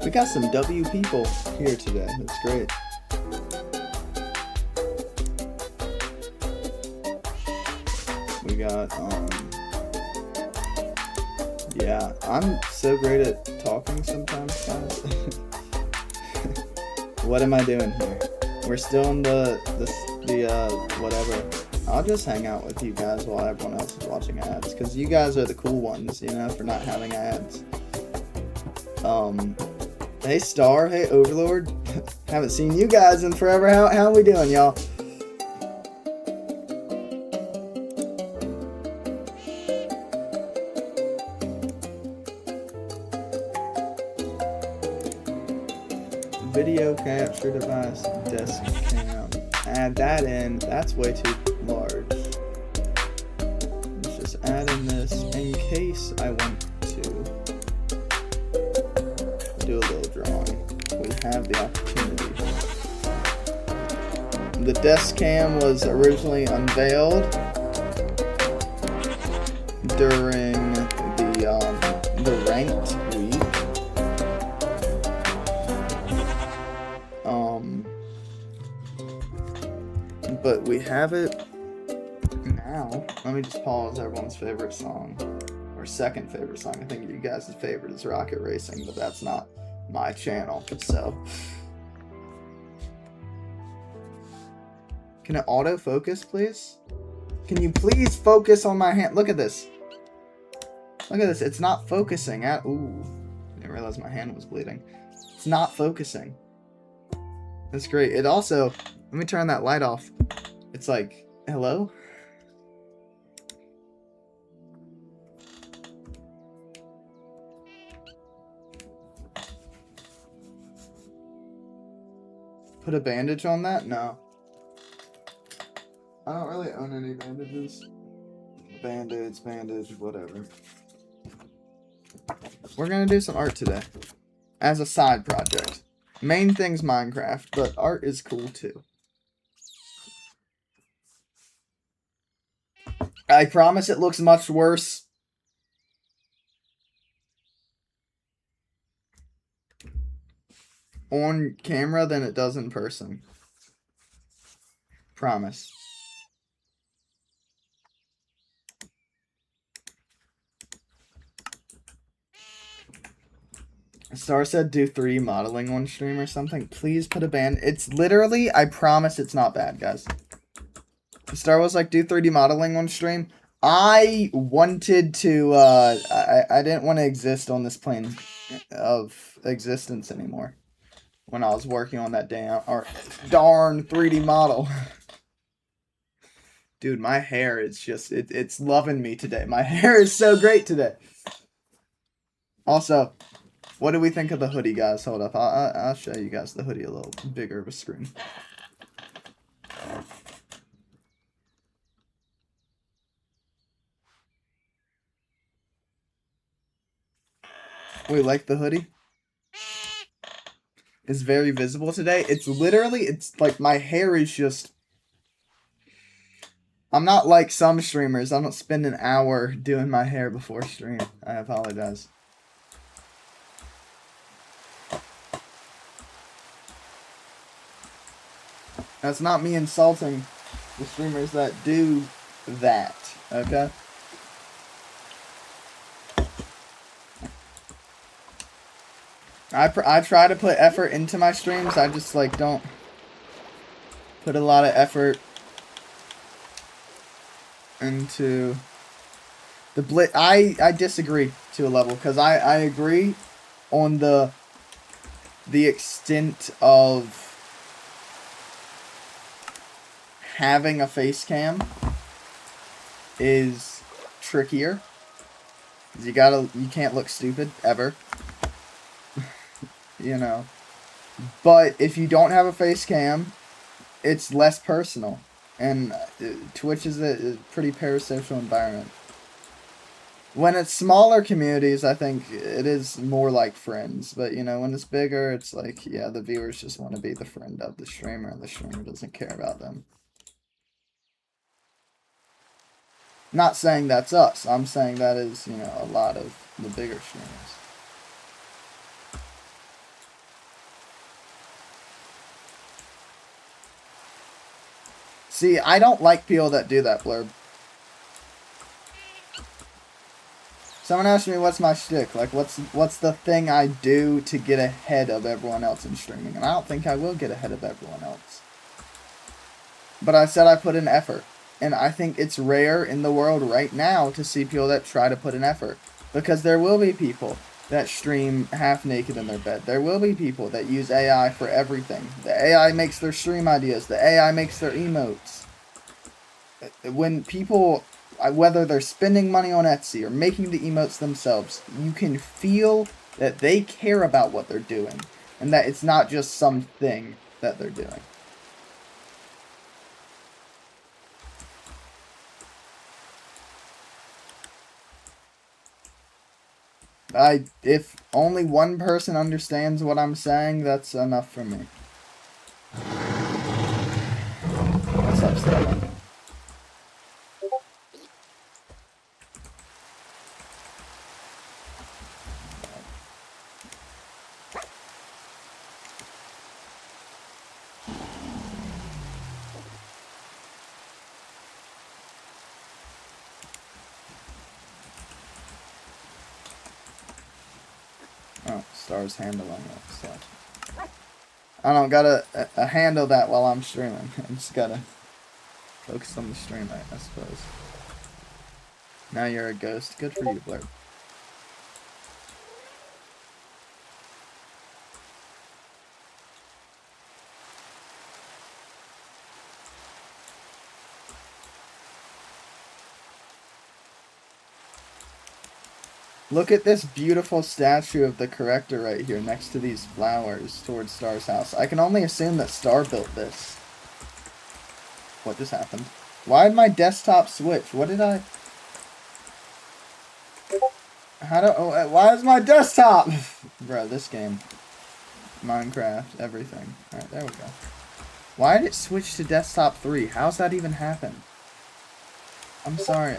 We got some W people here today. That's great. We got, yeah, I'm so great at talking sometimes, guys. What am I doing here? We're still in the whatever. I'll just hang out with you guys while everyone else is watching ads, because you guys are the cool ones, you know, for not having ads. Hey Star, hey Overlord. Haven't seen you guys in forever. How are we doing, y'all? Video capture device, desk cam. Add that in. That's way too large. Let's just add in this in case I want to do a little drawing. We have the opportunity. The desk cam was originally unveiled during the ranked week. But we have it now. Let me just pause everyone's favorite song. Or second favorite song. I think you guys' favorite is Rocket Racing, but that's not my channel, so. Can it autofocus, please? Can you please focus on my hand? Look at this. Look at this. It's not focusing at. Ooh. I didn't realize my hand was bleeding. It's not focusing. That's great. It also. Let me turn that light off. It's like, hello? Put a bandage on that? No. I don't really own any bandages. Bandage, whatever. We're gonna do some art today. As a side project. Main thing's Minecraft, but art is cool too. I promise it looks much worse. On camera than it does in person. Promise. Star said do 3D modeling on stream or something. Please put a band. It's literally, I promise it's not bad, guys. Star was like, do 3D modeling on stream. I wanted to, I didn't want to exist on this plane of existence anymore. When I was working on that darn 3D model. Dude, my hair is just, it's loving me today. My hair is so great today. Also, what do we think of the hoodie, guys? Hold up. I'll show you guys the hoodie a little bigger of a screen. We like the hoodie? is very visible today. It's literally, it's like my hair is just... I'm not like some streamers. I don't spend an hour doing my hair before stream. I apologize. That's not me insulting the streamers that do that, okay? I try to put effort into my streams. I just like don't put a lot of effort into the blitz. I disagree to a level because I agree on the extent of having a face cam is trickier. You can't look stupid ever. You know. But if you don't have a face cam, it's less personal. And Twitch is a pretty parasocial environment. When it's smaller communities, I think it is more like friends. But, you know, when it's bigger, it's like, yeah, the viewers just want to be the friend of the streamer, and the streamer doesn't care about them. Not saying that's us. I'm saying that is, you know, a lot of the bigger streamers. See, I don't like people that do that, Blurb. Someone asked me what's my shtick, like what's the thing I do to get ahead of everyone else in streaming, and I don't think I will get ahead of everyone else. But I said I put in effort, and I think it's rare in the world right now to see people that try to put in effort, because there will be people that stream half naked in their bed. There will be people that use AI for everything. The AI makes their stream ideas. The AI makes their emotes. When people, whether they're spending money on Etsy or making the emotes themselves, you can feel that they care about what they're doing, and that it's not just something that they're doing. If only one person understands what I'm saying, that's enough for me. What's up, Stella? Oh, Star's handling it, so. I don't gotta handle that while I'm streaming. I just gotta focus on the stream, I suppose. Now you're a ghost. Good for you, Blurb. Look at this beautiful statue of the corrector right here next to these flowers towards Star's house. I can only assume that Star built this. What just happened? Why did my desktop switch? What did I... why is my desktop... Bro, this game. Minecraft, everything. Alright, there we go. Why did it switch to desktop 3? How's that even happen? I'm sorry.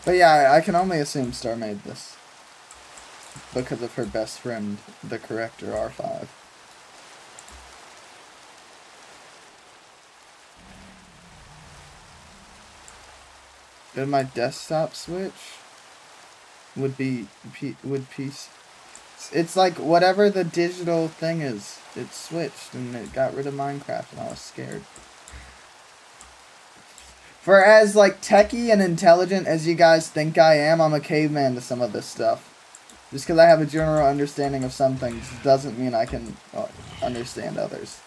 But yeah, I can only assume Star made this. Because of her best friend, the corrector R5. Did my desktop switch? Would piece. It's like whatever the digital thing is, it switched and it got rid of Minecraft and I was scared. For as like techie and intelligent as you guys think I am, I'm a caveman to some of this stuff. Just because I have a general understanding of some things doesn't mean I can understand others.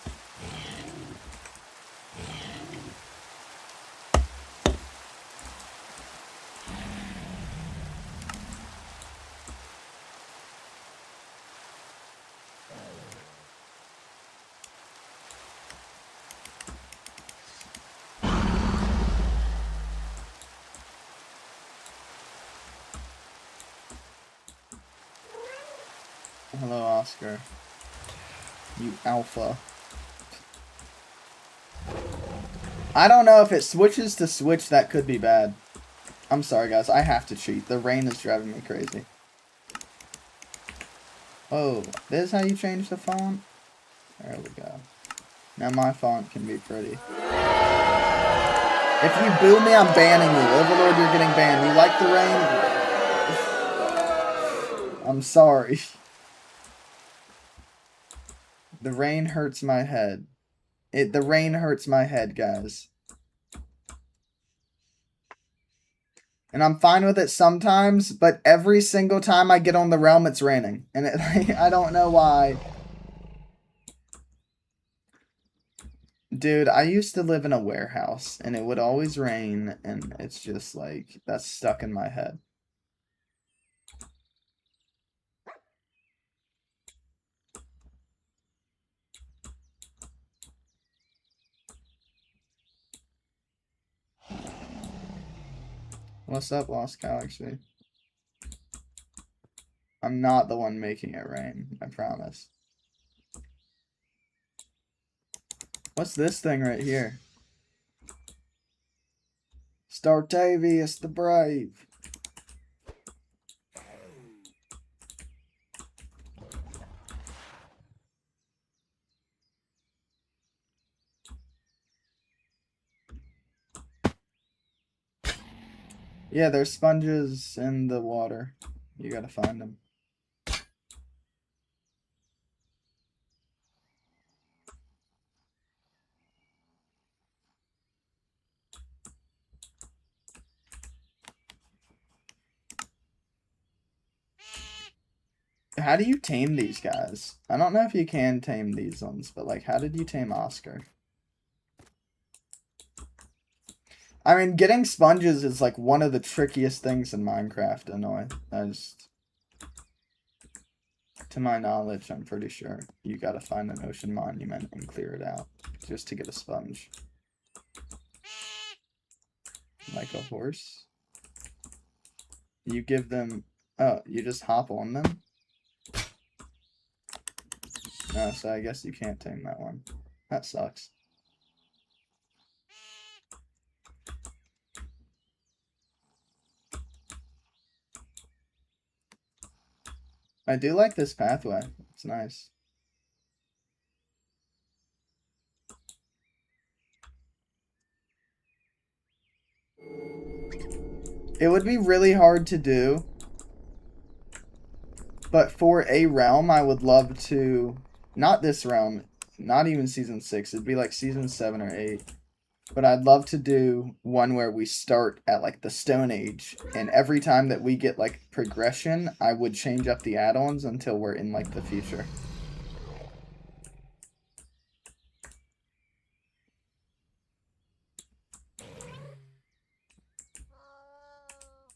Hello, Oscar. You alpha. I don't know if it switches to Switch, that could be bad. I'm sorry, guys. I have to cheat. The rain is driving me crazy. Oh, this is how you change the font? There we go. Now my font can be pretty. If you boo me, I'm banning you. Overlord, you're getting banned. You like the rain? I'm sorry. The rain hurts my head. The rain hurts my head, guys. And I'm fine with it sometimes, but every single time I get on the realm, it's raining. And I don't know why. Dude, I used to live in a warehouse, and it would always rain, and it's just like, that's stuck in my head. What's up, Lost Galaxy? I'm not the one making it rain, I promise. What's this thing right here? Startavius the Brave. Yeah, there's sponges in the water. You gotta find them. How do you tame these guys? I don't know if you can tame these ones, but like, how did you tame Oscar? I mean, getting sponges is like one of the trickiest things in Minecraft, annoy. To my knowledge, I'm pretty sure you gotta find an ocean monument and clear it out just to get a sponge. Like a horse? You give them... Oh, you just hop on them? No, so I guess you can't tame that one. That sucks. I do like this pathway. It's nice. It would be really hard to do. But for a realm, I would love to... Not this realm. Not even Season 6. It'd be like Season 7 or 8. But I'd love to do one where we start at, like, the Stone Age. And every time that we get, like, progression, I would change up the add-ons until we're in, like, the future.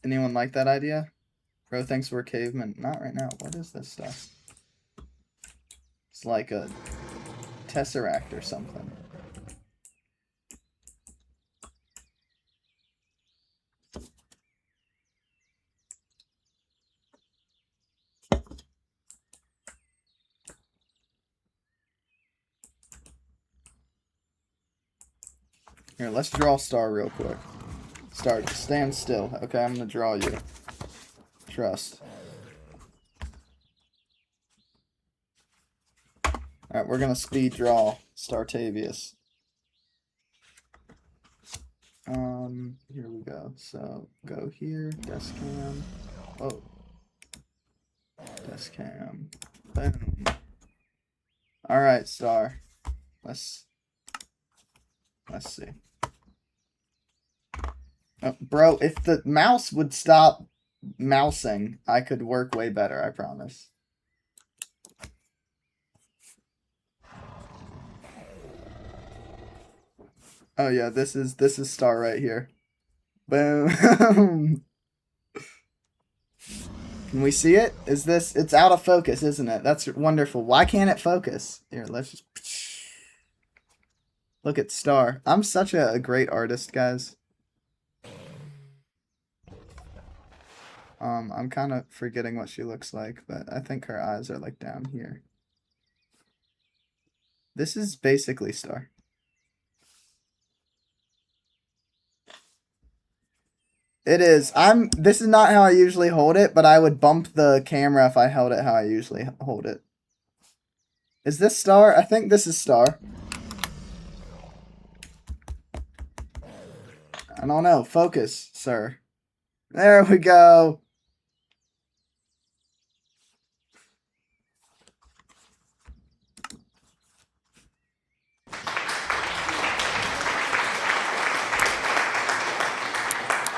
Anyone like that idea? Bro thinks we're cavemen. Not right now. What is this stuff? It's like a tesseract or something. Here, let's draw Star real quick. Star, stand still. Okay, I'm gonna draw you. Trust. Alright, we're gonna speed draw Startavius. Here we go. So, go here, desk cam. Oh. Desk cam. Boom. Alright, Star. Let's see. Oh, bro, if the mouse would stop mousing, I could work way better, I promise. Oh yeah, this is Star right here. Boom. Can we see it? It's out of focus, isn't it? That's wonderful. Why can't it focus? Here, let's just look at Star. I'm such a great artist, guys. I'm kind of forgetting what she looks like, but I think her eyes are like down here. This is basically Star. It is. This is not how I usually hold it, but I would bump the camera if I held it how I usually hold it. Is this Star? I think this is Star. I don't know. Focus, sir. There we go.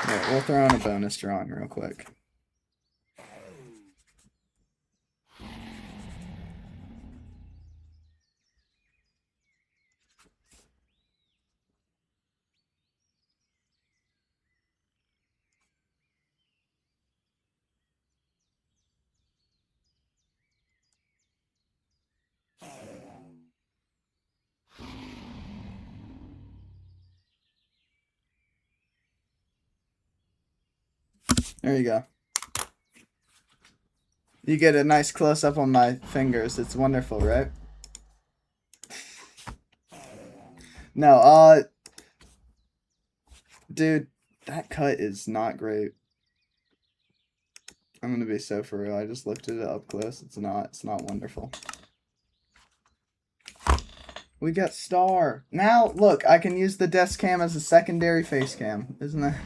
Right, we'll throw in a bonus drawing real quick. There you go. You get a nice close-up on my fingers. It's wonderful, right? No, dude, that cut is not great. I'm gonna be so for real. I just looked at it up close. It's not wonderful. We got Star. Now, look, I can use the desk cam as a secondary face cam. Isn't that...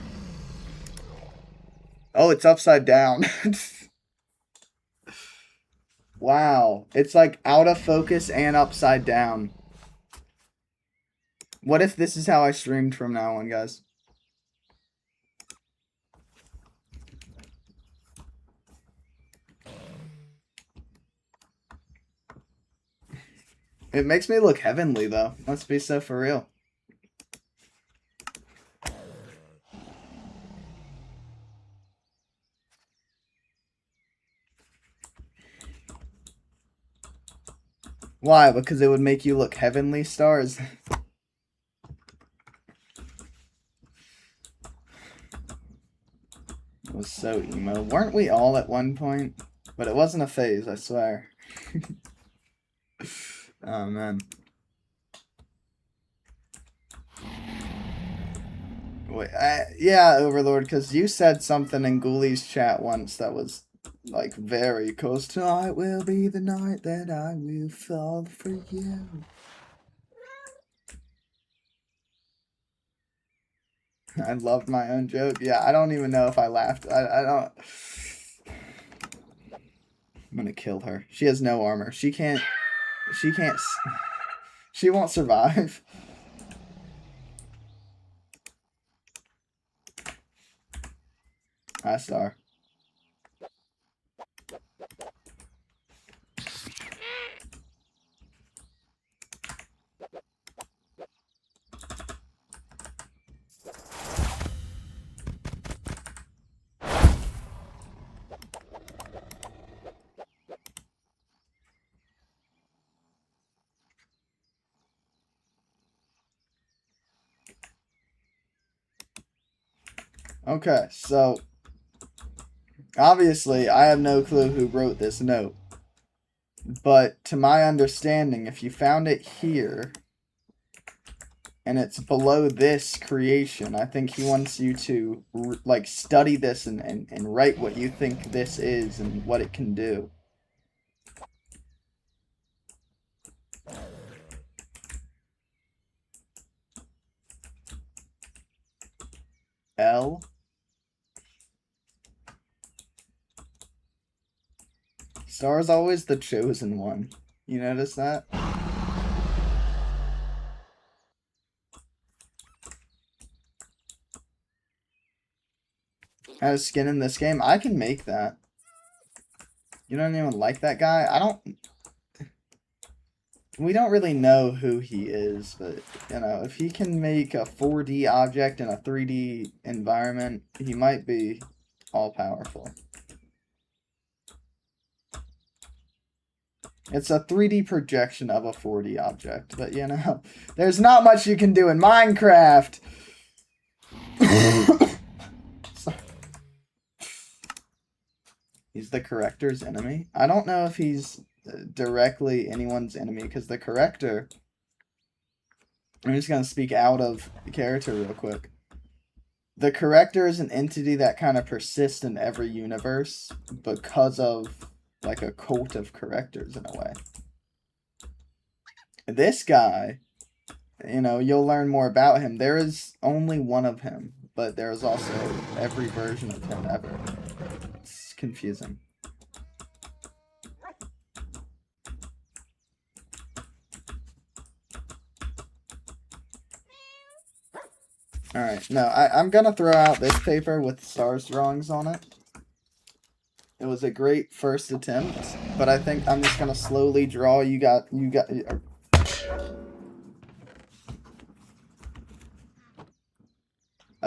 Oh, it's upside down. Wow. It's like out of focus and upside down. What if this is how I streamed from now on, guys? It makes me look heavenly, though. Let's be so for real. Why? Because it would make you look heavenly, Stars? It was so emo. Weren't we all at one point? But it wasn't a phase, I swear. Oh, man. Wait, yeah, Overlord, because you said something in Ghoulies chat once that was, like, very close. Tonight will be the night that I will fall for you. I loved my own joke. Yeah, I don't even know if I laughed. I don't... I'm gonna kill her. She has no armor. She can't... She won't survive. Hi, Star. Okay, so obviously I have no clue who wrote this note, but to my understanding, if you found it here and it's below this creation, I think he wants you to like study this and write what you think this is and what it can do. L. Star's always the chosen one. You notice that? Has skin in this game? I can make that. You don't even like that guy? We don't really know who he is, but, you know, if he can make a 4D object in a 3D environment, he might be all-powerful. It's a 3D projection of a 4D object, but, you know, there's not much you can do in Minecraft! is the corrector's enemy. I don't know if he's directly anyone's enemy, because the corrector... I'm just going to speak out of the character real quick. The corrector is an entity that kind of persists in every universe because of, like, a cult of correctors in a way. This guy, you know, you'll learn more about him. There is only one of him, but there is also every version of him ever. It's confusing. Alright, no, I'm gonna throw out this paper with stars drawings on it. It was a great first attempt, but I think I'm just gonna slowly draw I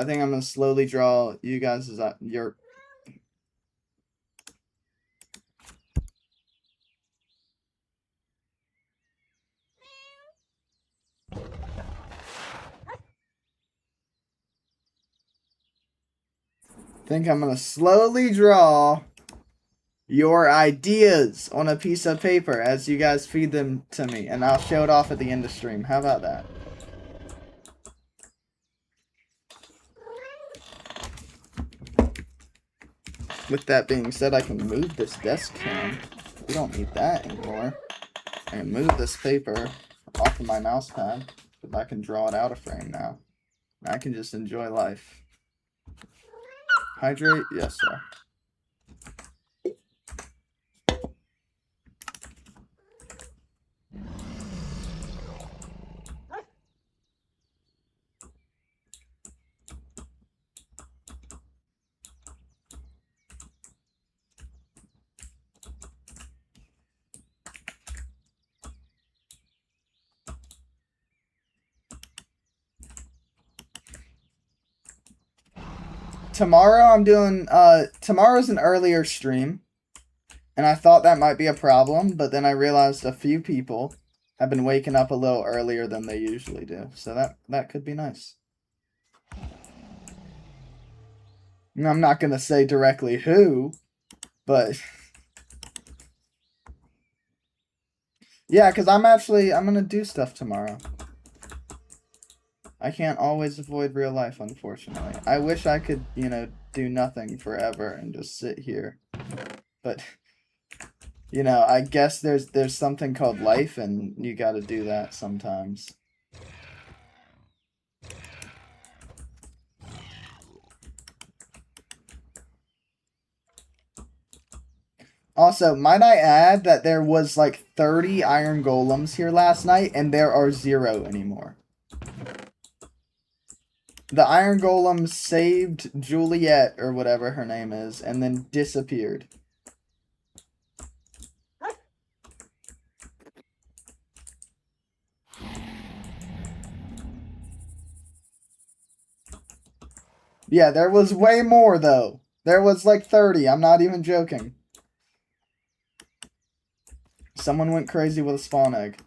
think I'm gonna slowly draw you guys as your... think I'm gonna slowly draw your ideas on a piece of paper as you guys feed them to me, and I'll show it off at the end of stream. How about that? With that being said, I can move this desk cam. We don't need that anymore. I can move this paper off of my mouse pad, but I can draw it out of frame now. I can just enjoy life. Hydrate? Yes, sir. Tomorrow I'm doing, tomorrow's an earlier stream, and I thought that might be a problem, but then I realized a few people have been waking up a little earlier than they usually do, so that could be nice. I'm not gonna say directly who, but... yeah, because I'm gonna do stuff tomorrow. I can't always avoid real life, unfortunately. I wish I could, you know, do nothing forever and just sit here. But, you know, I guess there's something called life, and you gotta do that sometimes. Also, might I add that there was like 30 iron golems here last night, and there are 0 anymore. The iron golem saved Juliet, or whatever her name is, and then disappeared. Yeah, there was way more, though. There was like 30. I'm not even joking. Someone went crazy with a spawn egg.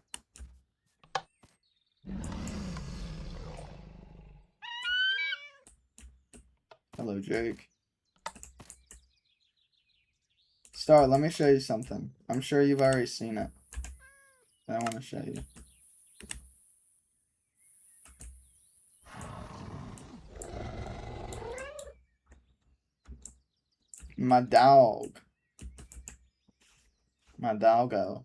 Hello, Jake. Star, let me show you something. I'm sure you've already seen it. I want to show you. My dog. My doggo.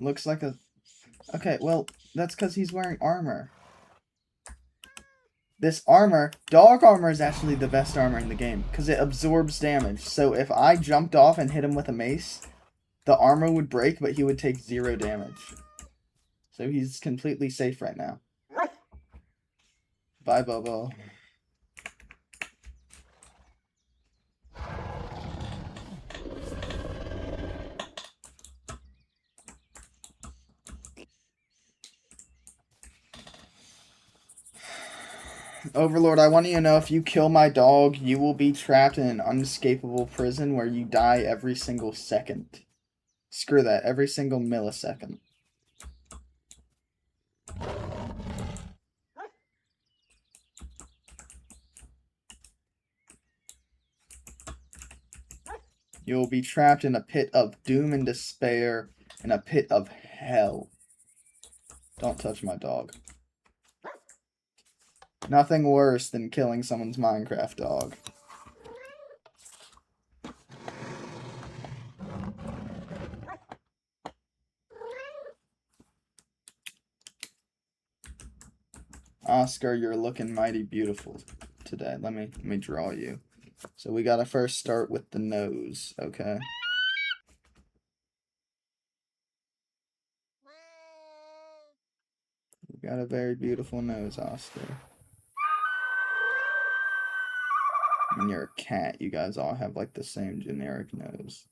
Looks like a... okay, well, that's because he's wearing armor. This armor, dog armor, is actually the best armor in the game because it absorbs damage. So if I jumped off and hit him with a mace, the armor would break, but he would take 0 damage. So he's completely safe right now. Bye, Bobo. Overlord, I want you to know if you kill my dog, you will be trapped in an unescapable prison where you die every single second. Screw that, every single millisecond. You will be trapped in a pit of doom and despair, in a pit of hell. Don't touch my dog. Nothing worse than killing someone's Minecraft dog. Oscar, you're looking mighty beautiful today. Let me draw you. So we gotta first start with the nose, okay? You got a very beautiful nose, Oscar. And you're a cat. You guys all have like the same generic nose.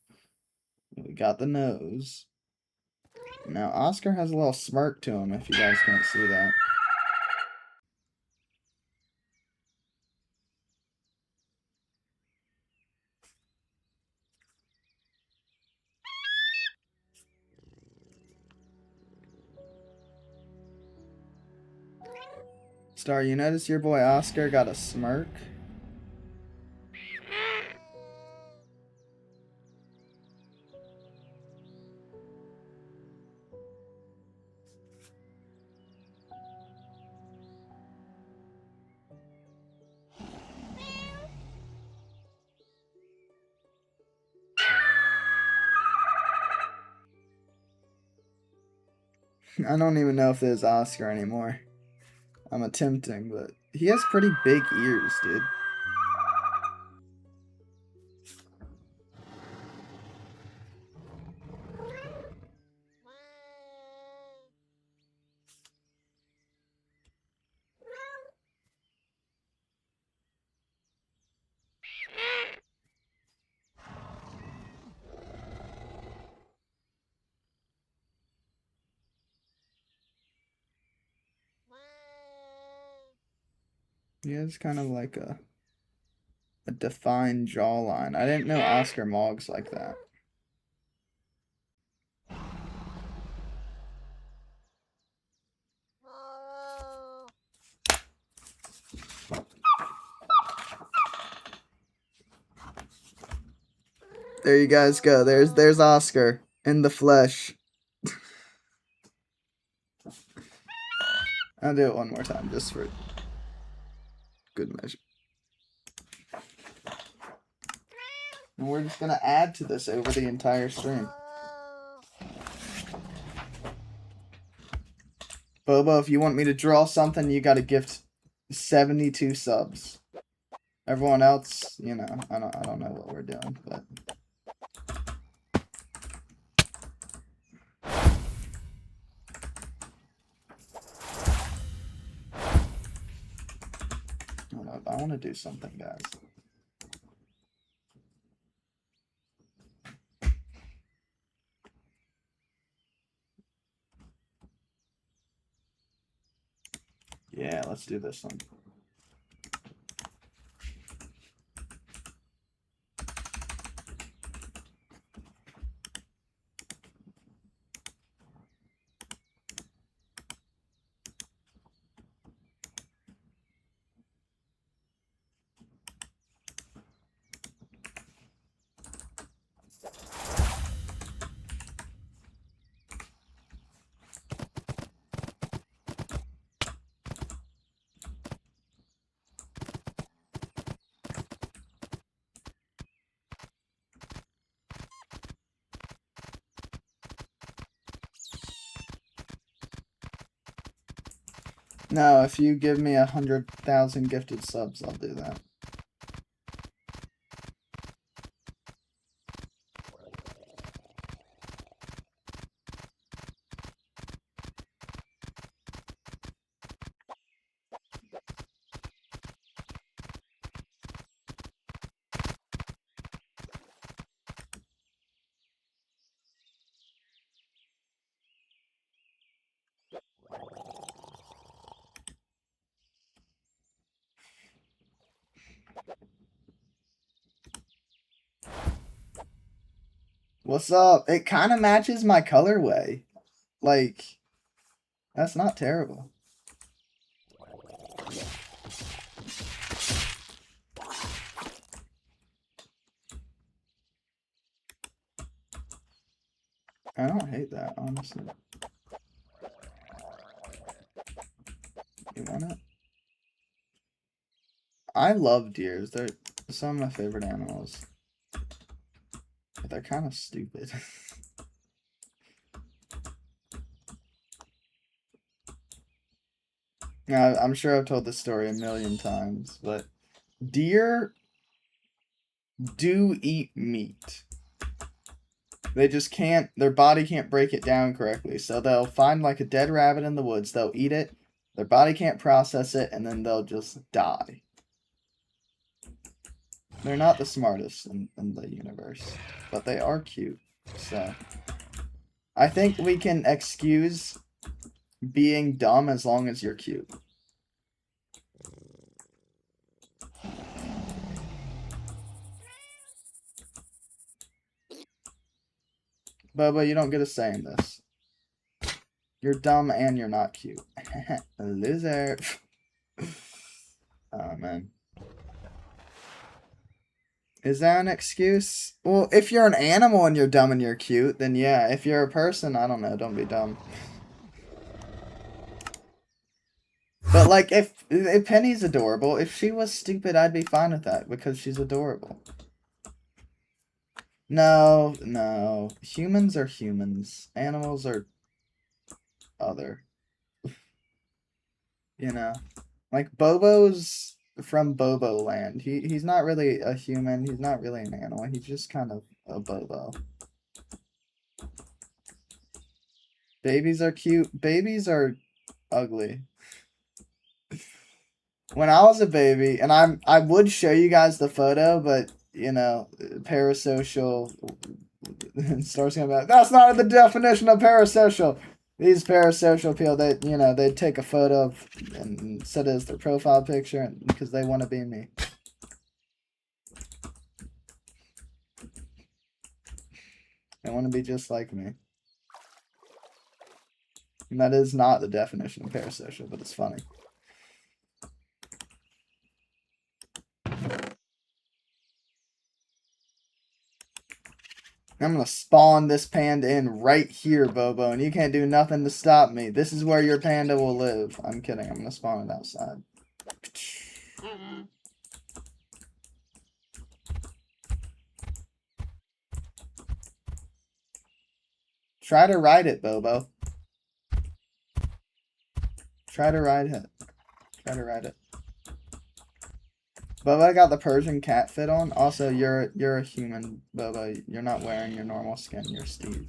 We got the nose. Now Oscar has a little smirk to him if you guys can't see that. Star, you notice your boy Oscar got a smirk? I don't even know if there's Oscar anymore. I'm attempting, but he has pretty big ears, dude. He has kind of like a defined jawline. I didn't know Oscar Moggs like that. There you guys go. There's Oscar in the flesh. I'll do it one more time just for good measure. And we're just gonna add to this over the entire stream. Bobo, if you want me to draw something, you gotta gift 72 subs. Everyone else, you know, I don't know what we're doing, but hold up, I want to do something, guys. Yeah, let's do this one. No, if you give me 100,000 gifted subs, I'll do that. What's up? It kind of matches my colorway. Like, that's not terrible. I don't hate that, honestly. You want it? I love deers. They're some of my favorite animals. But they're kind of stupid. Yeah, I'm sure I've told this story a million times, but deer do eat meat. They just can't, their body can't break it down correctly. So they'll find like a dead rabbit in the woods, they'll eat it, their body can't process it, and then they'll just die. They're not the smartest in the universe, but they are cute. So I think we can excuse being dumb as long as you're cute. Bubba, you don't get a say in this. You're dumb and you're not cute. Loser. Oh, man. Is that an excuse? Well, if you're an animal and you're dumb and you're cute, then yeah. If you're a person, I don't know. Don't be dumb. But, like, if Penny's adorable, if she was stupid, I'd be fine with that because she's adorable. No, no. Humans are humans. Animals are other. You know? Like, Bobo's from Bobo Land. He's not really a human. He's not really an animal. He's just kind of a Bobo. Babies are cute. Babies are ugly. When I was a baby, and I would show you guys the photo, but you know, parasocial starts coming back. That's not the definition of parasocial. These parasocial people, they take a photo of and set it as their profile picture because they want to be me. They want to be just like me. And that is not the definition of parasocial, but it's funny. I'm gonna spawn this panda in right here, Bobo, and you can't do nothing to stop me. This is where your panda will live. I'm kidding. I'm gonna spawn it outside. Try to ride it, Bobo. Try to ride it. Try to ride it. Bobo got the Persian cat fit on. Also, you're a human, Bobo. You're not wearing your normal skin. You're Steve.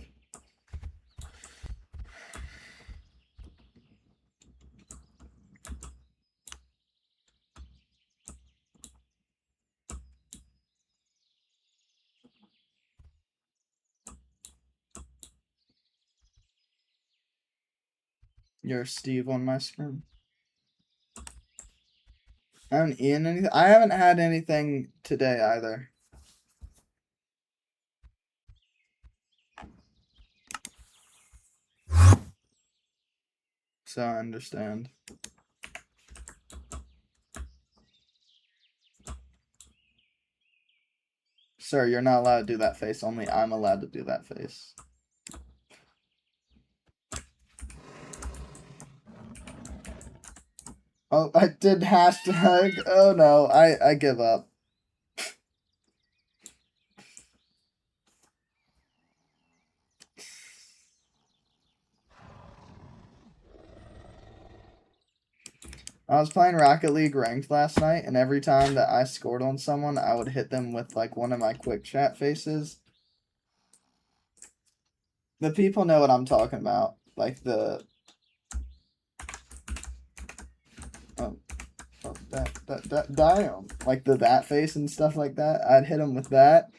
You're Steve on my screen. I haven't eaten anything. I haven't had anything today either. So I understand. Sir, you're not allowed to do that face. Only I'm allowed to do that face. Oh, I did hashtag. Oh no, I give up. I was playing Rocket League ranked last night, and every time that I scored on someone, I would hit them with like one of my quick chat faces. The people know what I'm talking about, like the that damn, like the that face and stuff like that. I'd hit them with that.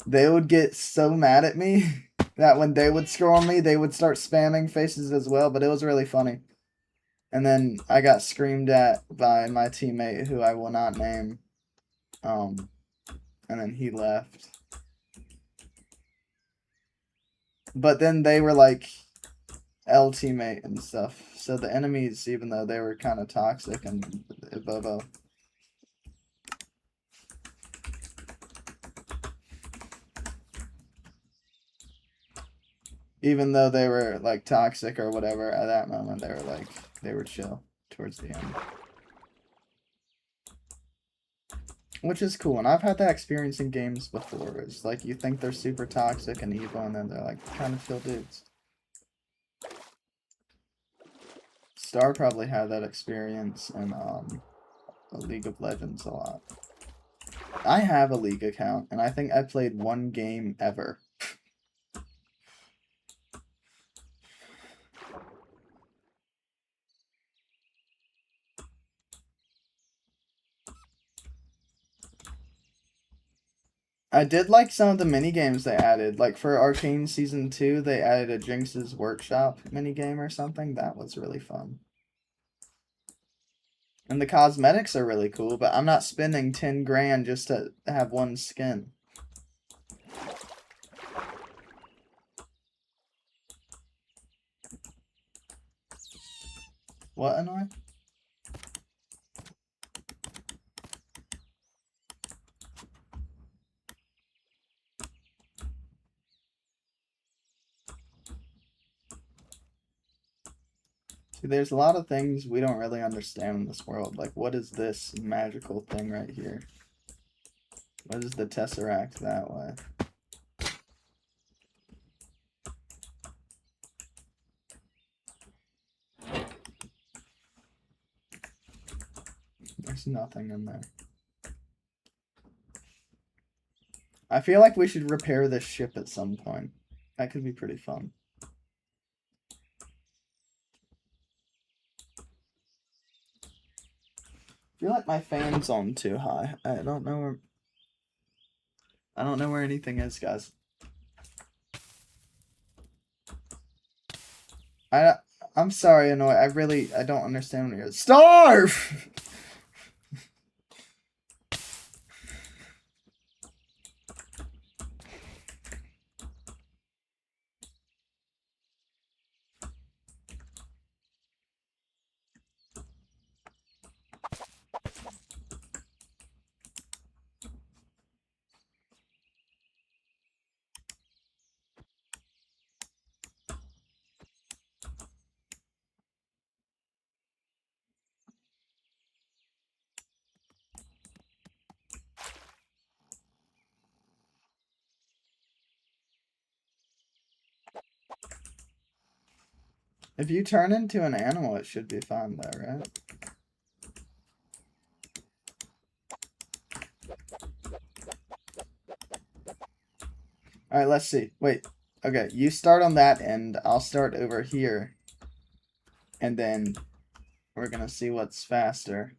They would get so mad at me that when they would score on me, they would start spamming faces as well. But it was really funny. And then I got screamed at by my teammate, who I will not name. And then he left. But then they were like L teammate and stuff. So the enemies, even though they were kind of toxic and Bobo. Even though they were like toxic or whatever, at that moment they were chill towards the end. Which is cool, and I've had that experience in games before. It's like you think they're super toxic and evil, and then they're like kind of chill dudes. Star probably had that experience in League of Legends a lot. I have a League account, and I think I played one game ever. I did like some of the mini games they added. Like for Arcane Season 2, they added a Jinx's Workshop mini game or something. That was really fun. And the cosmetics are really cool, but I'm not spending 10 grand just to have one skin. What, Annoy? See, there's a lot of things we don't really understand in this world. Like, what is this magical thing right here? What is the Tesseract that way? There's nothing in there. I feel like we should repair this ship at some point. That could be pretty fun. I feel like my fan's on too high. I don't know where anything is, guys. I'm sorry, Annoy. I don't understand when you're starve. If you turn into an animal, it should be fine though, right? Alright, let's see. Wait. Okay, you start on that end. I'll start over here. And then we're gonna see what's faster.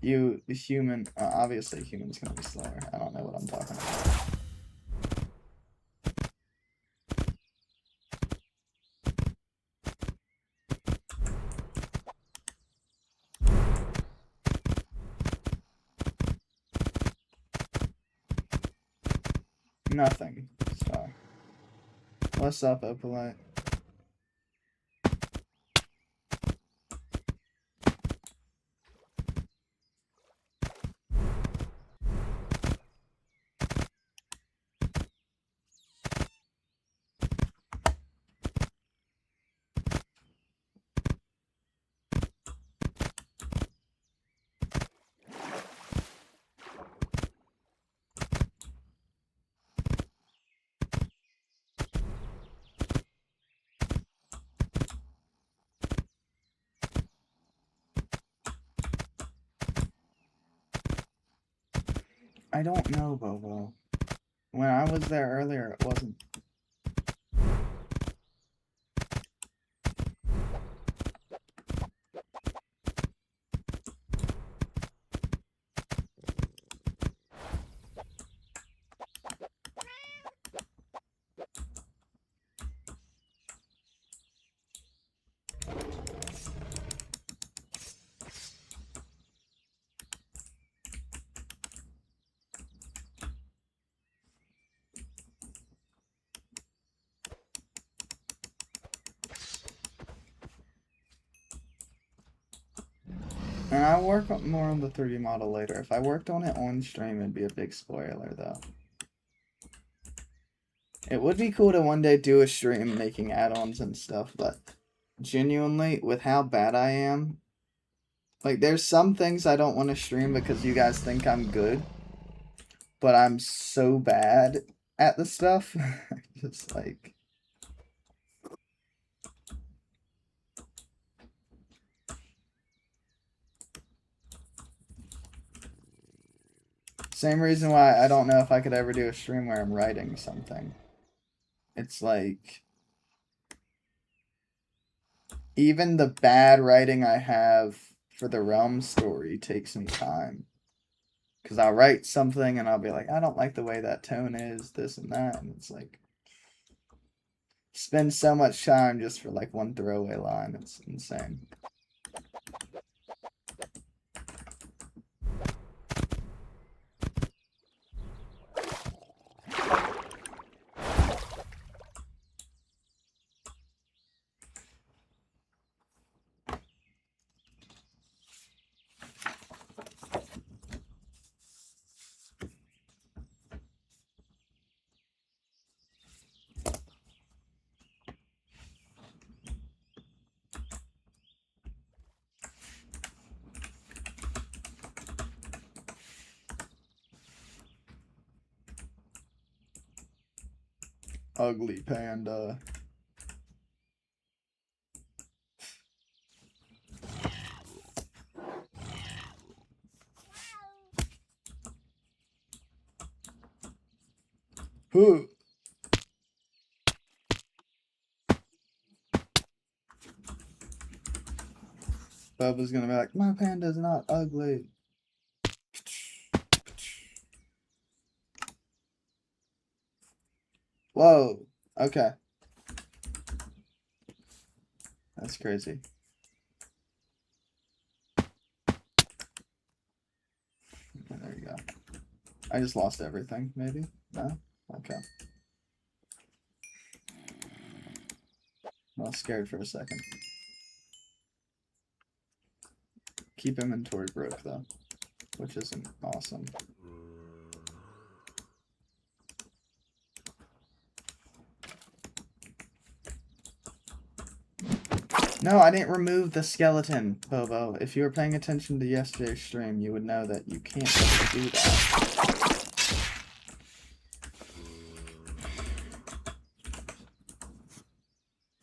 You, the human... obviously, human's gonna be slower. I don't know what I'm talking about. Nothing. Sorry. What's up, Opalite? I don't know, Bobo. When I was there earlier, it wasn't. And I'll work more on the 3D model later. If I worked on it on stream, it'd be a big spoiler, though. It would be cool to one day do a stream making add-ons and stuff, but genuinely, with how bad I am, like, there's some things I don't want to stream because you guys think I'm good, but I'm so bad at the stuff. Just like... Same reason why I don't know if I could ever do a stream where I'm writing something. It's like... Even the bad writing I have for the Realm story takes me time. Because I'll write something and I'll be like, I don't like the way that tone is, this and that. And it's like... Spend so much time just for like one throwaway line. It's insane. Ugly panda. Who? Bubba's gonna be like, my panda's not ugly. Whoa. Okay. That's crazy. Okay, there you go. I just lost everything, maybe? No? Okay. I was scared for a second. Keep inventory broke, though, which isn't awesome. No, I didn't remove the skeleton, Bobo. If you were paying attention to yesterday's stream, you would know that you can't just do that.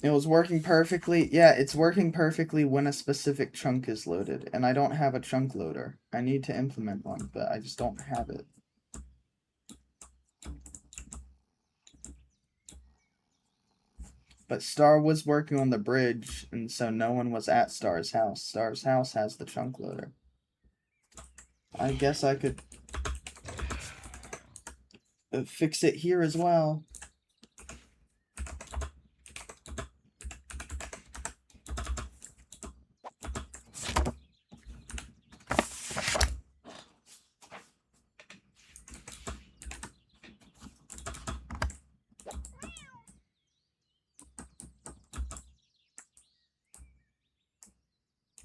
It was working perfectly. Yeah, it's working perfectly when a specific chunk is loaded, and I don't have a chunk loader. I need to implement one, but I just don't have it. But Star was working on the bridge, and so no one was at Star's house. Star's house has the chunk loader. I guess I could fix it here as well.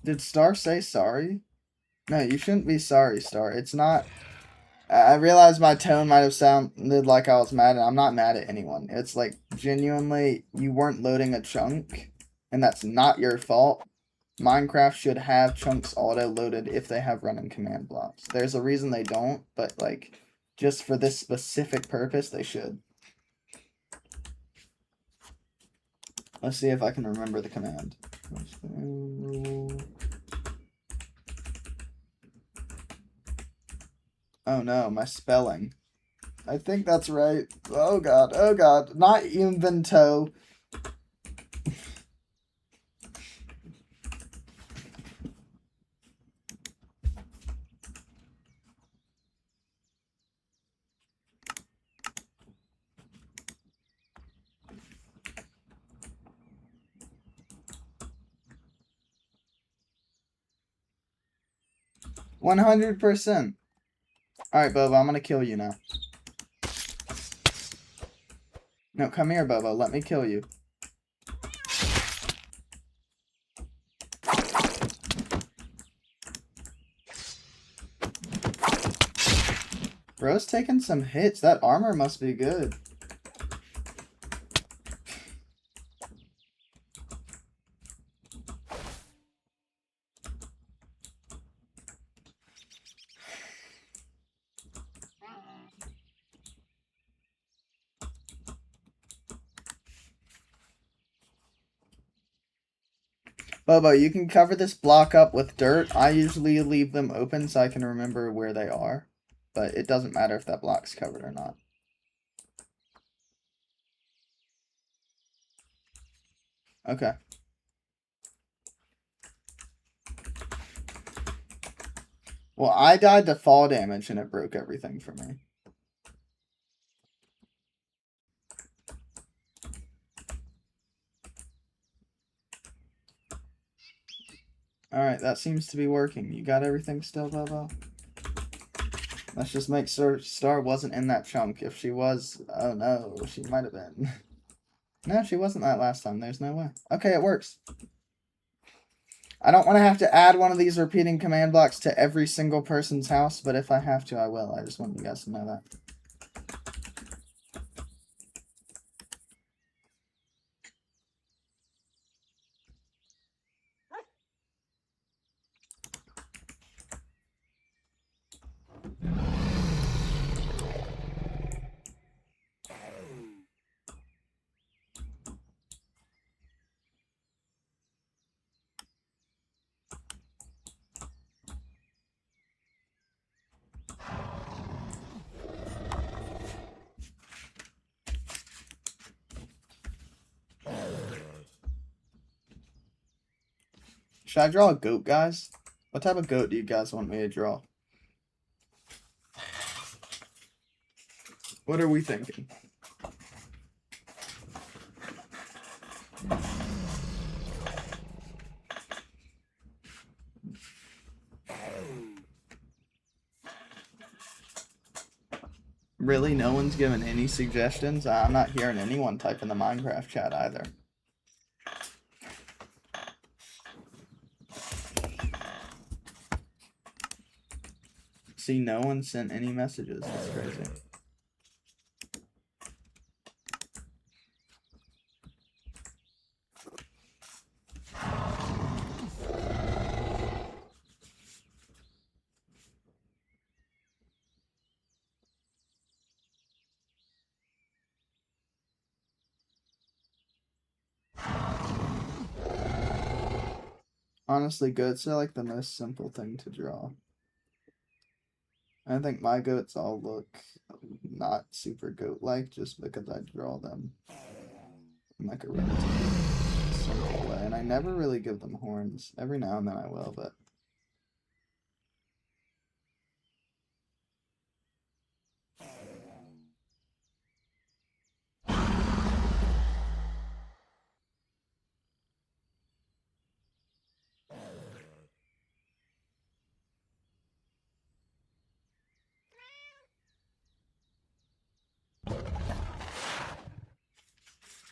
Did Star say sorry? No, you shouldn't be sorry, Star. It's not... I realized my tone might have sounded like I was mad, and I'm not mad at anyone. It's like, genuinely, you weren't loading a chunk, and that's not your fault. Minecraft should have chunks auto-loaded if they have running command blocks. There's a reason they don't, but, like, just for this specific purpose, they should. Let's see if I can remember the command. Oh no, my spelling. I think that's right. Oh god, oh god. Not invento. $100%. Alright, Bobo, I'm gonna kill you now. No, come here, Bobo. Let me kill you. Bro's taking some hits. That armor must be good. Bobo, you can cover this block up with dirt. I usually leave them open so I can remember where they are. But it doesn't matter if that block's covered or not. Okay. Well, I died to fall damage and it broke everything for me. Alright, that seems to be working. You got everything still, Bobo? Let's just make sure Star wasn't in that chunk. If she was, oh no, she might have been. No, she wasn't that last time. There's no way. Okay, it works. I don't want to have to add one of these repeating command blocks to every single person's house, but if I have to, I will. I just want you guys to know that. Should I draw a goat, guys? What type of goat do you guys want me to draw? What are we thinking? Really? No one's given any suggestions? I'm not hearing anyone type in the Minecraft chat either. See, no one sent any messages. That's crazy. Honestly, goats are like the most simple thing to draw. I think my goats all look not super goat-like just because I draw them in like a relatively simple way. And I never really give them horns. Every now and then I will, but...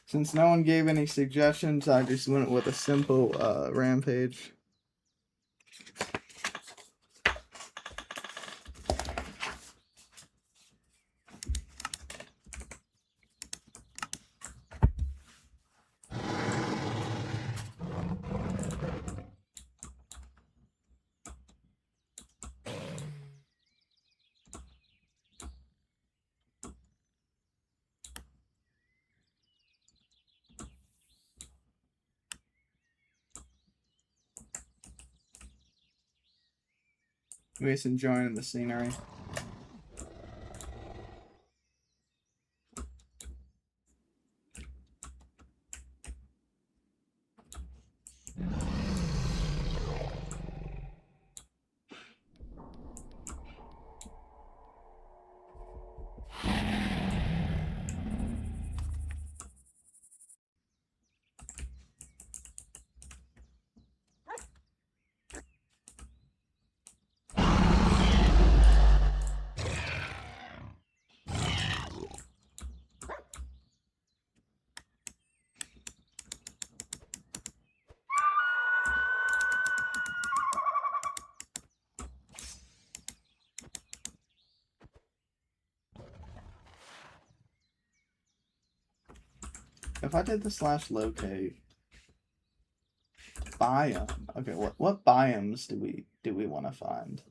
Since no one gave any suggestions, I just went with a simple Rampage. We're just enjoying the scenery. If I did the slash locate biome, okay, what biomes do we want to find?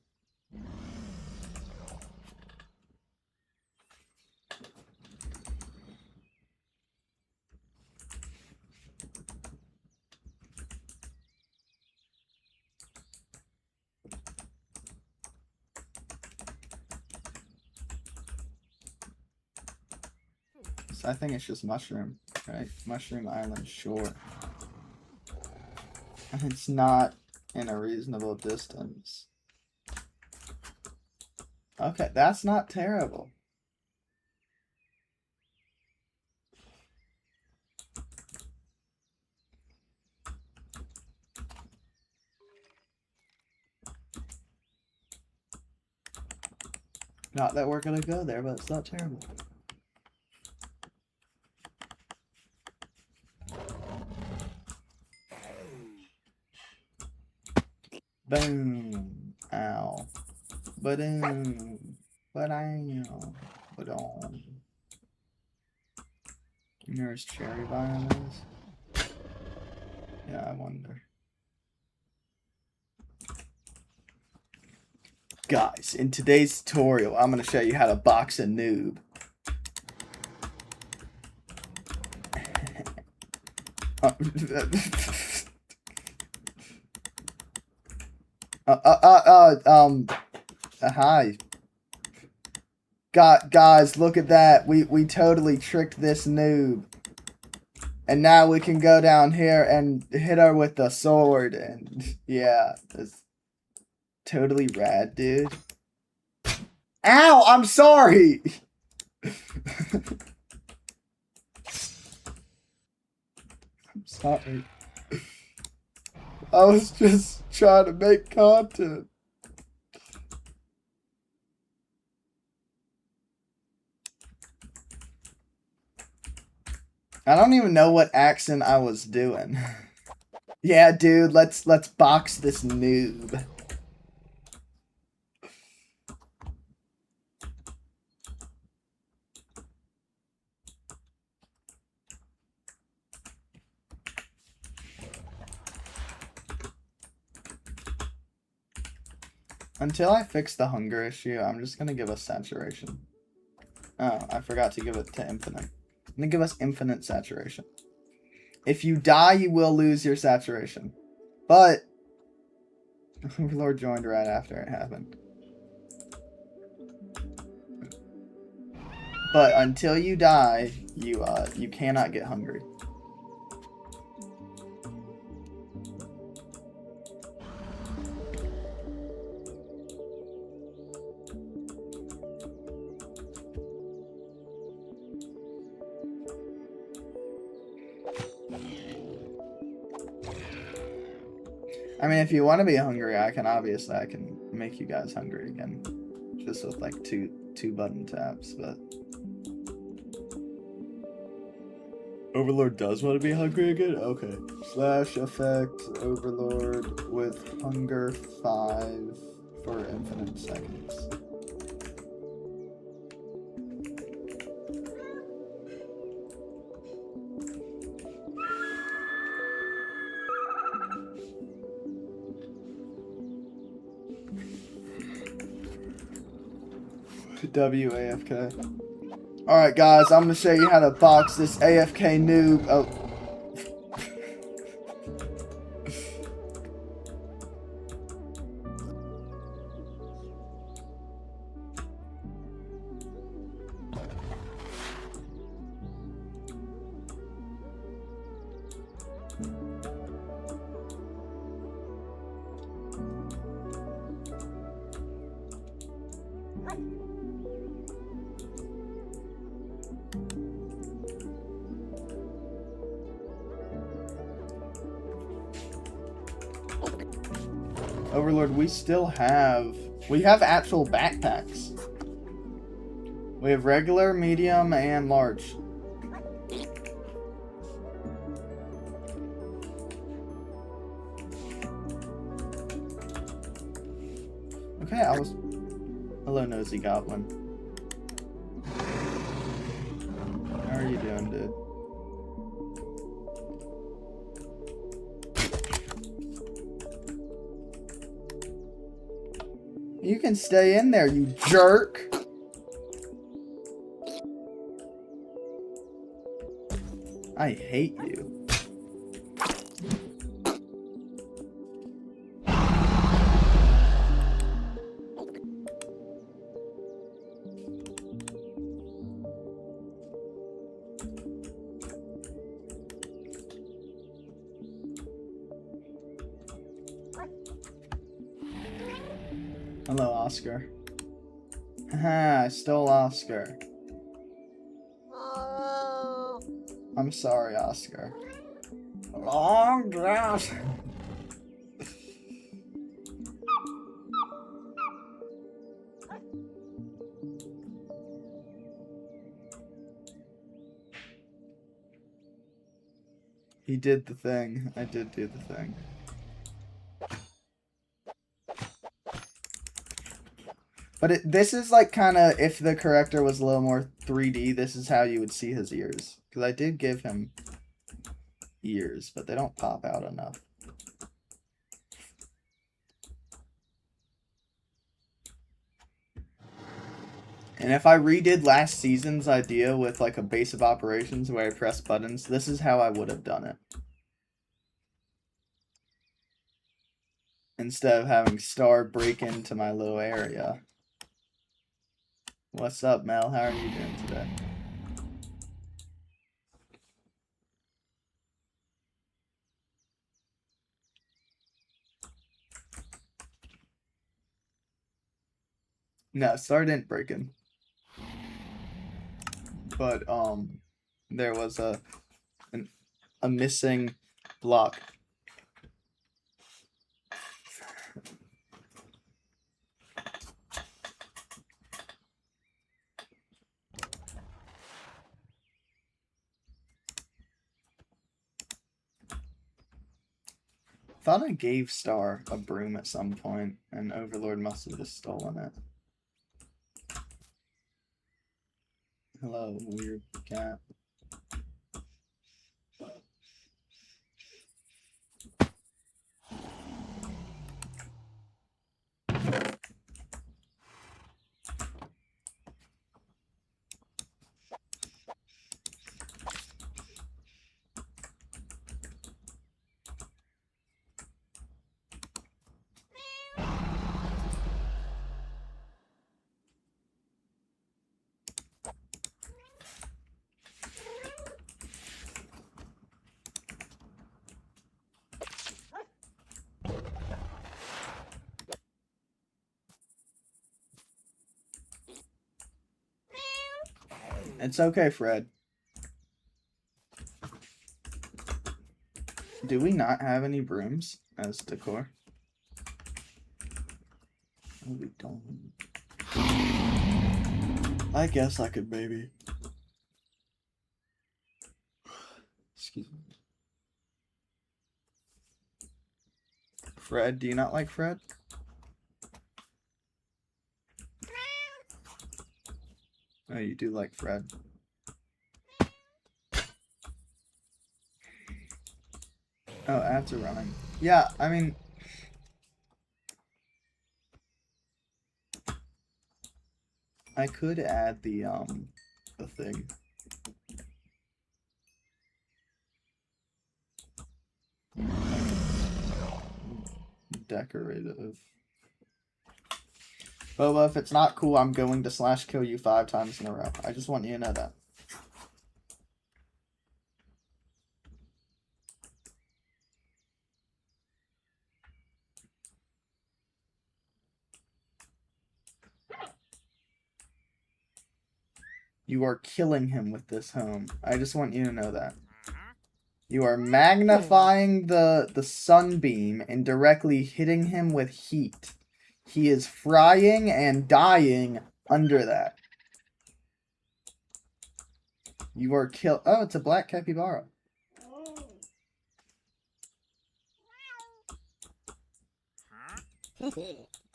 So I think it's just mushroom, right? Mushroom Island, sure. And it's not in a reasonable distance. Okay, that's not terrible. Not that we're gonna go there, but it's not terrible. Boom. Ow. Ba-doom. Ba-down. Ba-dom. Nearest cherry biome is? Yeah, I wonder. Guys, in today's tutorial, I'm going to show you how to box a noob. Hi. Guys, look at that. We totally tricked this noob. And now we can go down here and hit her with the sword. And yeah, it's totally rad, dude. Ow, I'm sorry. I'm sorry. I was just trying to make content. I don't even know what accent I was doing. Yeah, dude, let's box this noob. Until I fix the hunger issue, I'm just gonna give us saturation. Oh, I forgot to give it to infinite. I'm gonna give us infinite saturation. If you die, you will lose your saturation. But Overlord joined right after it happened. But until you die, you cannot get hungry. I mean, if you want to be hungry, I can make you guys hungry again, just with like two button taps. But Overlord does want to be hungry again. Okay. Slash effect Overlord with hunger 5 for infinite seconds. WAFK. Alright guys, I'm gonna show you how to box this AFK noob. Oh. Overlord, we have actual backpacks. We have regular, medium, and large. Okay, hello, nosy goblin. How are you doing, dude? You can stay in there, you jerk. I hate you. Hello, Oscar. Haha, I stole Oscar. I'm sorry, Oscar. Long grass. He did the thing. I did do the thing. But this is like kind of, if the corrector was a little more 3D, this is how you would see his ears. Because I did give him ears, but they don't pop out enough. And if I redid last season's idea with like a base of operations where I press buttons, this is how I would have done it. Instead of having Star break into my little area. What's up, Mel? How are you doing today? No, Star didn't break in. But, there was a missing block. Thought I gave Star a broom at some point, and Overlord must have just stolen it. Hello, weird cat. It's okay, Fred. Do we not have any brooms as decor? Oh, we don't. I guess I could maybe. Excuse me. Fred, do you not like Fred? Oh, you do like Fred. Oh, ads are running. Yeah, I mean... I could add the thing. Decorative. Boba, if it's not cool, I'm going to slash kill you 5 times in a row. I just want you to know that. You are killing him with this home. I just want you to know that. You are magnifying the sunbeam and directly hitting him with heat. He is frying and dying under that. You are Oh, it's a black capybara.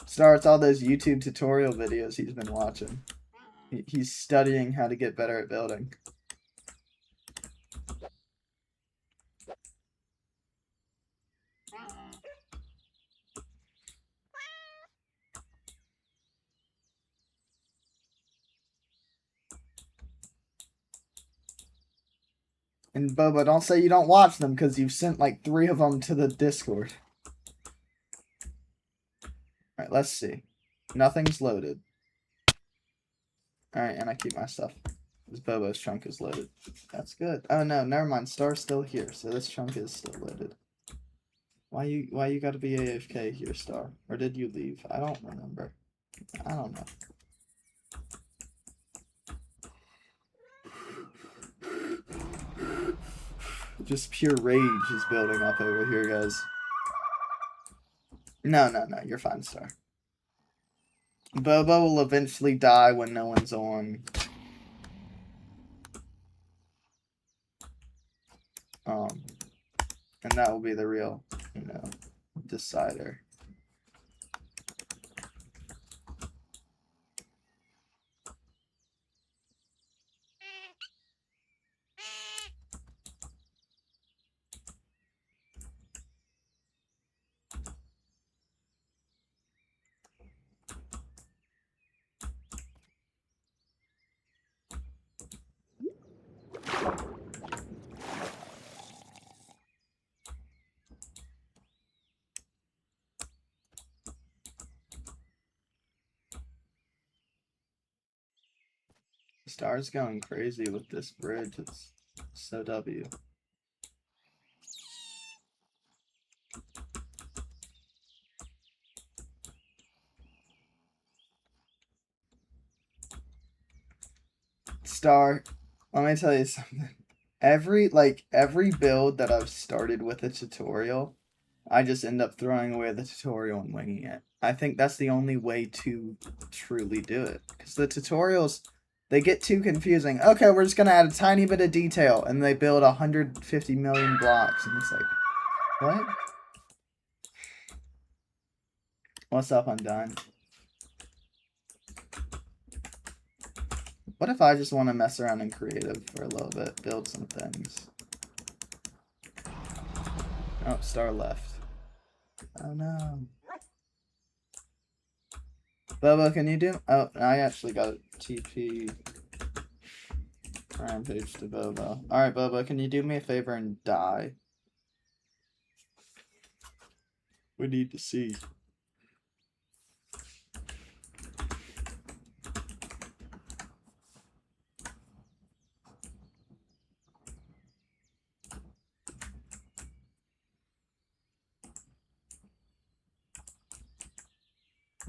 Starts all those YouTube tutorial videos he's been watching. He's studying how to get better at building. And Boba, don't say you don't watch them because you've sent like 3 of them to the Discord. Alright, let's see. Nothing's loaded. Alright, and I keep my stuff. This Bobo's chunk is loaded. That's good. Oh no, never mind. Star's still here, so this chunk is still loaded. Why you gotta be AFK here, Star? Or did you leave? I don't remember. I don't know. Just pure rage is building up over here, guys. No, you're fine, Star. Bobo will eventually die when no one's on. And that will be the real, decider. Star's going crazy with this bridge. It's so W. Star, let me tell you something. Every build that I've started with a tutorial, I just end up throwing away the tutorial and winging it. I think that's the only way to truly do it. Because the tutorials, they get too confusing. Okay, we're just going to add a tiny bit of detail, and they build 150 million blocks, and it's like, what? What's up, Undone? What if I just want to mess around in creative for a little bit, build some things? Oh, Star left. Oh no. Bobo, can you do? Oh, I actually got a TP Rampage to Bobo. Alright, Bobo, can you do me a favor and die? We need to see.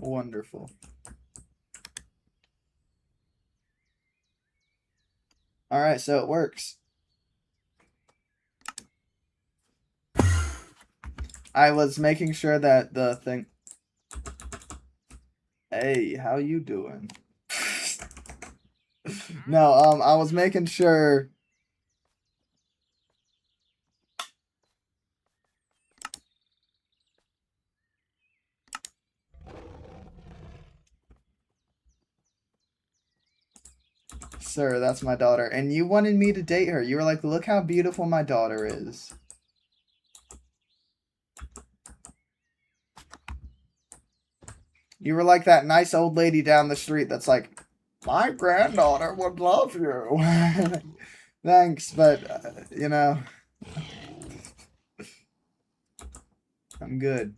Wonderful. Alright, so it works. I was making sure that the thing... Hey, how you doing? No, I was making sure... Sir, that's my daughter. And you wanted me to date her. You were like, look how beautiful my daughter is. You were like that nice old lady down the street that's like, my granddaughter would love you. Thanks, but, you know, I'm good.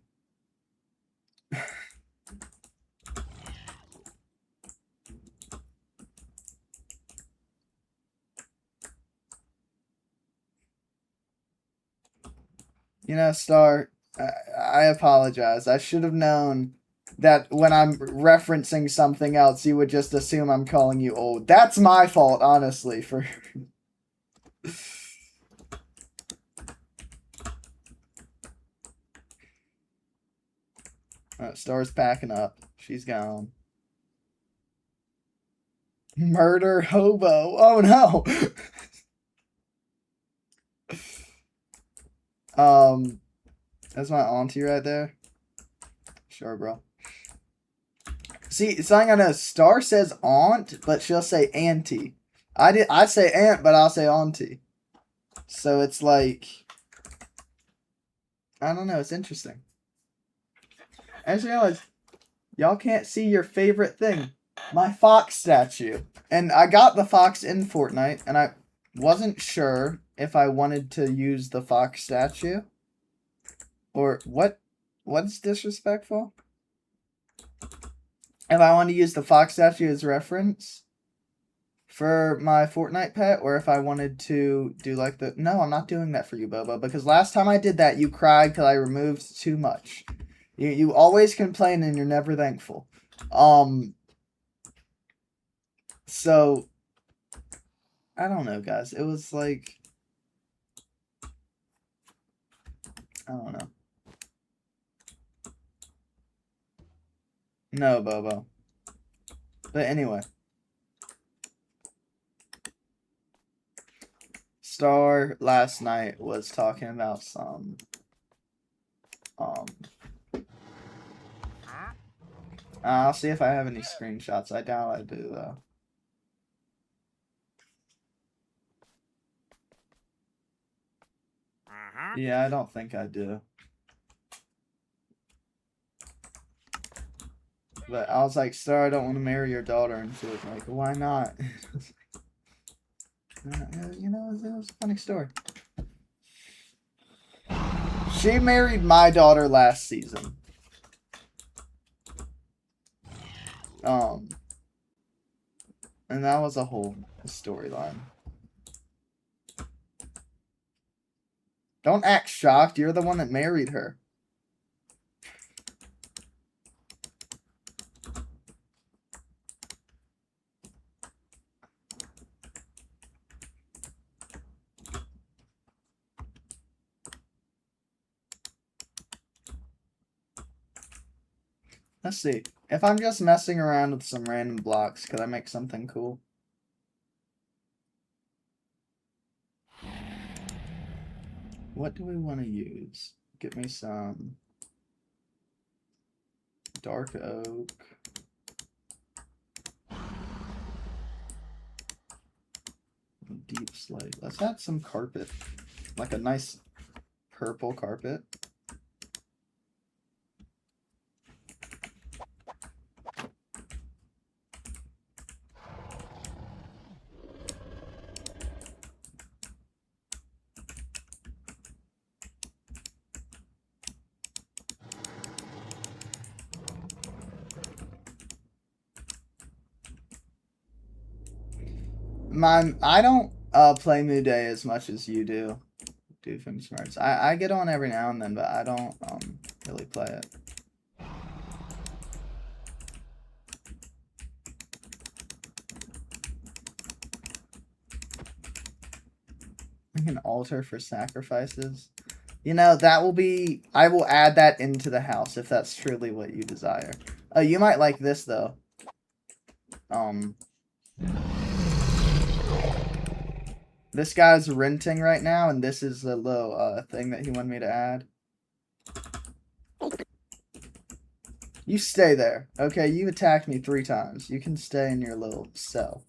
You know, Star, I apologize. I should have known that when I'm referencing something else, you would just assume I'm calling you old. That's my fault, honestly, for... Star's packing up. She's gone. Murder hobo. Oh, no! That's my auntie right there. Sure, bro. See, something I know. Star says aunt, but she'll say auntie. I say aunt, but I'll say auntie. So it's like, I don't know. It's interesting. As you realize, y'all can't see your favorite thing, my fox statue. And I got the fox in Fortnite, and wasn't sure if I wanted to use the fox statue or what's disrespectful? If I wanted to use the fox statue as reference for my Fortnite pet, or if I wanted to do like the... No, I'm not doing that for you, Bobo, because last time I did that, you cried because I removed too much. You always complain and you're never thankful. So, I don't know, guys. It was like... I don't know. No, Bobo. But anyway. Star last night was talking about some... I'll see if I have any screenshots. I doubt I do, though. Yeah, I don't think I do. But I was like, Star, I don't want to marry your daughter. And she was like, why not? You know, it was a funny story. She married my daughter last season. And that was a whole storyline. Don't act shocked. You're the one that married her. Let's see. If I'm just messing around with some random blocks, could I make something cool? What do we want to use? Get me some dark oak. Deep slate. Let's add some carpet. Like a nice purple carpet. I don't play New Day as much as you do. Doofenshmirtz. I get on every now and then, but I don't really play it. Like an altar for sacrifices. You know, that will be... I will add that into the house if that's truly what you desire. You might like this, though. This guy's renting right now, and this is a little thing that he wanted me to add. You stay there, okay? You attacked me 3 times. You can stay in your little cell.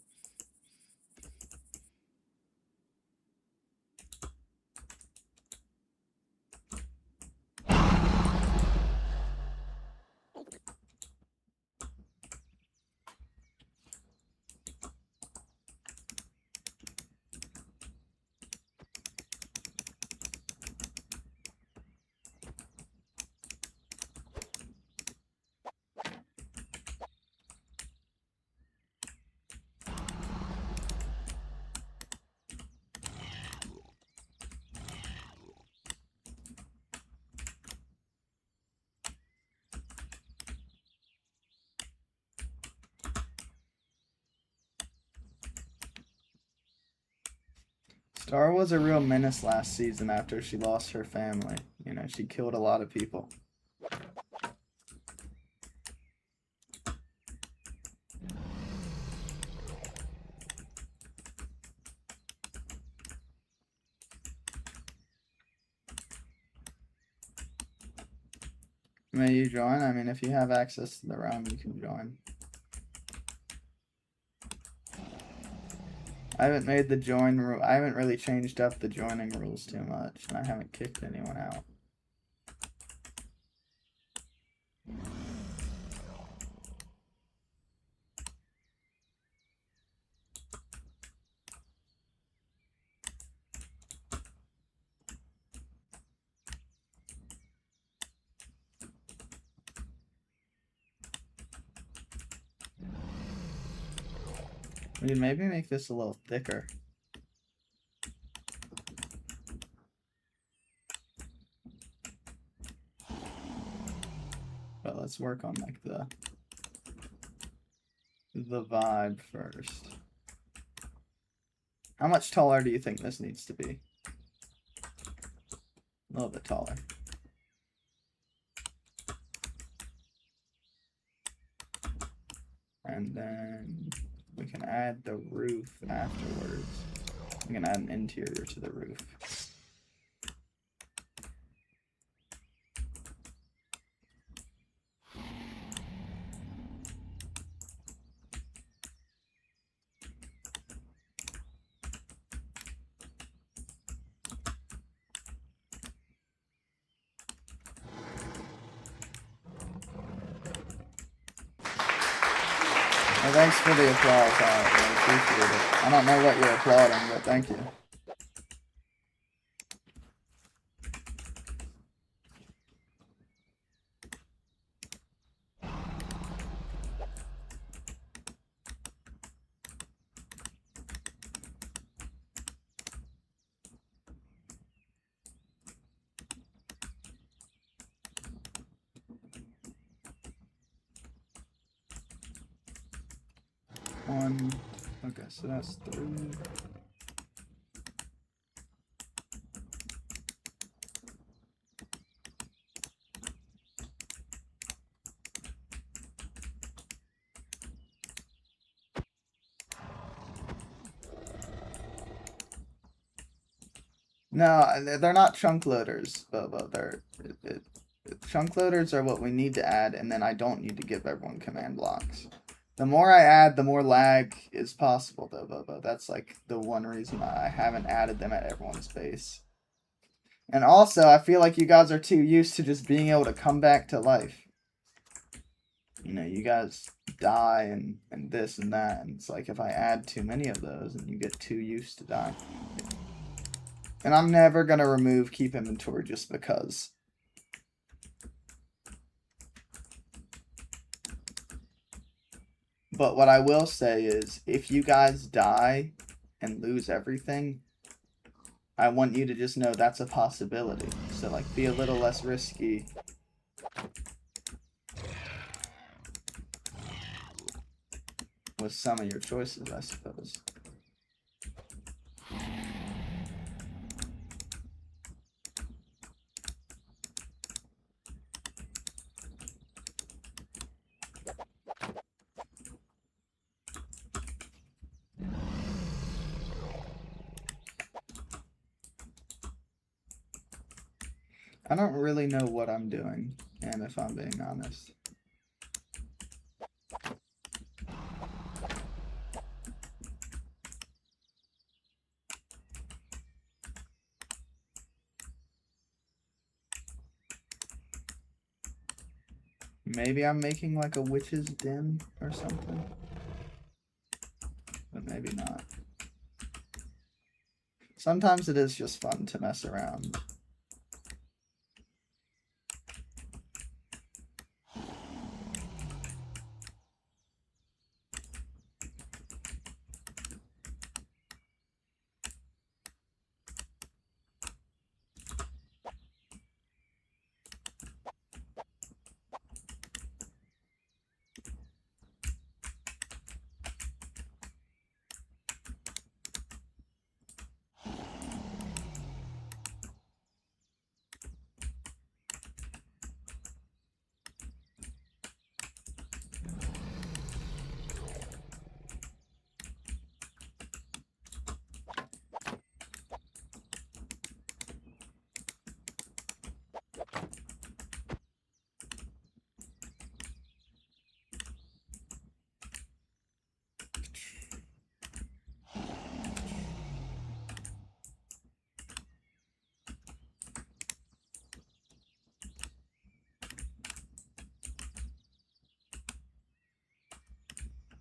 Star was a real menace last season after she lost her family. You know, she killed a lot of people. May you join? I mean, if you have access to the realm, you can join. I haven't made the join rule. I haven't really changed up the joining rules too much, and I haven't kicked anyone out. We maybe make this a little thicker. But let's work on like the vibe first. How much taller do you think this needs to be? A little bit taller. And then we can add the roof afterwards. We can add an interior to the roof. Well, thanks for the applause, I appreciate it. I don't know what you're applauding, but thank you. One. Okay, so that's 3. No, they're not chunk loaders, but they're chunk loaders are what we need to add, and then I don't need to give everyone command blocks. The more I add, the more lag is possible, though. That's like the one reason I haven't added them at everyone's base. And also, I feel like you guys are too used to just being able to come back to life. You know, you guys die and this and that, and it's like if I add too many of those, and you get too used to dying. And I'm never gonna remove keep inventory just because. But what I will say is, if you guys die and lose everything, I want you to just know that's a possibility. So, like, be a little less risky. With some of your choices, I suppose. I don't really know what I'm doing, and if I'm being honest. Maybe I'm making like a witch's den or something. But maybe not. Sometimes it is just fun to mess around.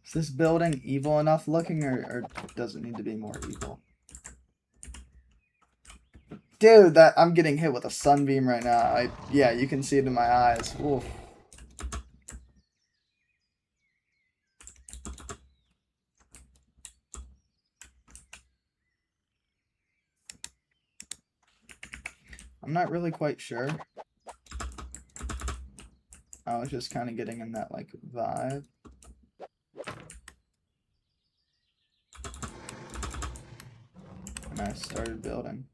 Is this building evil enough looking, or does it need to be more evil? Dude, I'm getting hit with a sunbeam right now. Yeah, you can see it in my eyes. Oof. I'm not really quite sure. I was just kind of getting in that, like, vibe. And I started building.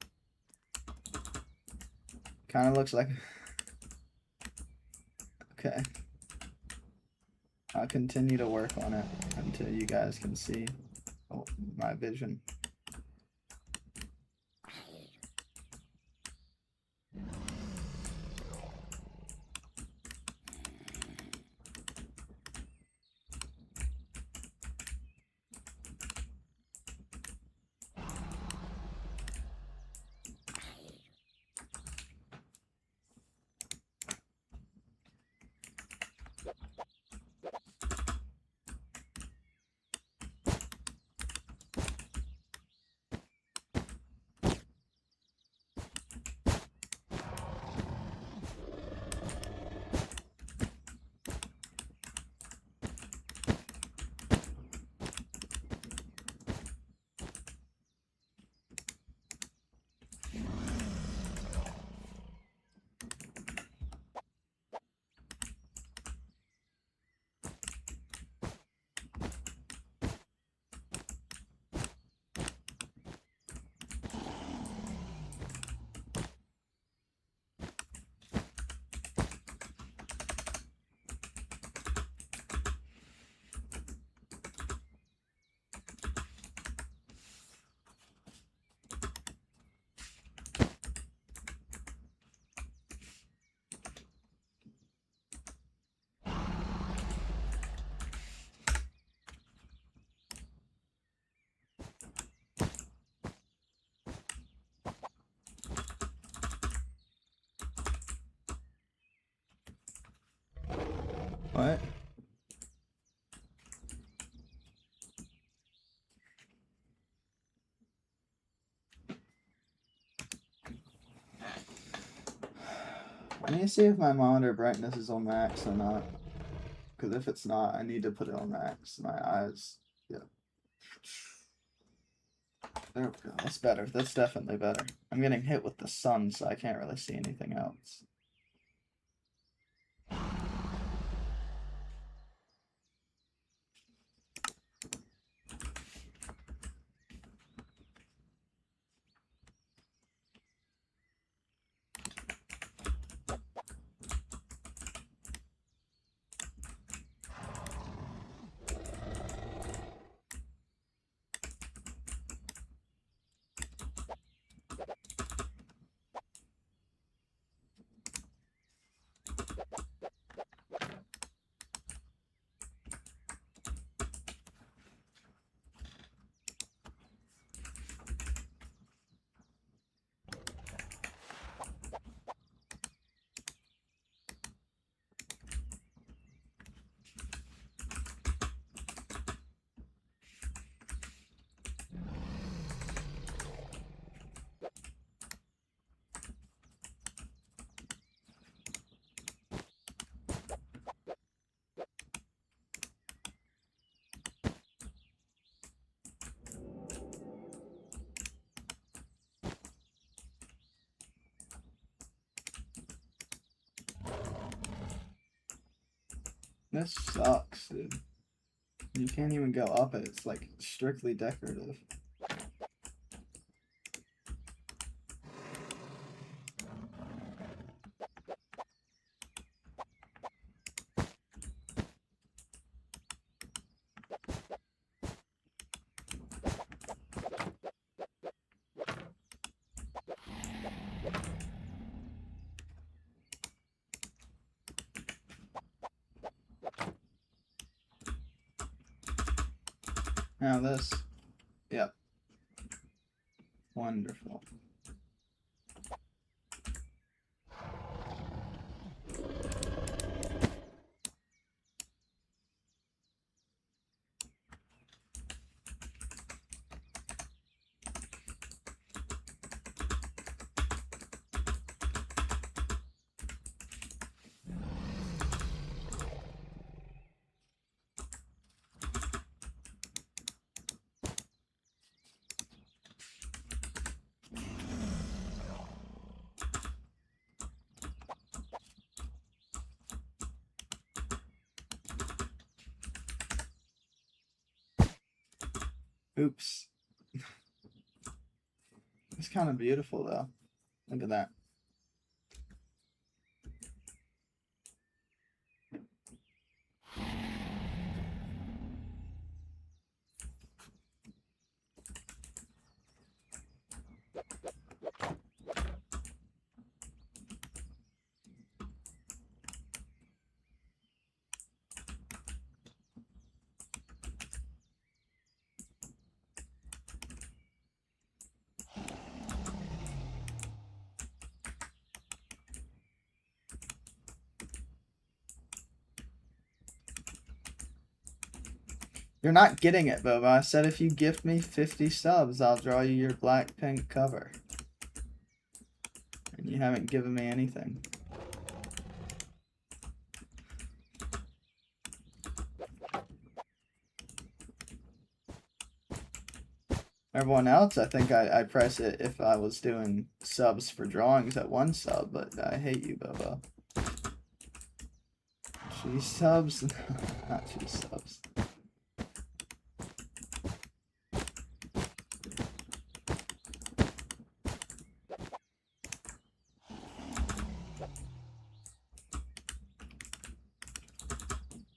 Kind of looks like... Okay. I'll continue to work on it until you guys can see my vision. What? I need to see if my monitor brightness is on max or not. Because if it's not, I need to put it on max. My eyes, yeah. There we go. That's better. That's definitely better. I'm getting hit with the sun, so I can't really see anything else. This sucks, dude. You can't even go up it. It's like strictly decorative. Now this. Yep. Wonderful. Oops. It's kind of beautiful though. Look at that. You're not getting it, Boba. I said if you gift me 50 subs, I'll draw you your Blackpink cover. And you haven't given me anything. Everyone else, I think I'd press it if I was doing subs for drawings at 1 sub, but I hate you, Boba. Cheese subs? Not cheese subs.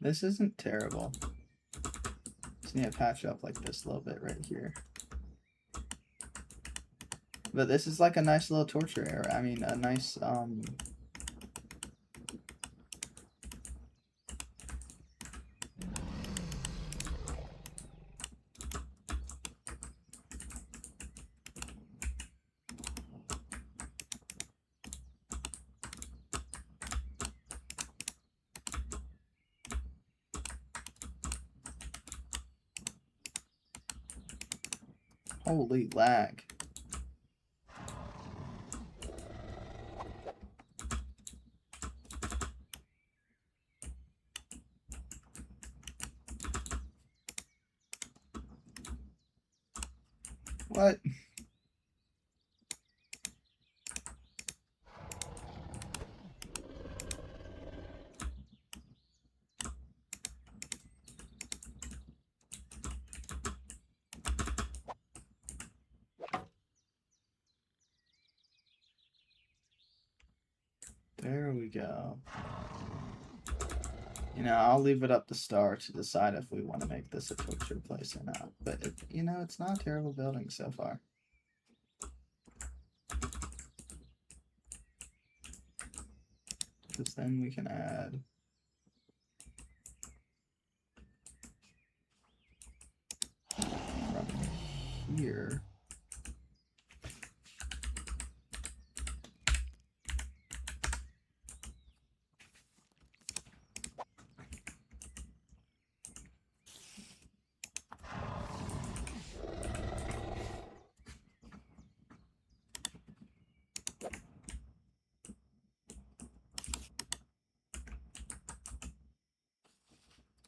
This isn't terrible. Just need to patch up like this a little bit right here. But this is like a nice little torture area. I mean, a nice, holy lag. What? There we go. You know, I'll leave it up to Star to decide if we want to make this a torture place or not. But, you know, it's not a terrible building so far. Because then we can add... from here...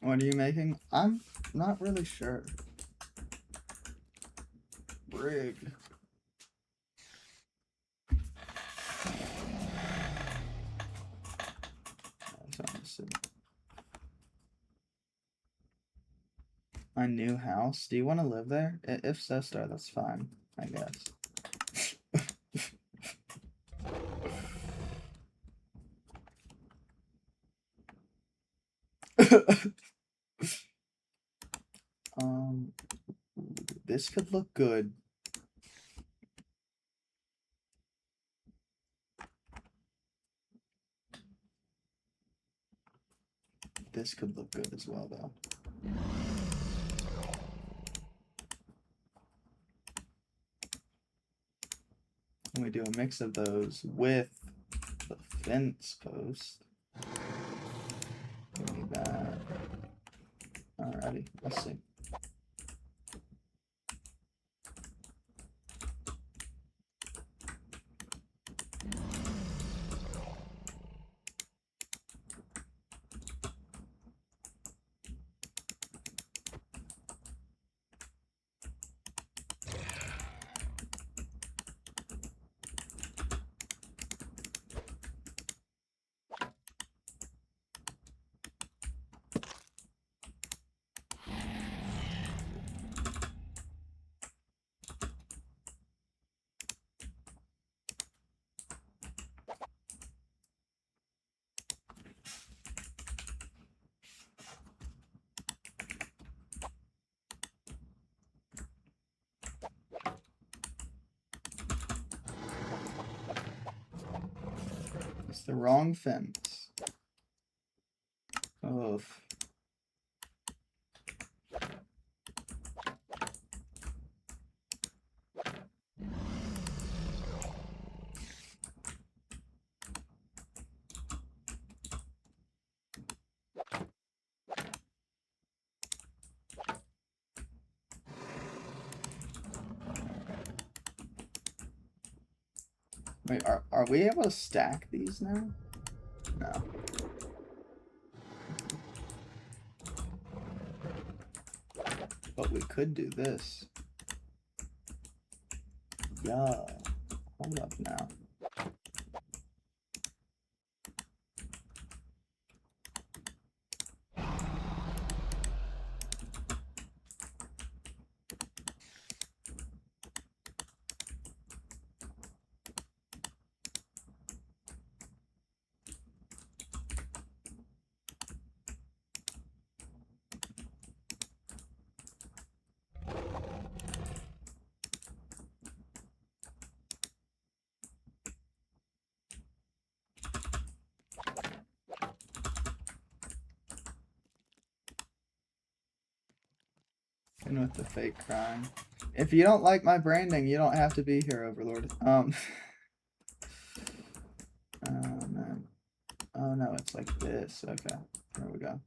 What are you making? I'm not really sure. Brig. My new house? Do you want to live there? If so, Star, that's fine, I guess. This could look good. This could look good as well, though. And we do a mix of those with the fence post. Give me that. Alrighty, let's see. It's the wrong fence. Oof. Wait, are we able to stack these now? No. But we could do this. Yeah. Hold up now. And with the fake crying. If you don't like my branding, you don't have to be here, Overlord. Oh man. Oh no, it's like this. Okay. There we go.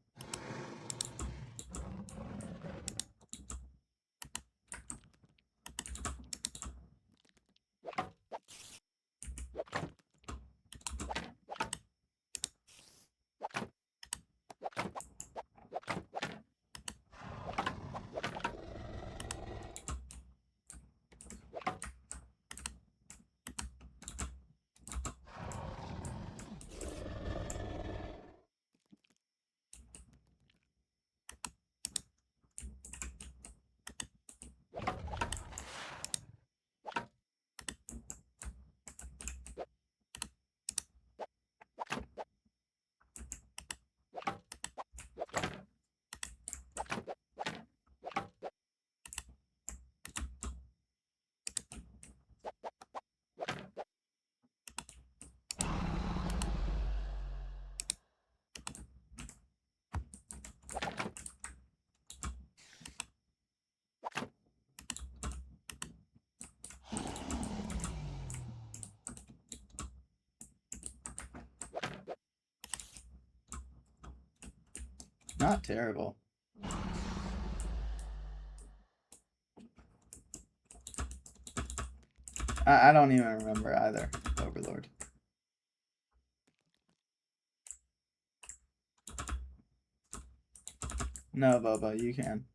Not terrible. I don't even remember either, Overlord. No, Boba, you can.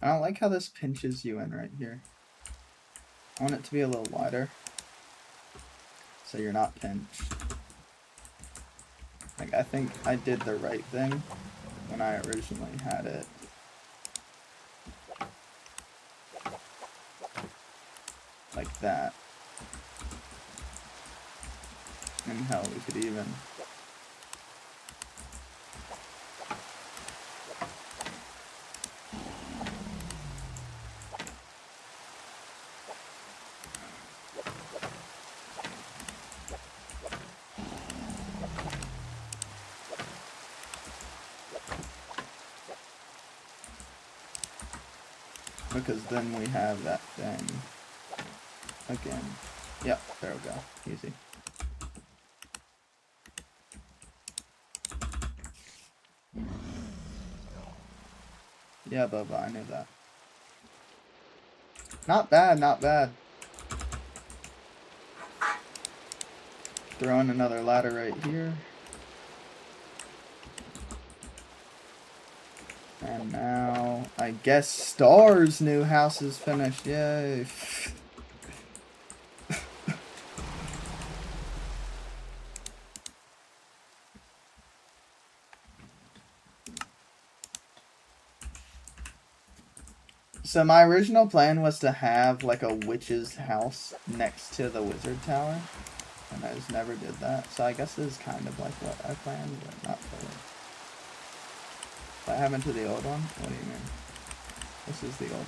I don't like how this pinches you in right here. I want it to be a little wider, so you're not pinched. Like, I think I did the right thing when I originally had it. Like that. And hell, we could even... Because then we have that thing again. Yep, there we go. Easy. Yeah, Bubba, I knew that. Not bad, not bad. Throw in another ladder right here. And now, I guess Star's new house is finished. Yay. So my original plan was to have like a witch's house next to the wizard tower. And I just never did that. So I guess this is kind of like what I planned, but not fully. What happened to the old one? What do you mean? This is the old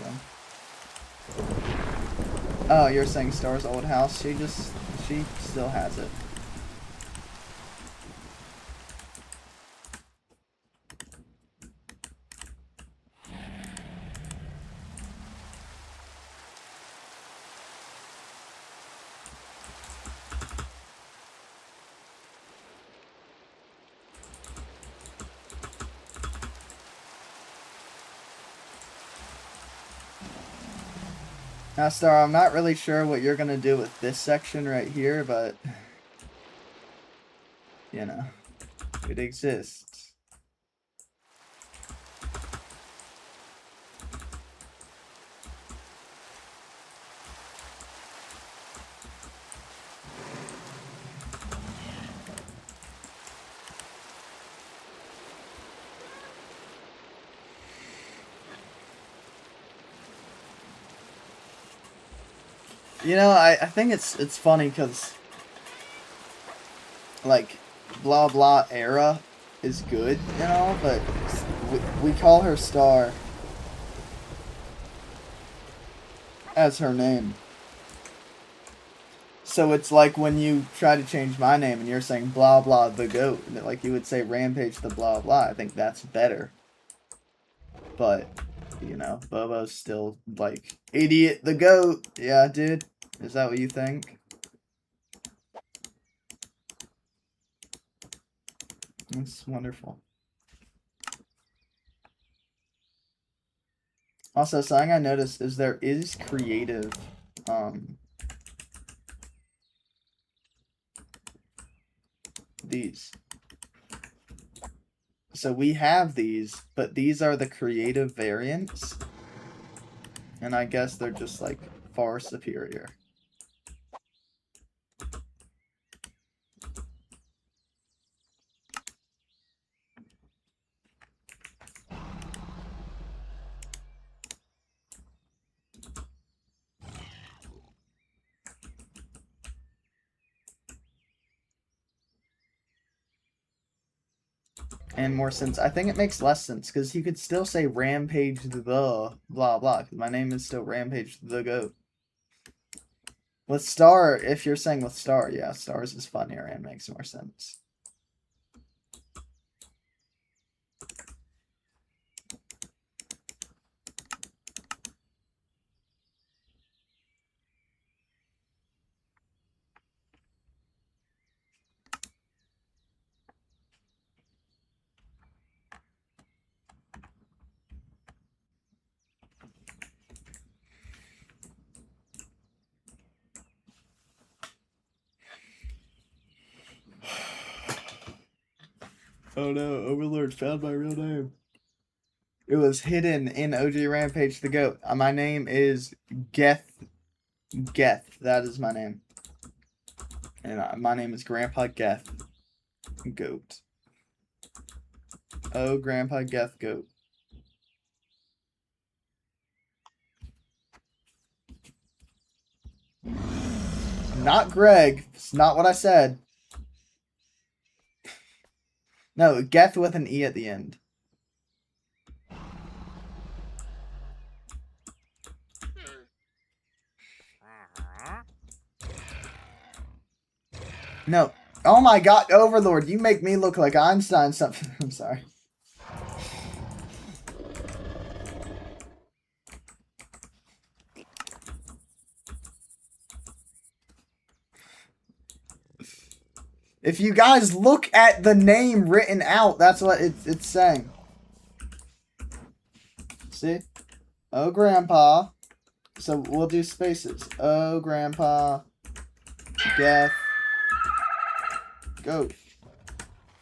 one. Oh, you're saying Star's old house? She still has it. Now, Star, I'm not really sure what you're gonna do with this section right here, but you know, it exists. You know, I think it's funny because, like, blah blah era is good, you know, but we call her Star as her name. So it's like when you try to change my name and you're saying blah blah the goat, like you would say Rampage the blah blah. I think that's better. But, you know, Bobo's still like, idiot the goat. Yeah, dude. Is that what you think? That's wonderful. Also, something I noticed is there is creative, these. So we have these, but these are the creative variants. And I guess they're just, like, far superior. And more sense. I think it makes less sense, because you could still say Rampage the blah blah, because my name is still Rampage the goat. With Star, if you're saying with Star, yeah, Stars is funnier and makes more sense. Oh no, Overlord found my real name. It was hidden in OG Rampage the Goat. My name is Geth. Geth, that is my name. And my name is Grandpa Geth Goat. Oh, Grandpa Geth Goat. Not Greg. It's not what I said. No, Geth with an E at the end. No. Oh my god, Overlord, you make me look like Einstein something. I'm sorry. If you guys look at the name written out, that's what it's saying. See? Oh, Grandpa. So we'll do spaces. Oh, Grandpa. Geth. Go.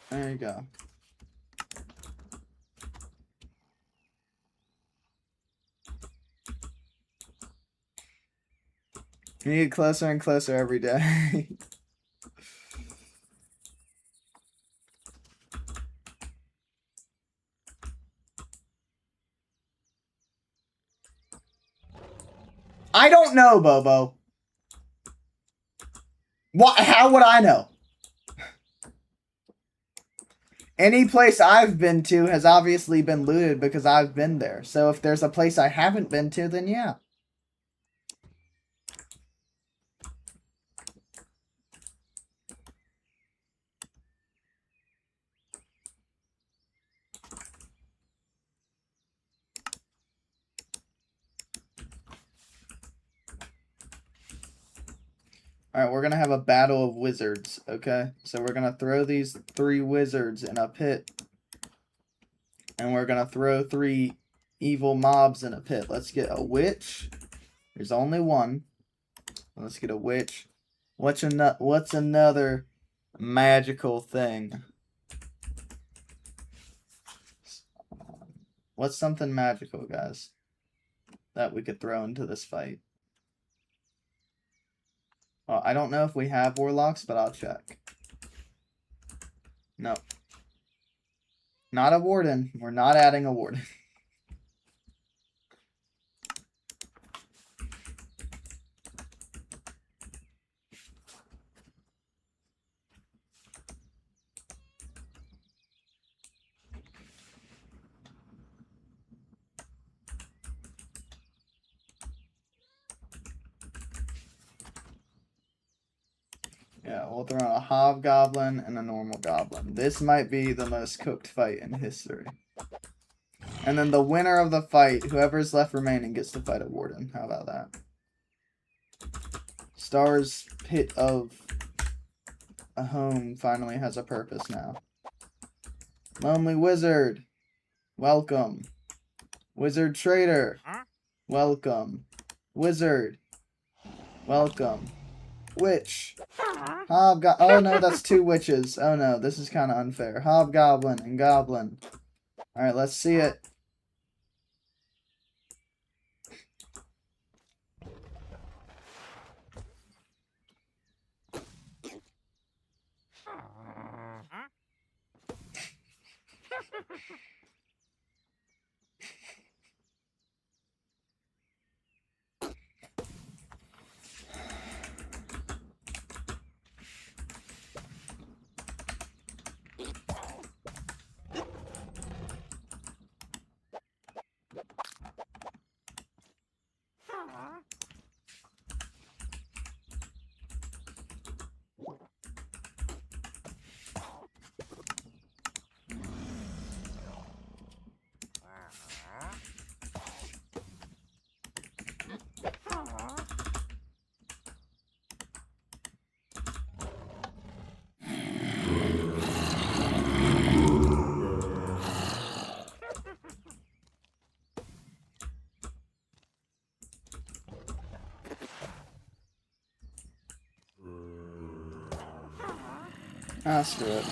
There you go. You get closer and closer every day. I don't know, Bobo. What? How would I know? Any place I've been to has obviously been looted because I've been there. So if there's a place I haven't been to, then yeah. Alright, we're gonna have a battle of wizards, okay? So we're gonna throw these 3 wizards in a pit. And we're gonna throw 3 evil mobs in a pit. Let's get a witch. There's only one. Let's get a witch. What's another magical thing? What's something magical, guys, that we could throw into this fight? Well, I don't know if we have warlocks, but I'll check. No. Not a warden. We're not adding a warden. Yeah, we'll throw in a hobgoblin and a normal goblin. This might be the most cooked fight in history. And then the winner of the fight, whoever's left remaining, gets to fight a warden. How about that? Star's Pit of a Home finally has a purpose now. Lonely Wizard, welcome. Wizard Trader, welcome. Wizard, welcome. Witch. Oh no, that's 2 witches. Oh no, this is kind of unfair. Hobgoblin and goblin. Alright, let's see it. Ah, screw it.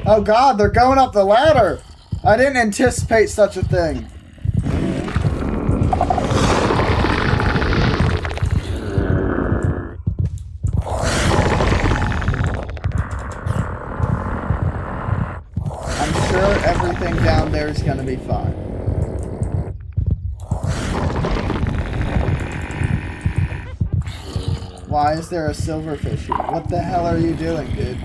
Oh god, they're going up the ladder! I didn't anticipate such a thing. I'm sure everything down there is gonna be fine. Why is there a silverfish here? What the hell are you doing, dude?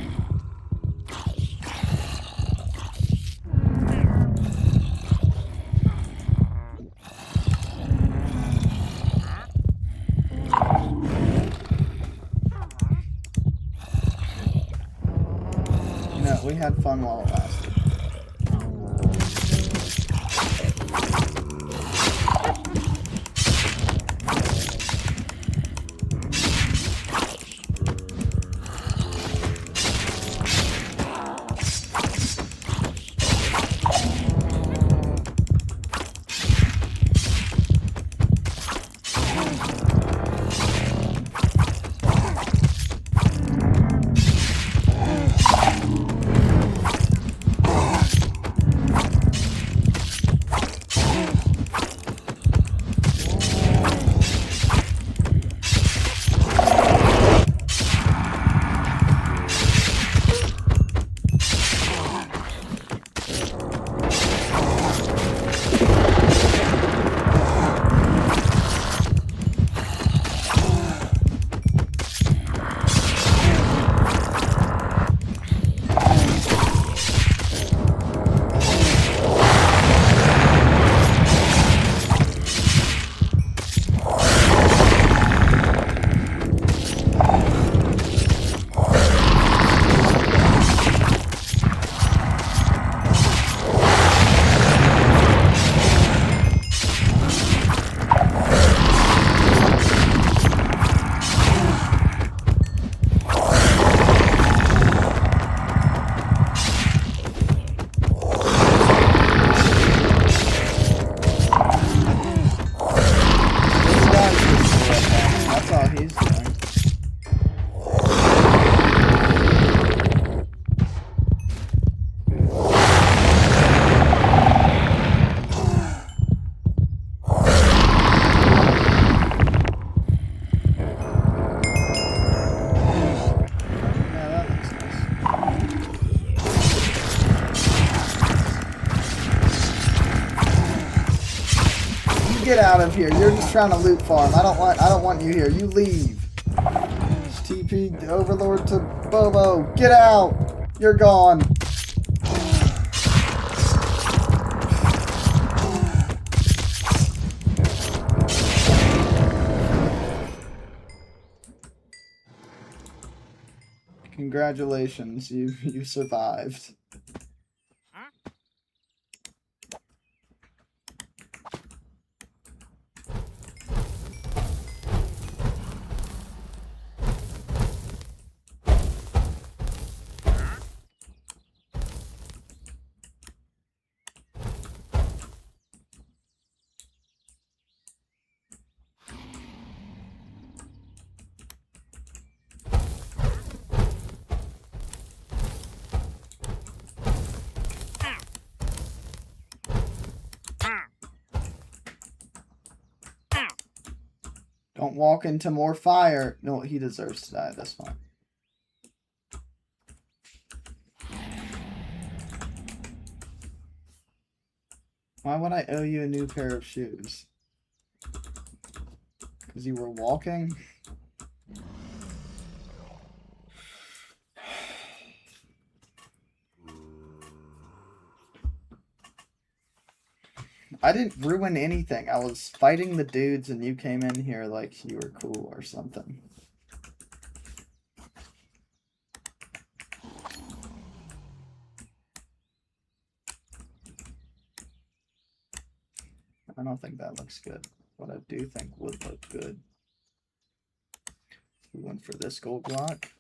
No, we had fun while it lasted. get out of here. You're just trying to loot farm. I don't want you here. You leave. TP Overlord to Bobo. Get out. You're gone. Congratulations, you survived. Don't walk into more fire. No, he deserves to die. That's fine. Why would I owe you a new pair of shoes? Because you were walking? I didn't ruin anything. I was fighting the dudes and you came in here like you were cool or something. I don't think that looks good. What I do think would look good. We went for this gold block.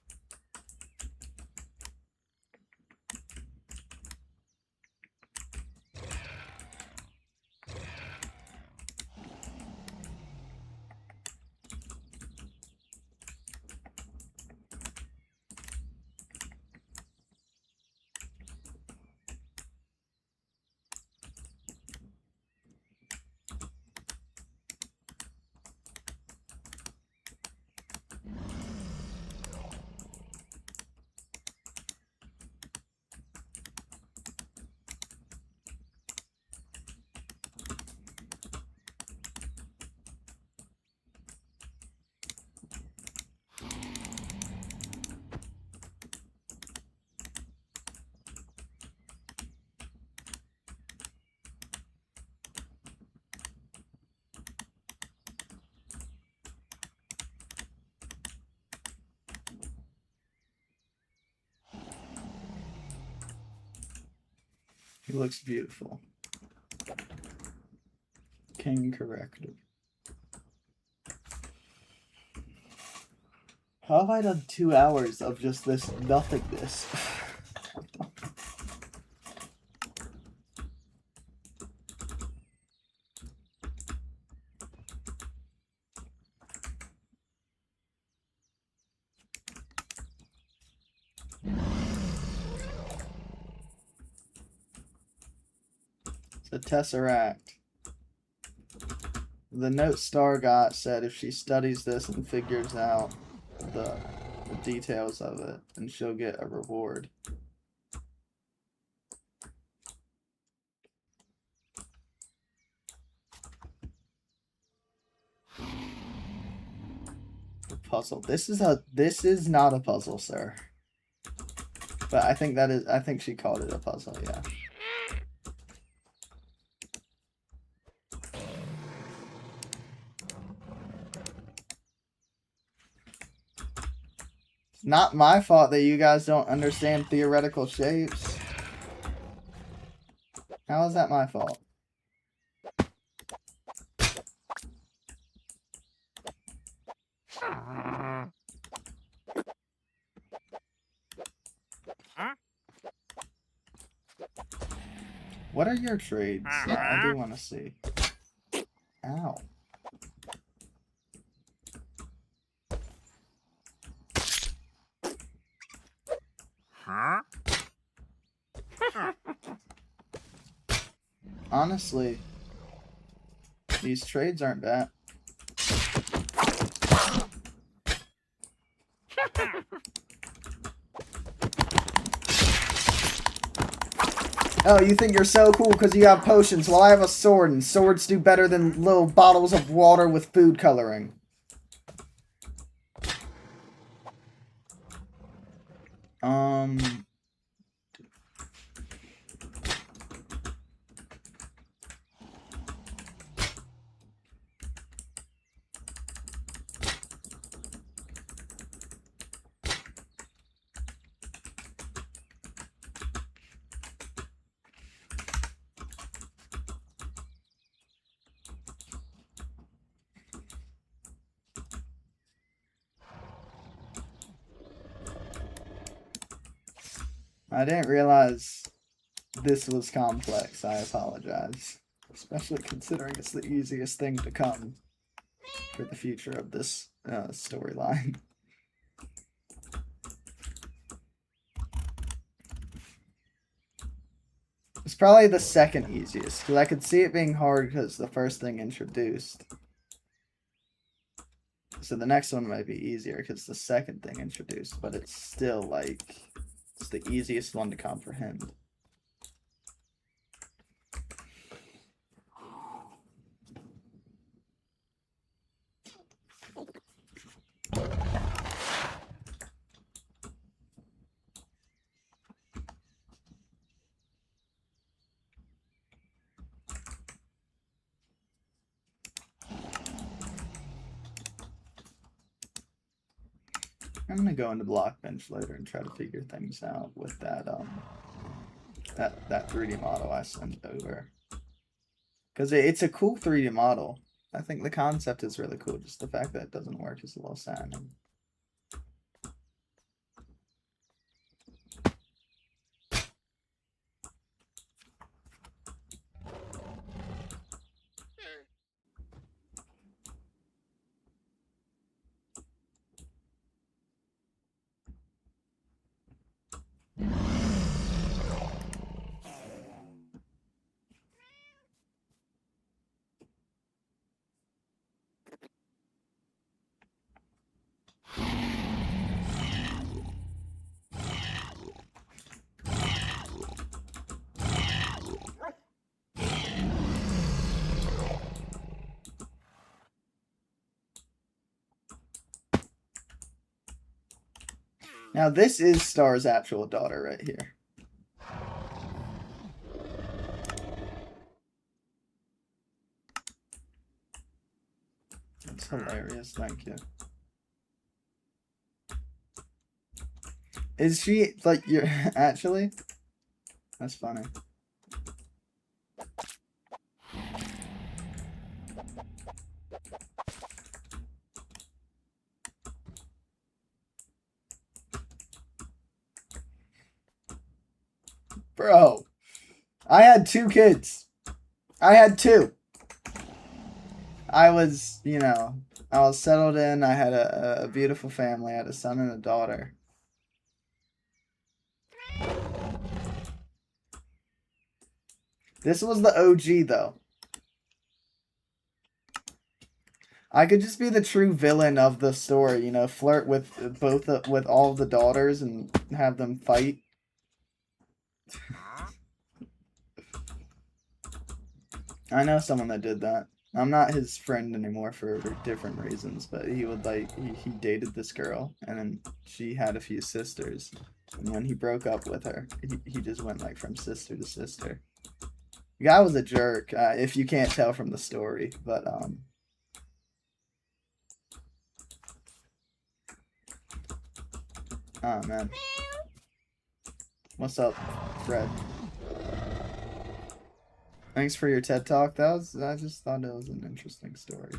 He looks beautiful. King corrected. How have I done 2 hours of just this nothingness? The Tesseract. The note Star got said if she studies this and figures out the details of it, then she'll get a reward. The puzzle. This is not a puzzle, sir. But I think she called it a puzzle, yeah. Not my fault that you guys don't understand theoretical shapes. How is that my fault? What are your trades? I do want to see. Ow. Honestly, these trades aren't bad. Oh, you think you're so cool because you have potions? Well, I have a sword, and swords do better than little bottles of water with food coloring. I didn't realize this was complex. I apologize. Especially considering it's the easiest thing to come for the future of this storyline. It's probably the second easiest, because I could see it being hard because the first thing introduced. So the next one might be easier because the second thing introduced, but it's still like, it's the easiest one to comprehend. I'm gonna go into Blockbench later and try to figure things out with that that 3D model I sent over. Because it's a cool 3D model. I think the concept is really cool. Just the fact that it doesn't work is a little sad. Now this is Star's actual daughter right here. That's hilarious, thank you. Is she, like, you're, actually? That's funny. Bro, I had 2 kids. I had 2. I was, you know, I was settled in. I had a beautiful family. I had a son and a daughter. This was the OG, though. I could just be the true villain of the story, you know, flirt with with all the daughters and have them fight. I know someone that did that. I'm not his friend anymore for different reasons, but he would like he dated this girl and then she had a few sisters. And when he broke up with her, he just went like from sister to sister. The guy was a jerk, if you can't tell from the story, but oh man. What's up, Fred? Thanks for your TED Talk. I just thought it was an interesting story.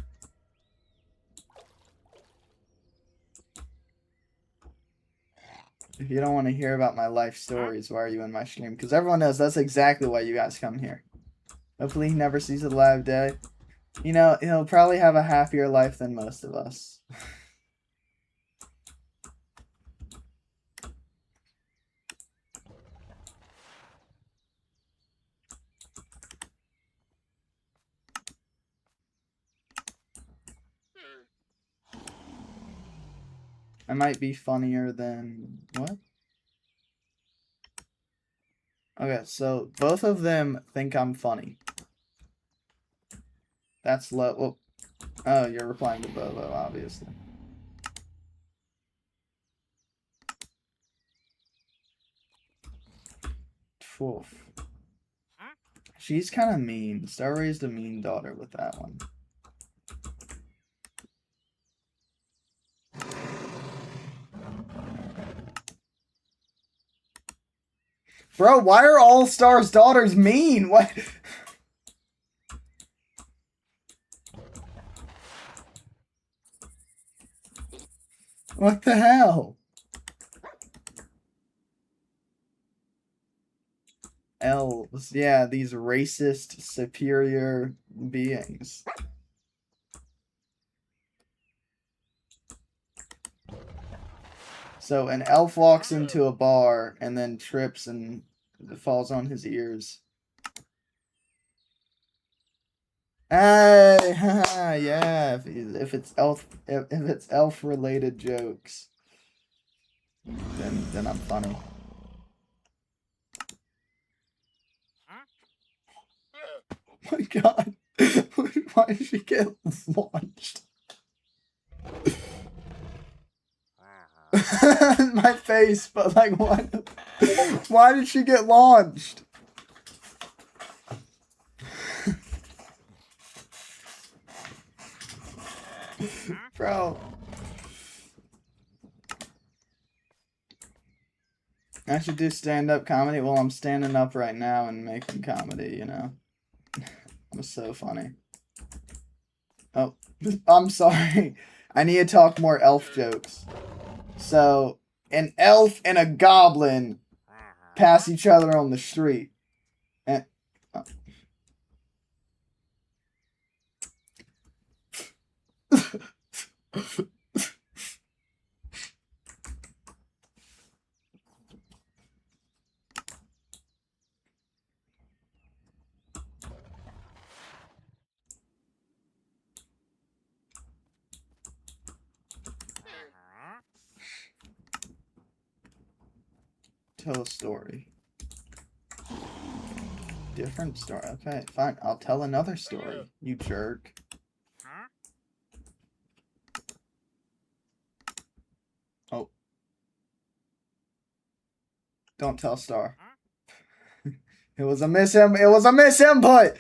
If you don't want to hear about my life stories, why are you in my stream? Because everyone knows that's exactly why you guys come here. Hopefully he never sees a live day. You know, he'll probably have a happier life than most of us. I might be funnier than... What? Okay, so both of them think I'm funny. That's low. Well, oh, you're replying to Bobo, obviously. Oof. She's kind of mean. Star raised a mean daughter with that one. Bro, why are all Star's daughters mean? What? What the hell? Elves, yeah, these racist, superior beings. So an elf walks into a bar and then trips and falls on his ears. Hey, yeah, if it's elf related jokes, then I'm funny. Oh my god. Why did she get launched? My face, but like what? Why did she get launched? Bro. I should do stand-up comedy. Well, I'm standing up right now and making comedy, you know. I'm so funny. Oh, I'm sorry. I need to talk more elf jokes. So, an elf and a goblin pass each other on the street. And tell a story. Different story. Okay, fine. I'll tell another story, you jerk. Oh. Don't tell Star. It was a misinput!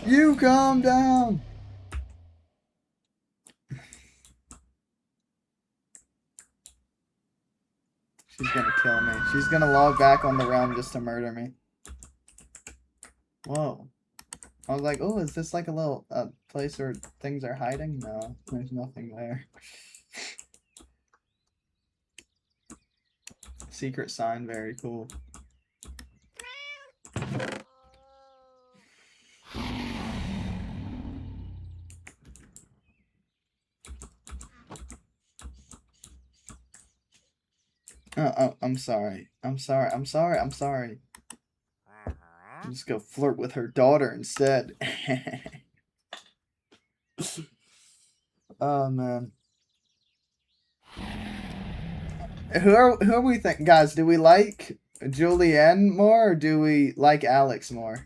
You calm down! She's gonna kill me. She's gonna log back on the realm just to murder me. Whoa. I was like, oh, is this like a little place where things are hiding? No, there's nothing there. Secret sign, very cool. Oh, I'm sorry. I'm sorry. I'm sorry. I'm just go flirt with her daughter instead. Oh man. Who are we thinking, guys? Do we like Julianne more or do we like Alex more?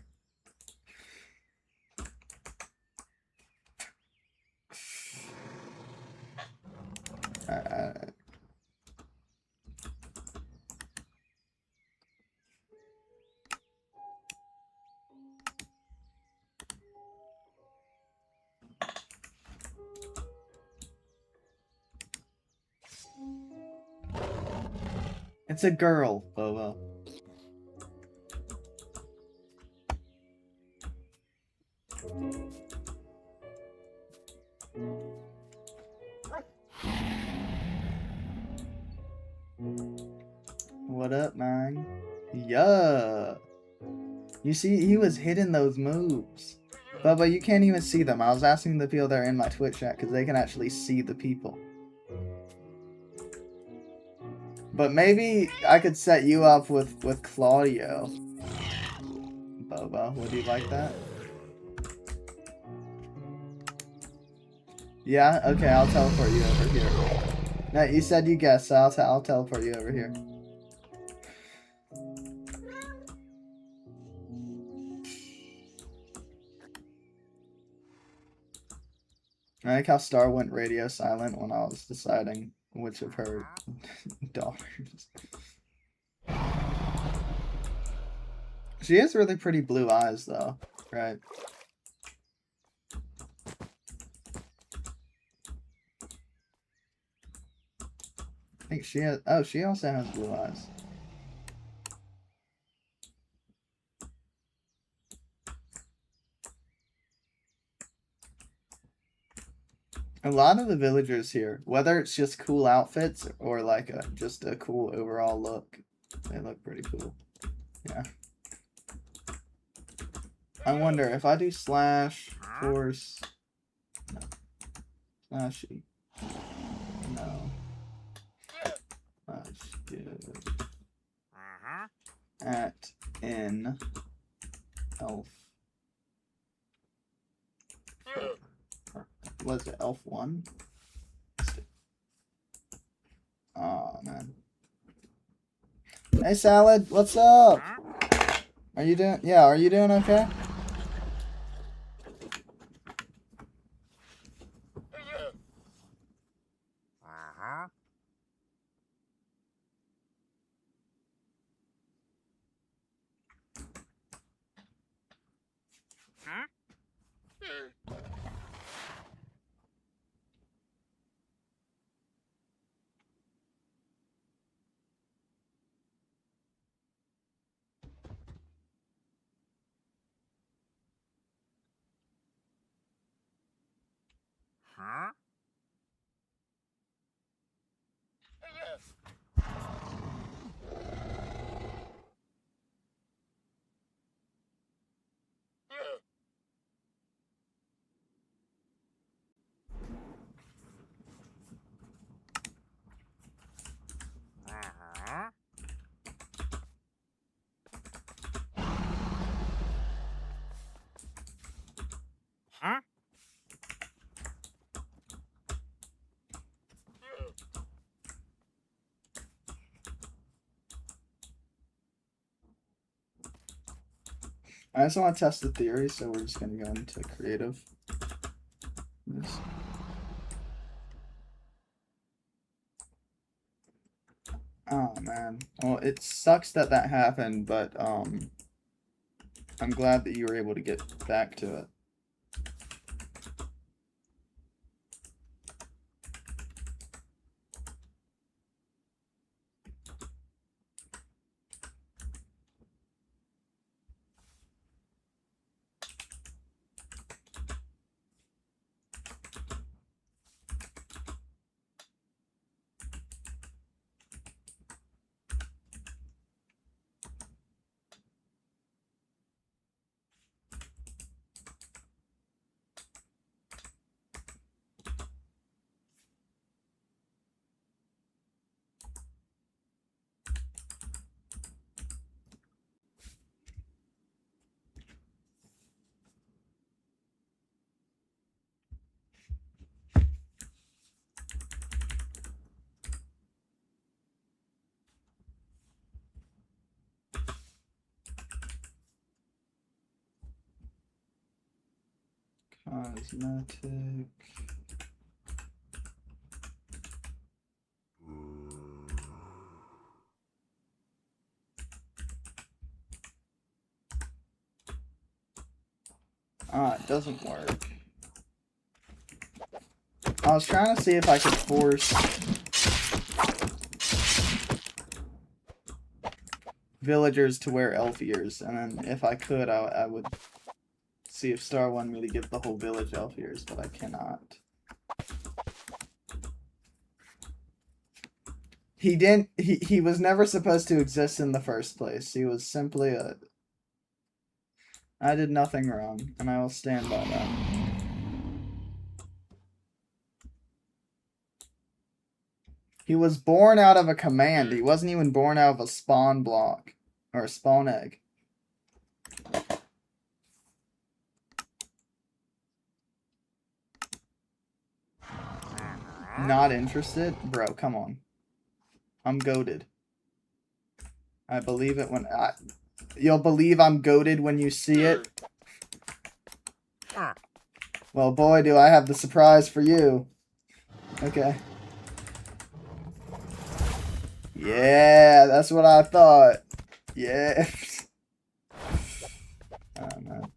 It's a girl, Bobo. What up, man? Yeah. You see, he was hitting those moves. Bubba, you can't even see them. I was asking the people that are in my Twitch chat because they can actually see the people. But maybe I could set you up with Claudio. Boba, would you like that? Yeah? Okay, I'll teleport you over here. No, you said you guessed, so I'll teleport you over here. I like how Star went radio silent when I was deciding which of her daughters. She has really pretty blue eyes, though, right? I think she has. Oh, she also has blue eyes. A lot of the villagers here, whether it's just cool outfits or like just a cool overall look, they look pretty cool. Yeah. I wonder if I do slash force. No. Slashy. No. Slash give. At in elf. Was it elf 1? Oh man. Hey Salad, what's up? Are you doing? Yeah, are you doing okay? I just want to test the theory, so we're just gonna go into creative. Yes. Oh man. Well, it sucks that happened, but I'm glad that you were able to get back to it. Cosmetic. Ah, it doesn't work. I was trying to see if I could force villagers to wear elf ears, and then if I could, I would see if Star wanted me to give the whole village elf ears, but I cannot. He didn't. He was never supposed to exist in the first place. He was simply a. I did nothing wrong, and I will stand by that. He was born out of a command. He wasn't even born out of a spawn block or a spawn egg. Not interested? Bro, come on. I'm goated. I believe it when you'll believe I'm goated when you see it. Well, boy, do I have the surprise for you. Okay. Yeah, that's what I thought. Yeah. Oh, man.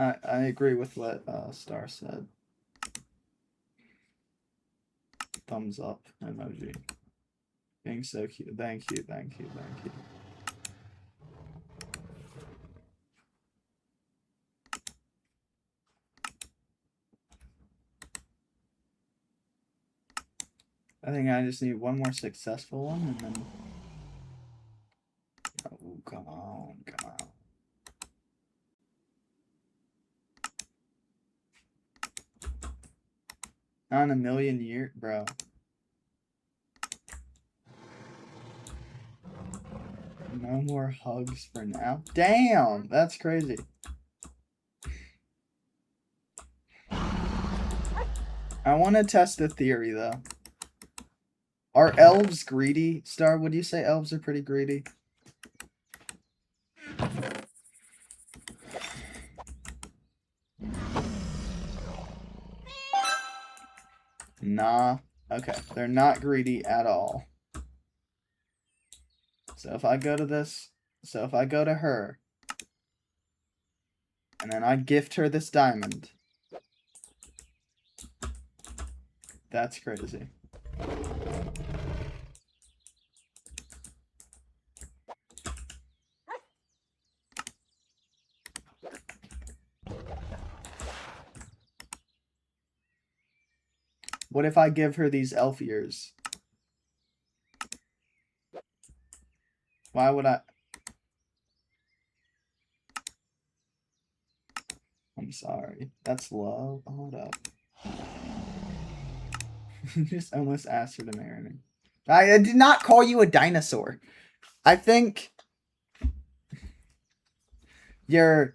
I agree with what Star said. Thumbs up emoji. Being so cute. Thank you, thank you, thank you. I think I just need one more successful one and then... Oh, come on, come on. Not in a million years, bro. No more hugs for now. Damn, that's crazy. I want to test the theory, though. Are elves greedy? Star, would you say elves are pretty greedy? Nah. Okay, they're not greedy at all. So if I go to this, so if I go to her, and then I gift her this diamond, that's crazy. What if I give her these elf ears? Why would I? I'm sorry. That's low. Hold up. Just almost asked her to marry me. I did not call you a dinosaur. I think you're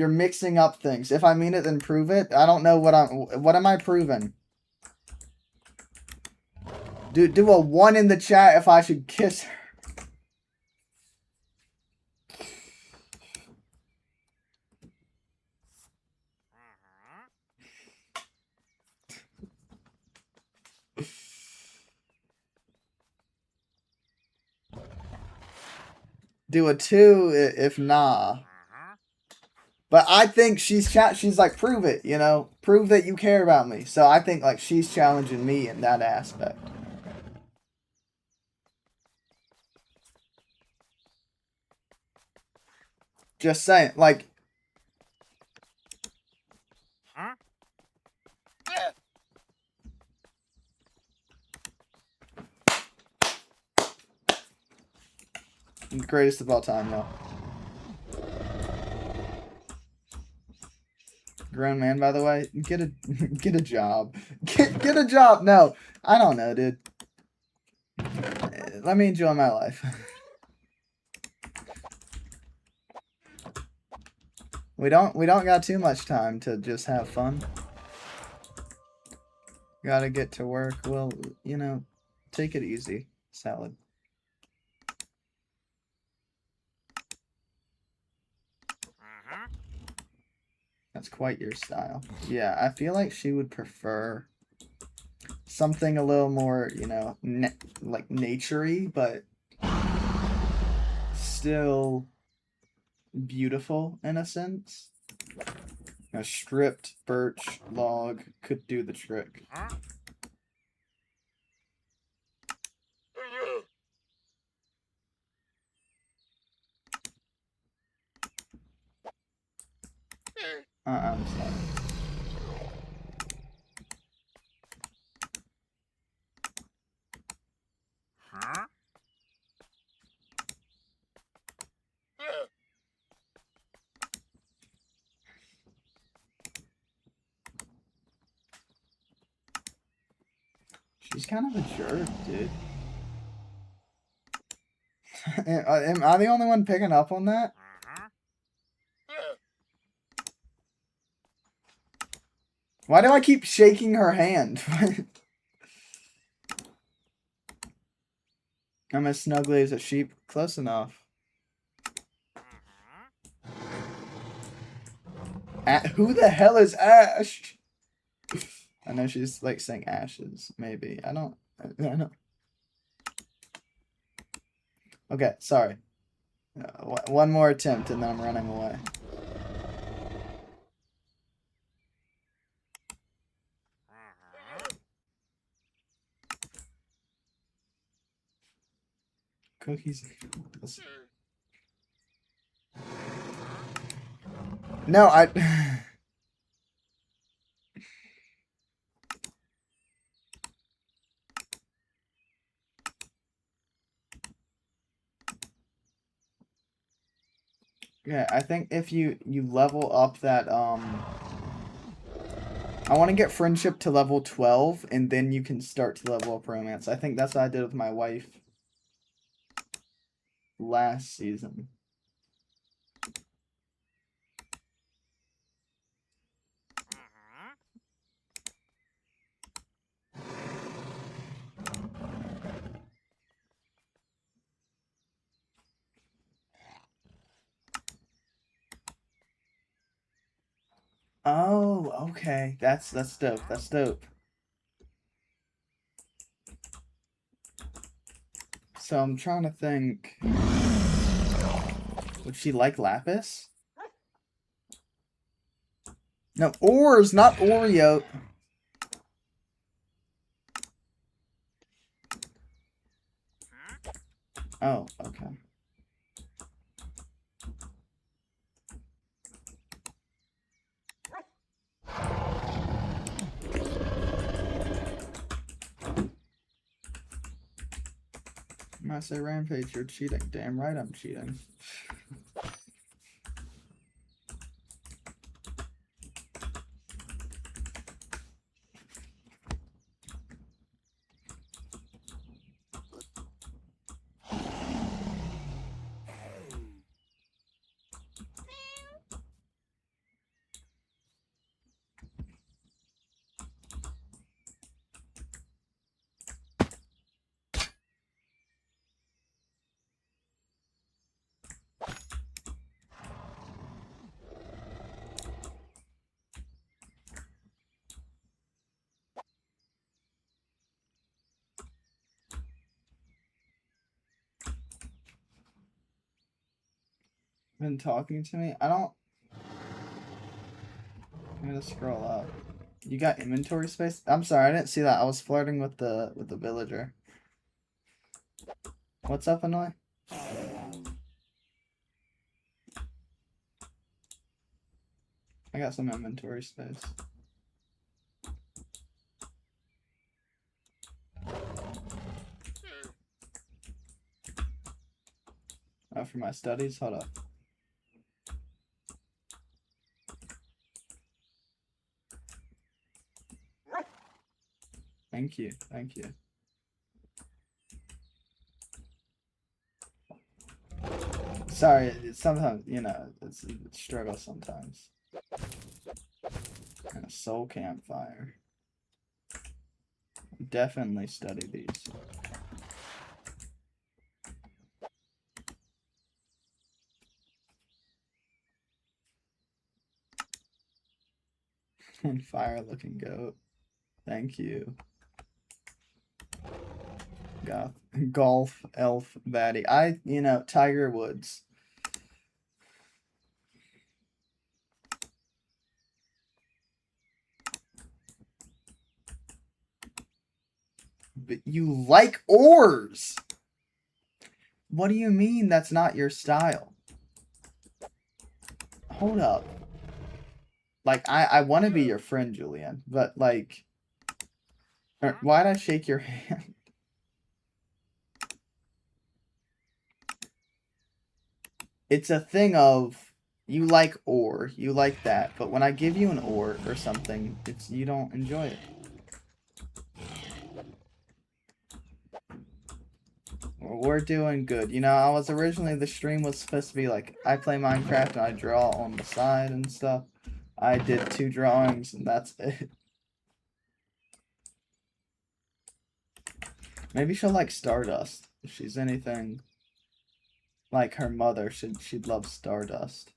mixing up things. If I mean it, then prove it. I don't know what am I proving? Do a 1 in the chat if I should kiss her. Do a 2 if nah. But I think she's like, prove it, you know? Prove that you care about me. So I think like she's challenging me in that aspect. Just saying, like... Greatest of all time, no. Grown man, by the way, get a job. Get a job. No, I don't know, dude. Let me enjoy my life. we don't got too much time to just have fun. Gotta get to work. Well, you know, take it easy, salad. That's quite your style. Yeah, I feel like she would prefer something a little more, you know, like naturey, but still beautiful in a sense. A stripped birch log could do the trick. I'm sorry. He's kind of a jerk, dude. Am I the only one picking up on that? Why do I keep shaking her hand? I'm as snuggly as a sheep. Close enough. Who the hell is Ash? I know she's like saying ashes, maybe. I don't know. Okay, sorry. One more attempt and then I'm running away. Cookies. No, I... Yeah, I think if you level up that, I want to get friendship to level 12, and then you can start to level up romance. I think that's what I did with my wife last season. Oh, okay. That's dope. That's dope. So I'm trying to think. Would she like Lapis? No, ores, not Oreo. Oh, okay. I say Rampage, you're cheating. Damn right I'm cheating. Been talking to me? I don't... I'm gonna scroll up. You got inventory space? I'm sorry, I didn't see that. I was flirting with the villager. What's up, Annoy? I got some inventory space. Oh, for my studies? Hold up. Thank you. Thank you. Sorry, sometimes, you know, it's a struggle sometimes. And a soul campfire. Definitely study these. And fire looking goat. Thank you. Golf elf baddie. You know, Tiger Woods. But you like ores! What do you mean that's not your style? Hold up. Like, I want to be your friend, Julian, but, like... Why'd I shake your hand? It's a thing of... You like ore, you like that, but when I give you an ore or something, you don't enjoy it. We're doing good. You know, I was originally, the stream was supposed to be like, I play Minecraft and I draw on the side and stuff. I did 2 drawings and that's it. Maybe she'll like Stardust. If she's anything like her mother, she'd love Stardust.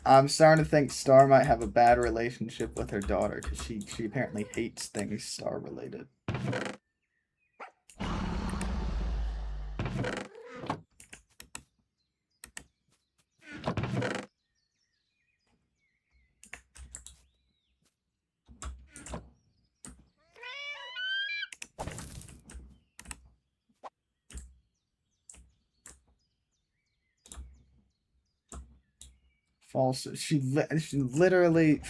I'm starting to think Star might have a bad relationship with her daughter because she apparently hates things Star related. False. She literally.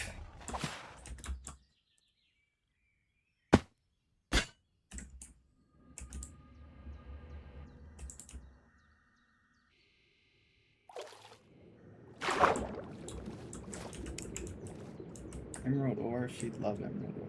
Emerald ore. She'd love emerald ore.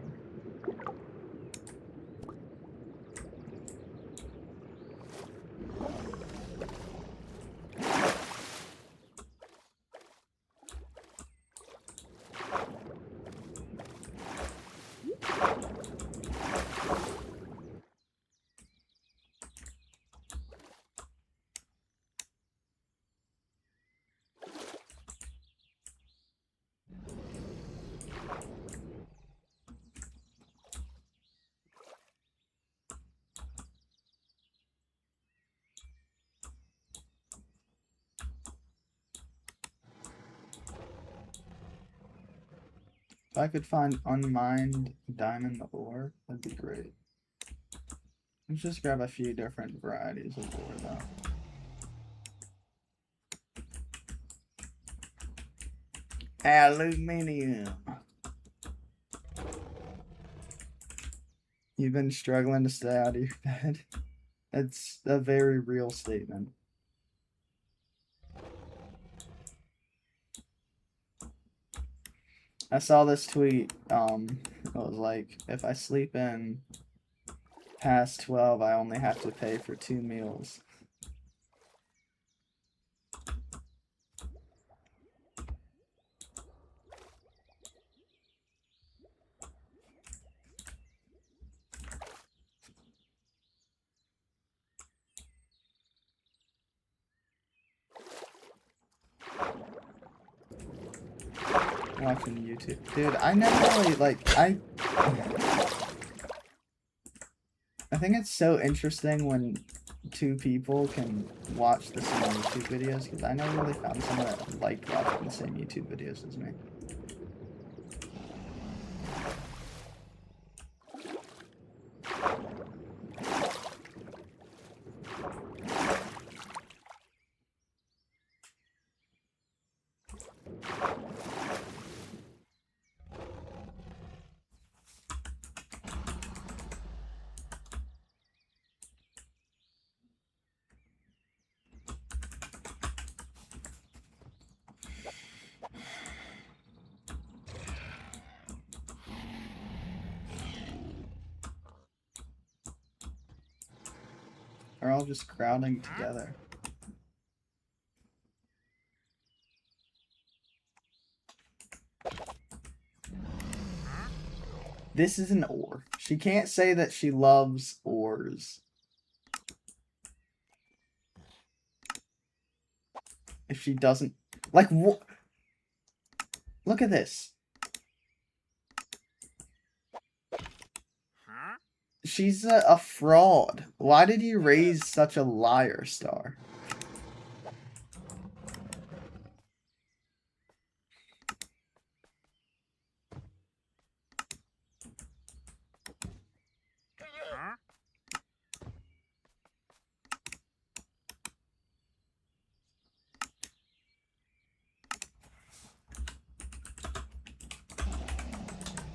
If I could find unmined diamond ore, that'd be great. Let's just grab a few different varieties of ore though. Aluminium. You've been struggling to stay out of your bed. It's a very real statement. I saw this tweet, it was like, if I sleep in past 12, I only have to pay for 2 meals. Watching YouTube. Dude, I never really, like, I think it's so interesting when 2 people can watch the same YouTube videos, because I never really found someone that liked watching the same YouTube videos as me. They're all just crowding together. This is an ore. She can't say that she loves ores. If she doesn't... Like, what? Look at this. She's a fraud. Why did you raise such a liar, Star?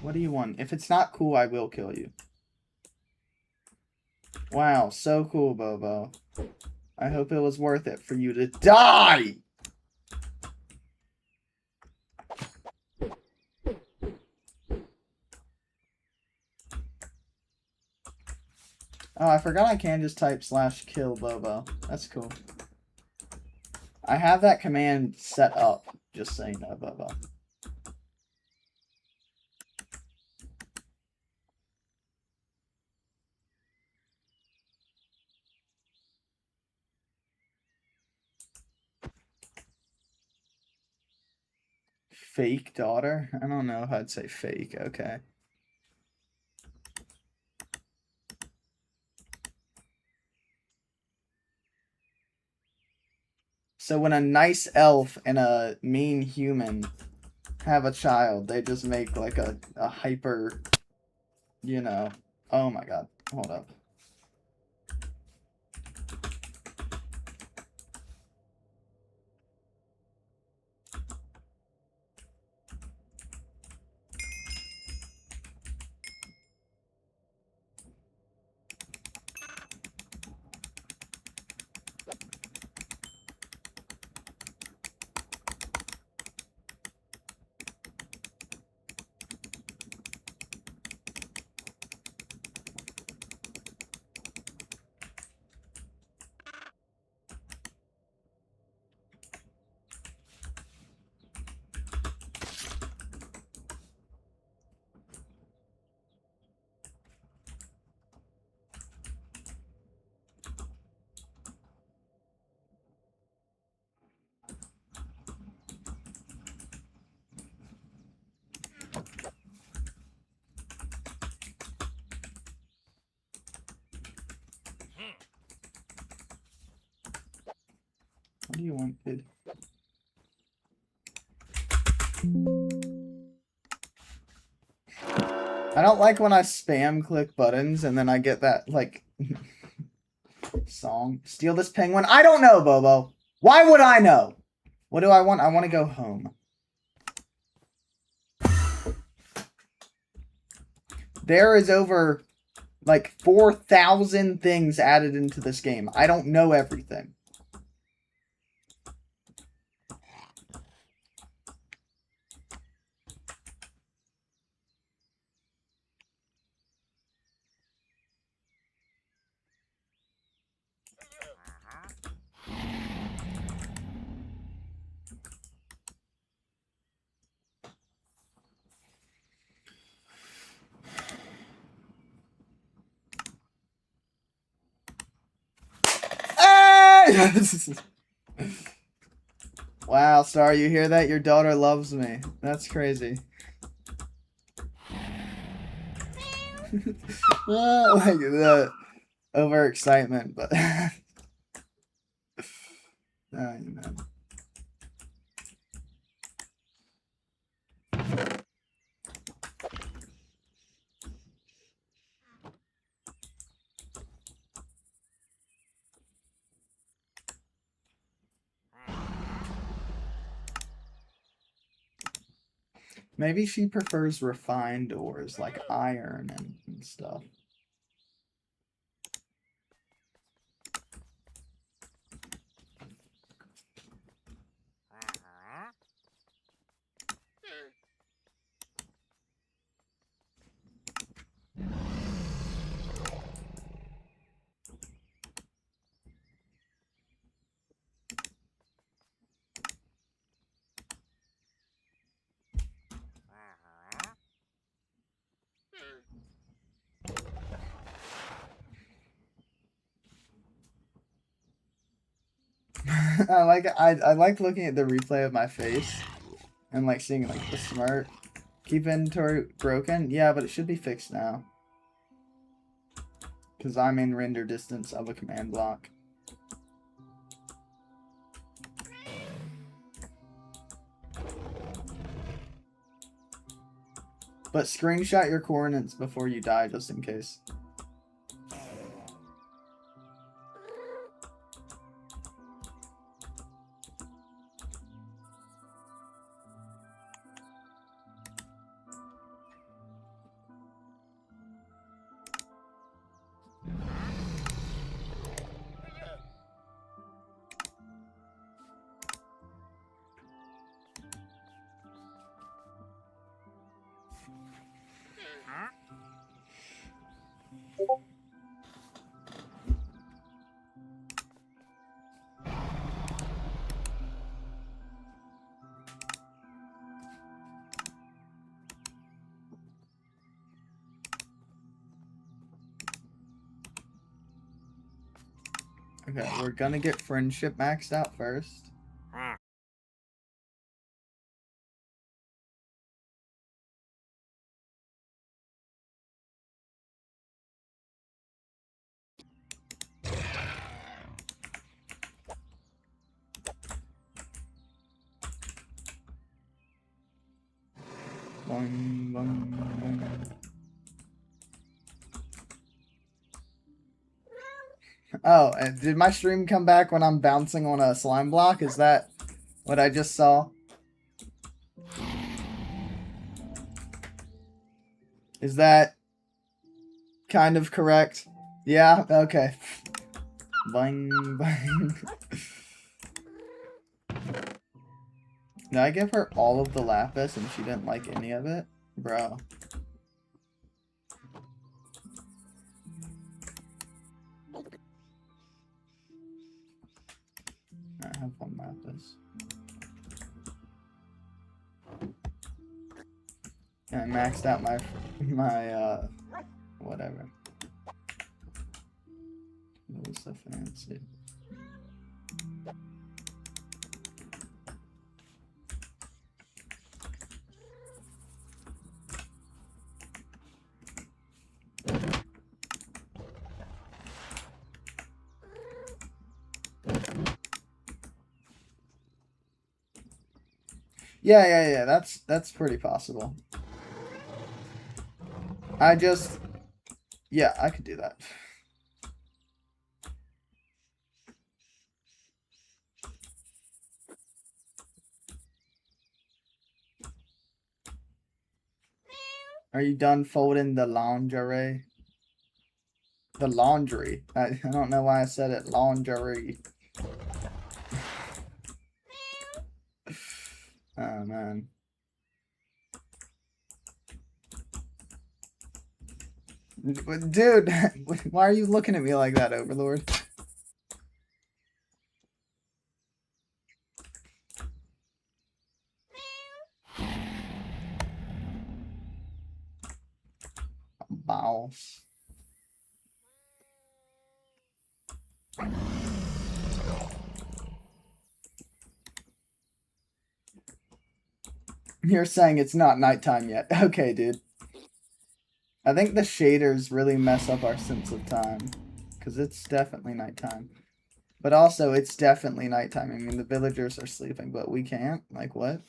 What do you want? If it's not cool, I will kill you. Wow, so cool, Bobo. I hope it was worth it for you to die! Oh, I forgot I can just type /kill Bobo. That's cool. I have that command set up, just so you know, Bobo. Fake daughter? I don't know if I'd say fake. Okay. So when a nice elf and a mean human have a child, they just make like a hyper, you know. Oh my god. Hold up. What do you want, kid? I don't like when I spam click buttons and then I get that, like, song. Steal this penguin? I don't know, Bobo. Why would I know? What do I want? I want to go home. There is over, like, 4,000 things added into this game. I don't know everything. Hey! Wow, Star, you hear that? Your daughter loves me. That's crazy. Like the overexcitement, but oh, you know. Maybe she prefers refined ores like iron and stuff. I like looking at the replay of my face and like seeing like the smirk. Keep inventory broken? Yeah, but it should be fixed now. Because I'm in render distance of a command block. But screenshot your coordinates before you die just in case. Okay, we're gonna get friendship maxed out first. Boing, boing, boing. Oh, and did my stream come back when I'm bouncing on a slime block? Is that what I just saw? Is that kind of correct? Yeah? Okay. Boing, boing. Did I give her all of the lapis and she didn't like any of it? Bro. I have one lapis. And I maxed out my whatever. What was so fancy? Yeah. That's pretty possible. Yeah, I could do that. Are you done folding the lingerie? The laundry. I don't know why I said it. Lingerie. Oh, man. Dude, why are you looking at me like that, Overlord? Balls. You're saying it's not nighttime yet. Okay, dude. I think the shaders really mess up our sense of time. Because it's definitely nighttime. But also, it's definitely nighttime. I mean, the villagers are sleeping, but we can't? Like, what?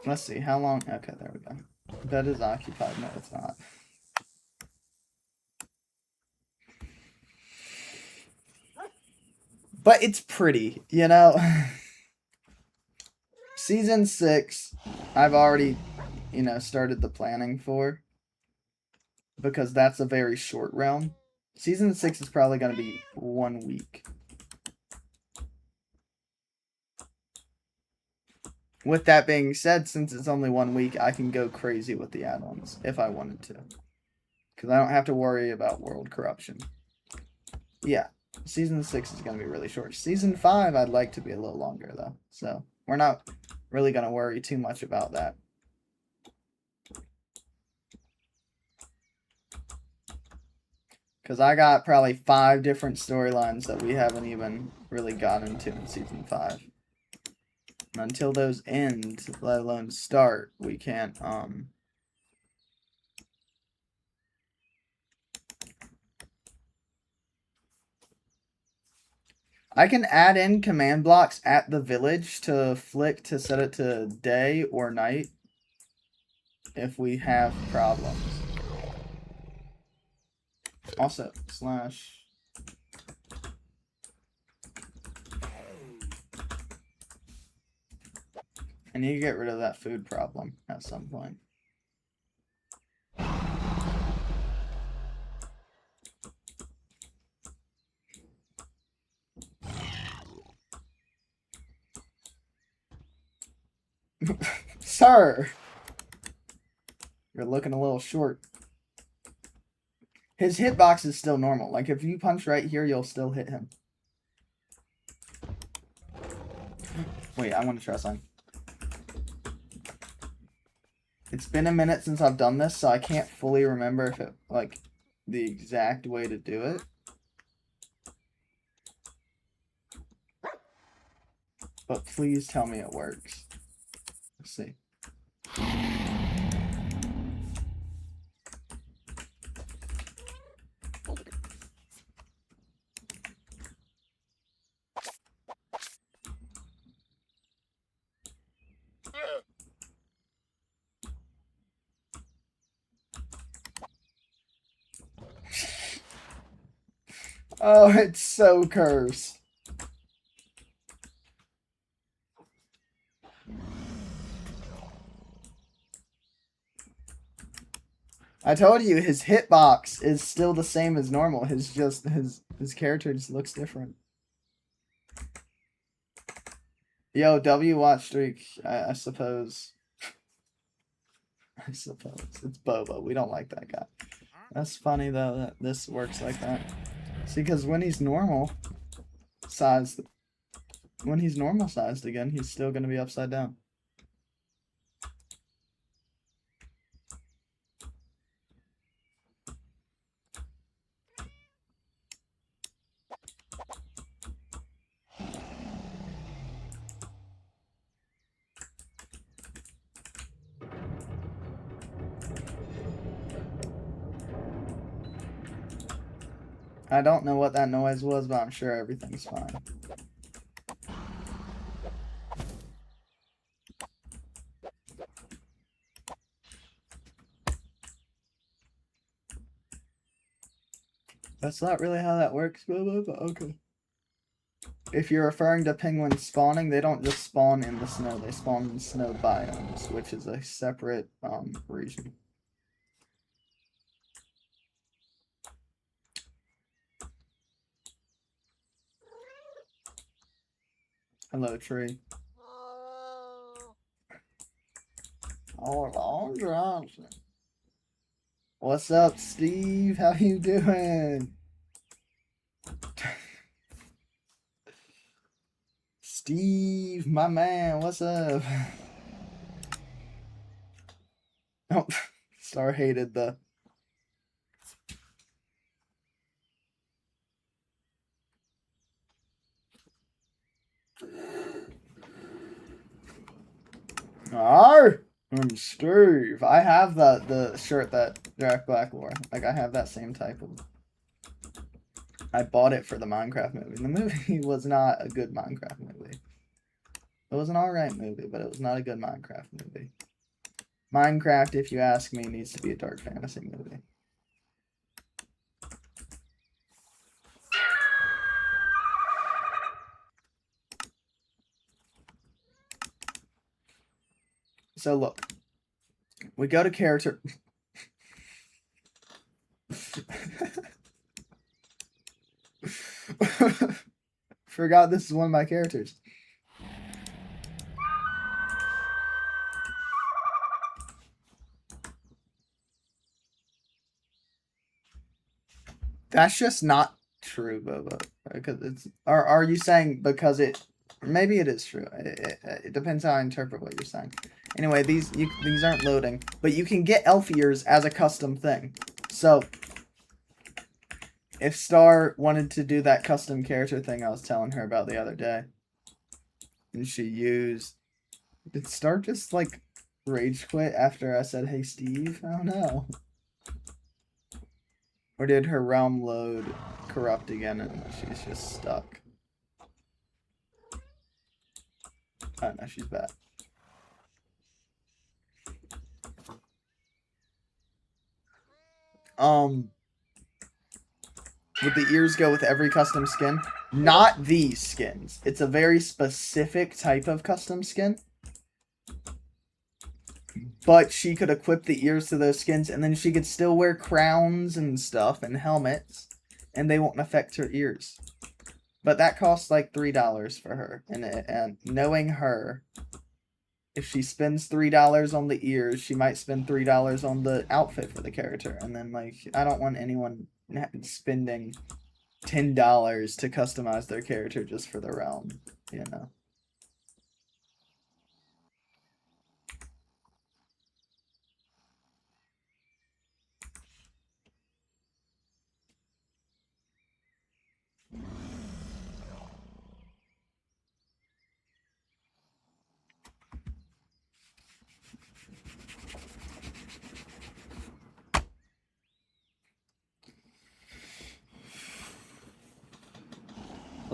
Let's see, how long? Okay, there we go. Bed is occupied. No, it's not. But it's pretty, you know? Season 6, I've already, started the planning for. Because that's a very short realm. Season 6 is probably going to be 1 week. With that being said, since it's only 1 week, I can go crazy with the add-ons if I wanted to. Because I don't have to worry about world corruption. Yeah, Season 6 is going to be really short. Season 5, I'd like to be a little longer, though. So, we're not really going to worry too much about that. Because I got probably 5 different storylines that we haven't even really gotten into in Season 5. And until those end, let alone start, we can't, I can add in command blocks at the village to flick to set it to day or night if we have problems. Also, slash... I need to get rid of that food problem at some point. Sir! You're looking a little short. His hitbox is still normal. Like, if you punch right here, you'll still hit him. Wait, I want to try something. It's been a minute since I've done this, so I can't fully remember if it, like, the exact way to do it. But please tell me it works. Let's see. Oh, it's so cursed. I told you his hitbox is still the same as normal. His character just looks different. Yo, W watch streak, I suppose. I suppose. It's Boba. We don't like that guy. That's funny though that this works like that. See, because when he's normal sized again, he's still gonna be upside down. I don't know what that noise was, but I'm sure everything's fine. That's not really how that works, but okay. If you're referring to penguins spawning, they don't just spawn in the snow, they spawn in snow biomes, which is a separate region. Hello, tree. Oh, Johnson. What's up, Steve? How you doing? Steve, my man, what's up? Oh, Star hated the... Arr! I'm Steve. I have the shirt that Jack Black wore. Like, I have that same type of... I bought it for the Minecraft movie. The movie was not a good Minecraft movie. It was an alright movie, but it was not a good Minecraft movie. Minecraft, if you ask me, needs to be a dark fantasy movie. So look, we go to character. Forgot this is one of my characters. That's just not true, Boba. Because it's. Or are you saying because it? Maybe it is true. It depends how I interpret what you're saying. Anyway, these aren't loading, but you can get elf ears as a custom thing. So, if Star wanted to do that custom character thing I was telling her about the other day, and she used... Did Star just, like, rage quit after I said, hey, Steve? I don't know. Or did her realm load corrupt again and she's just stuck? Oh, no, she's back. Would the ears go with every custom skin? Not these skins. It's a very specific type of custom skin. But she could equip the ears to those skins, and then she could still wear crowns and stuff and helmets, and they won't affect her ears. But that costs like $3 for her. And knowing her, if she spends $3 on the ears, she might spend $3 on the outfit for the character. And then, like, I don't want anyone spending $10 to customize their character just for the realm, you know?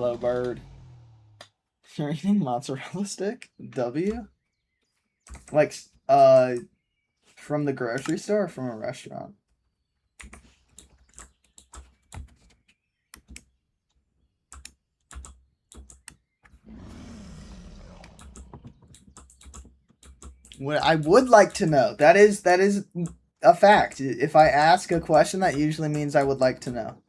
Hello, bird. You're eating mozzarella stick? W? Like, from the grocery store or from a restaurant? What I would like to know. That is a fact. If I ask a question, that usually means I would like to know.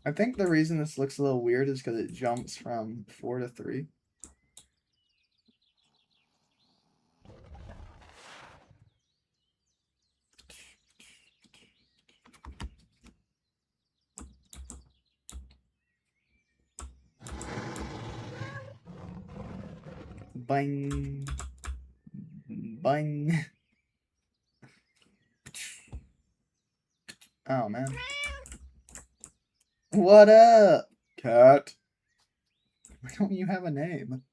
I think the reason this looks a little weird is because it jumps from 4 to 3. Bang. Bang. Oh, man. What up, cat? Why don't you have a name?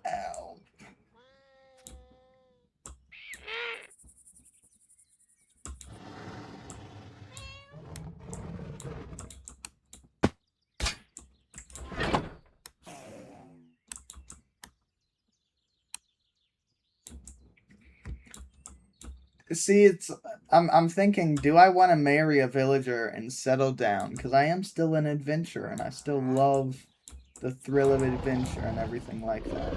Ow. See, I'm thinking, do I want to marry a villager and settle down? Because I am still an adventurer, and I still love the thrill of adventure and everything like that.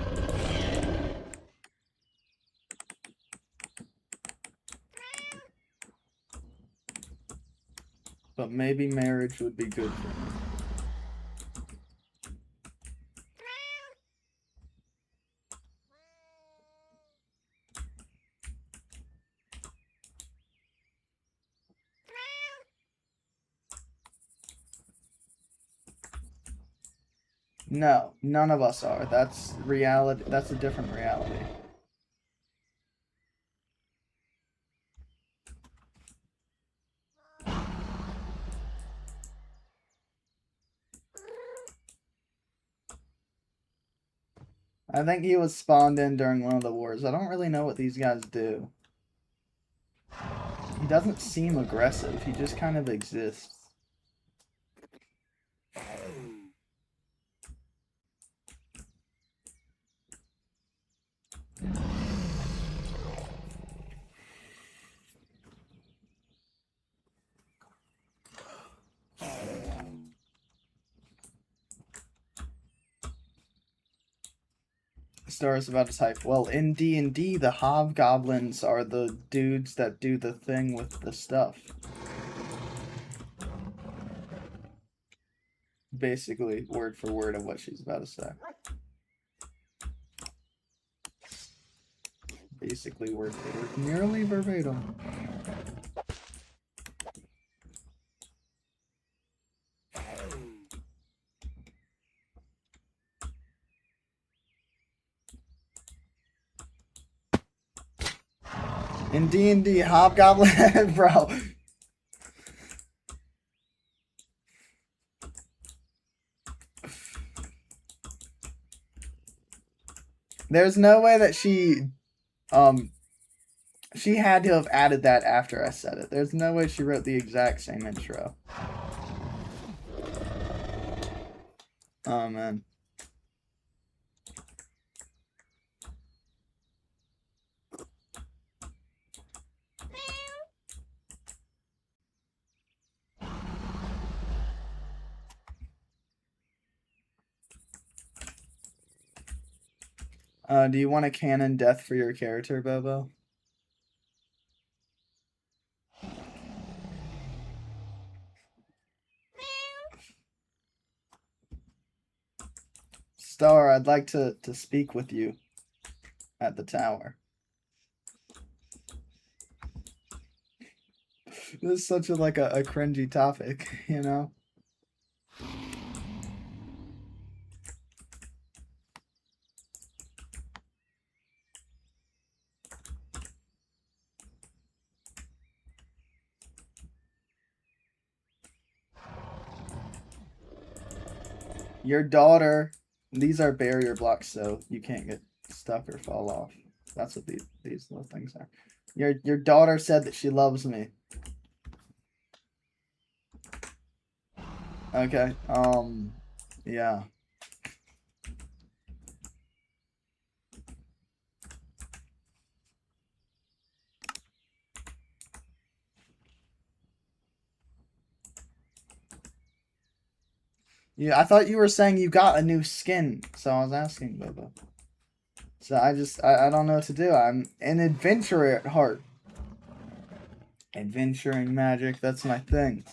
But maybe marriage would be good for me. No, none of us are. That's reality. That's a different reality. I think he was spawned in during one of the wars. I don't really know what these guys do. He doesn't seem aggressive. He just kind of exists. Star is about to type. Well, in D&D, the hobgoblins are the dudes that do the thing with the stuff. Basically, word for word of what she's about to say. Basically, word for word. Nearly verbatim. In D&D, hobgoblin, bro. There's no way that she had to have added that after I said it. There's no way she wrote the exact same intro. Oh, man. Do you want a canon death for your character, Bobo? Star, I'd like to speak with you. at the tower. This is such a cringy topic, you know? Your daughter, these are barrier blocks, so you can't get stuck or fall off. That's what these little things are. Your daughter said that she loves me. Okay. Yeah. Yeah, I thought you were saying you got a new skin, so I was asking, Bobo. So I don't know what to do. I'm an adventurer at heart. Adventuring magic, that's my thing.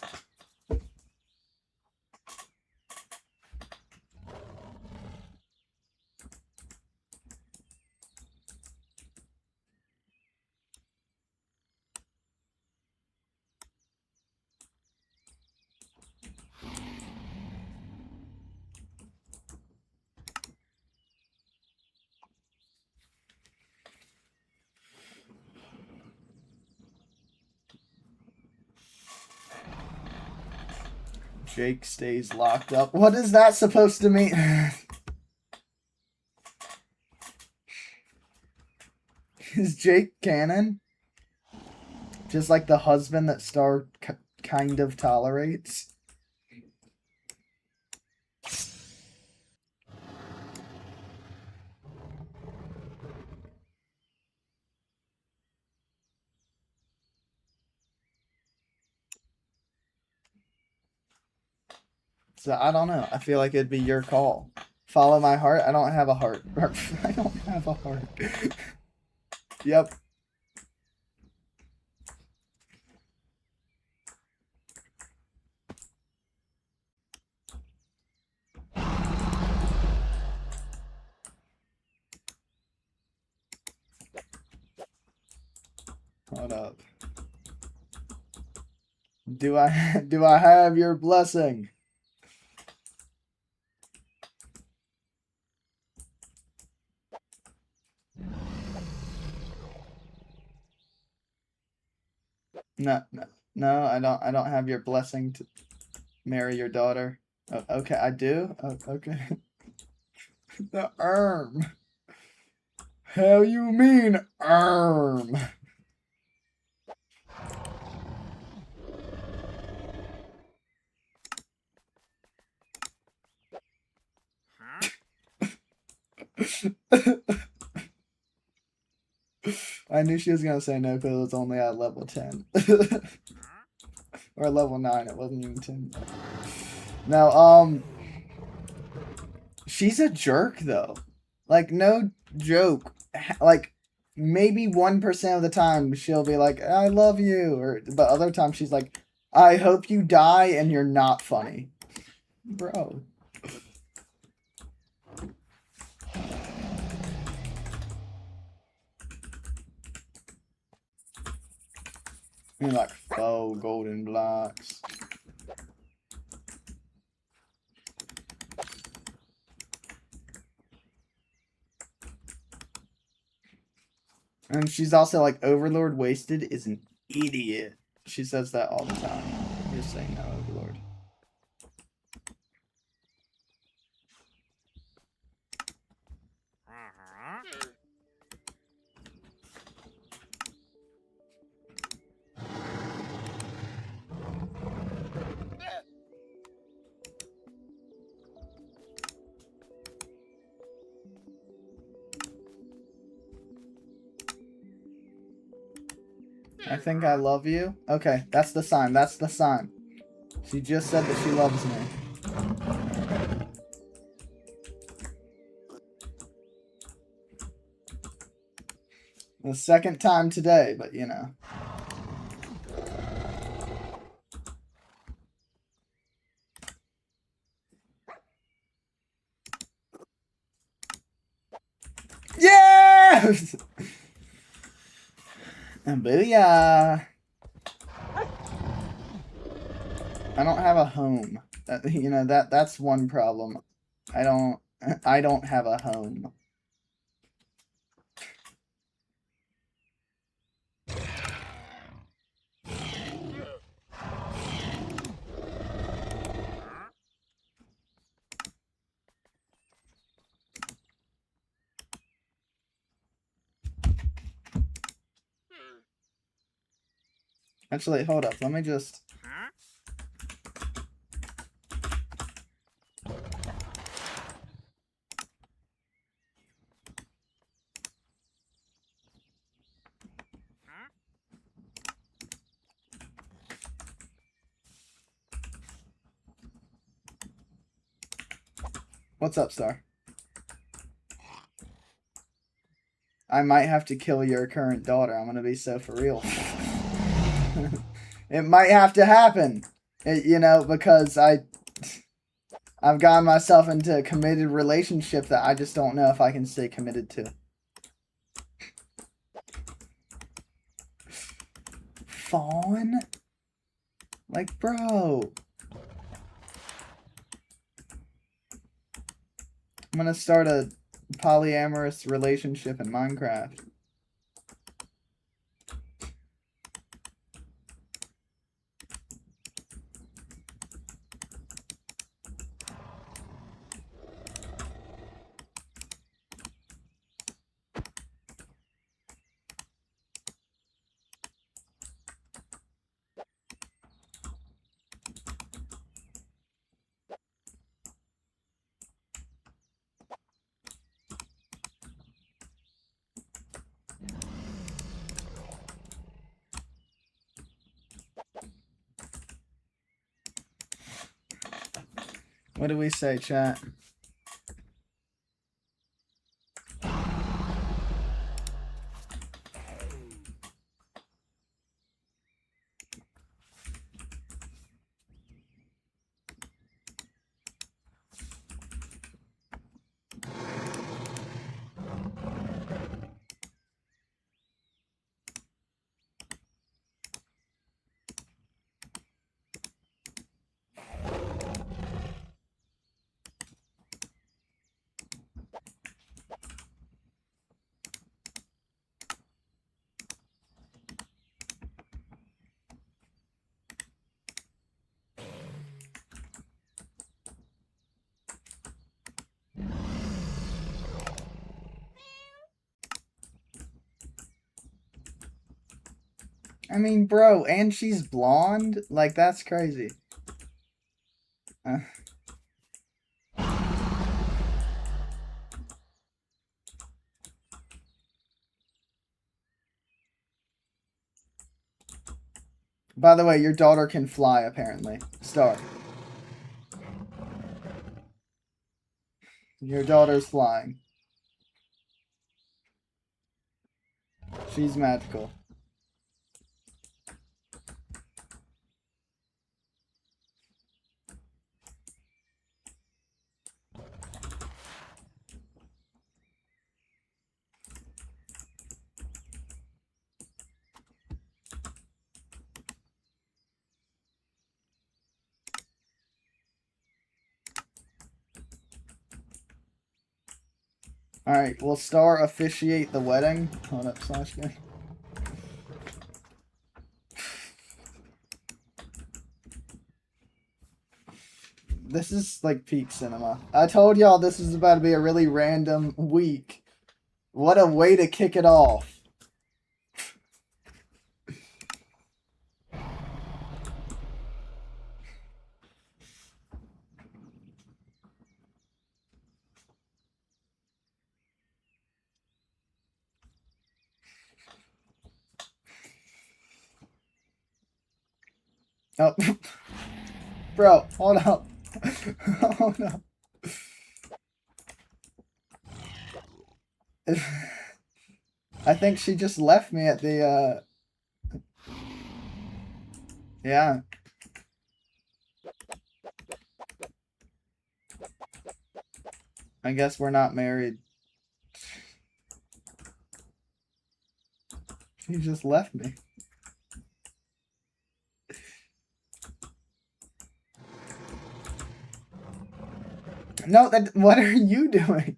Jake stays locked up. What is that supposed to mean? Is Jake canon? Just like the husband that Star kind of tolerates? So I don't know. I feel like it'd be your call. Follow my heart? I don't have a heart. I don't have a heart. Yep. Hold up. Do I have your blessing? No, I don't have your blessing to marry your daughter. Oh, okay, I do? Oh, okay. The arm. How you mean arm? I knew she was gonna say no because it was only at level 10. Or level 9, it wasn't even 10. Now, she's a jerk though. Like, no joke. Like, maybe 1% of the time she'll be like, I love you. But other times she's like, I hope you die and you're not funny. Bro. I mean, like, faux golden blocks. And she's also like, Overlord Wasted is an idiot. She says that all the time. Just saying no, Overlord. I think I love you. Okay, that's the sign. That's the sign. She just said that she loves me. The second time today, but you know. Yeah! Booyah! I don't have a home. You know, that's one problem. I don't have a home. Actually, hold up. Let me just... What's up, Star? I might have to kill your current daughter. I'm gonna be so for real. It might have to happen. You know, because I've gotten myself into a committed relationship that I just don't know if I can stay committed to. Fawn? Like, bro. I'm gonna start a polyamorous relationship in Minecraft. What do we say, chat? I mean, bro, and she's blonde? Like, that's crazy. By the way, your daughter can fly, apparently. Star. Your daughter's flying. She's magical. Alright, will Star officiate the wedding? Hold up, slash guy. This is like peak cinema. I told y'all this is about to be a really random week. What a way to kick it off. Oh. Bro, hold up. Hold up. I think she just left me at the, yeah. I guess we're not married. He just left me. No, what are you doing?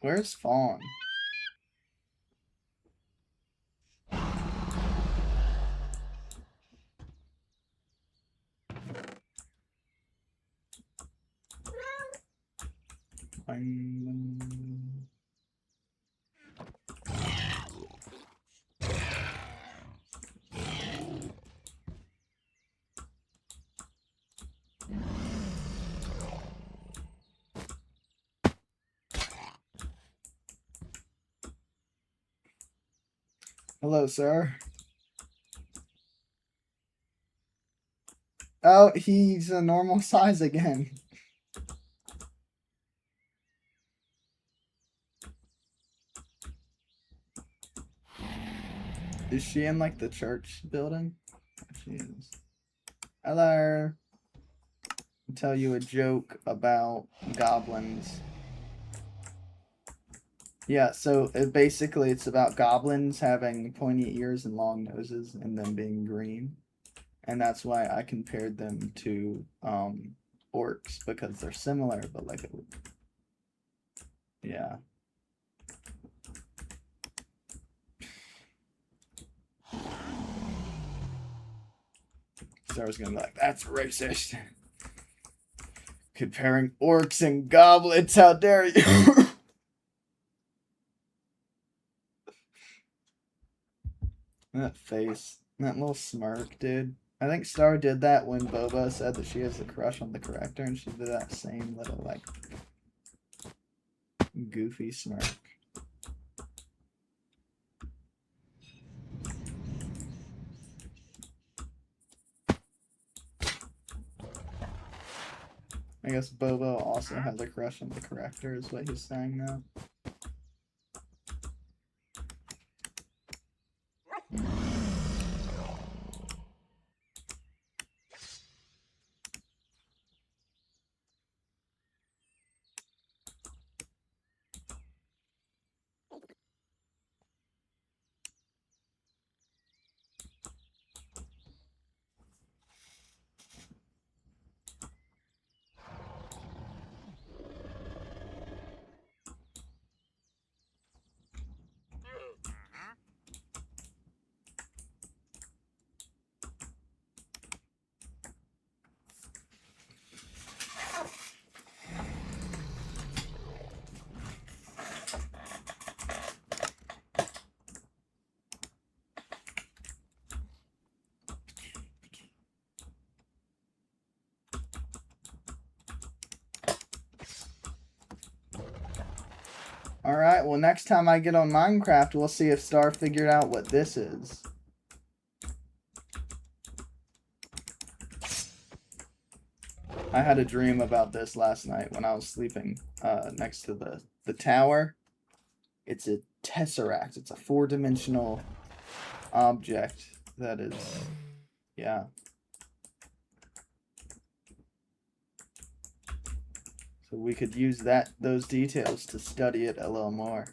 Where's Fawn? Hello, sir. Oh, he's a normal size again. Is she in, like, the church building? She is. Hello. I'll tell you a joke about goblins. Yeah, so basically it's about goblins having pointy ears and long noses and them being green. And that's why I compared them to orcs, because they're similar, but like yeah. So I was gonna be like, that's racist. Comparing orcs and goblins, how dare you? That face. That little smirk, dude. I think Star did that when Boba said that she has a crush on the character, and she did that same little, like, goofy smirk. I guess Bobo also has a crush on the character, is what he's saying now. Alright, well, next time I get on Minecraft, we'll see if Star figured out what this is. I had a dream about this last night when I was sleeping next to the tower. It's a tesseract. It's a 4-dimensional object that is, yeah. So we could use those details to study it a little more.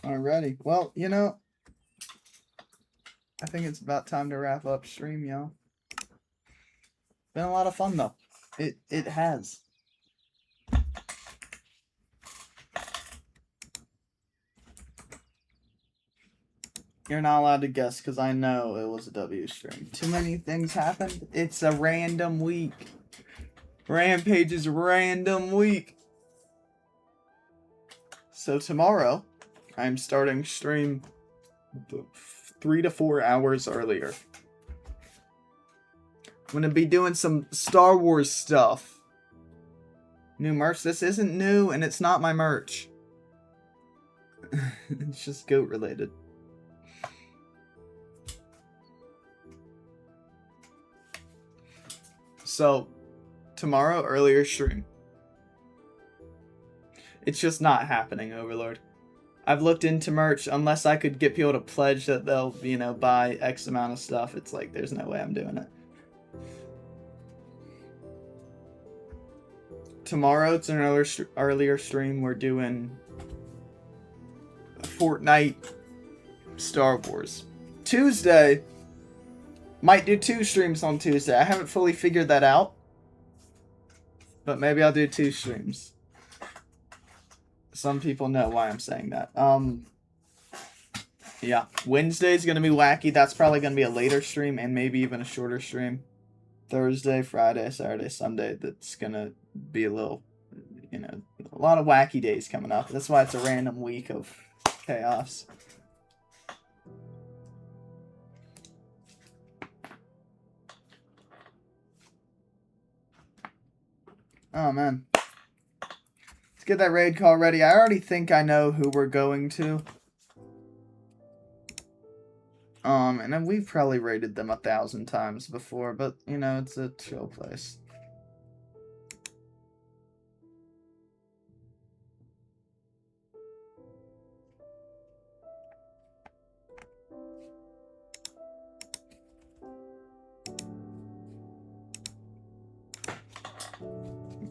Alrighty. Well, you know, I think it's about time to wrap up stream, y'all. Been a lot of fun, though. It has. You're not allowed to guess because I know it was a W stream. Too many things happened. It's a random week. Rampage is random week. So tomorrow, I'm starting stream 3 to 4 hours earlier. I'm gonna be doing some Star Wars stuff. New merch. This isn't new, and it's not my merch. It's just goat related. So, tomorrow, earlier stream. It's just not happening, Overlord. I've looked into merch. Unless I could get people to pledge that they'll, you know, buy X amount of stuff, it's like, there's no way I'm doing it. Tomorrow, it's an earlier stream. We're doing Fortnite, Star Wars. Tuesday, might do 2 streams on Tuesday. I haven't fully figured that out, but maybe I'll do 2 streams. Some people know why I'm saying that. Yeah, Wednesday's gonna be wacky. That's probably gonna be a later stream and maybe even a shorter stream. Thursday, Friday, Saturday, Sunday. That's gonna be a little, you know, a lot of wacky days coming up. That's why it's a random week of chaos. Oh man. Let's get that raid call ready. I already think I know who we're going to. And then we've probably raided them 1,000 times before, but you know, it's a chill place.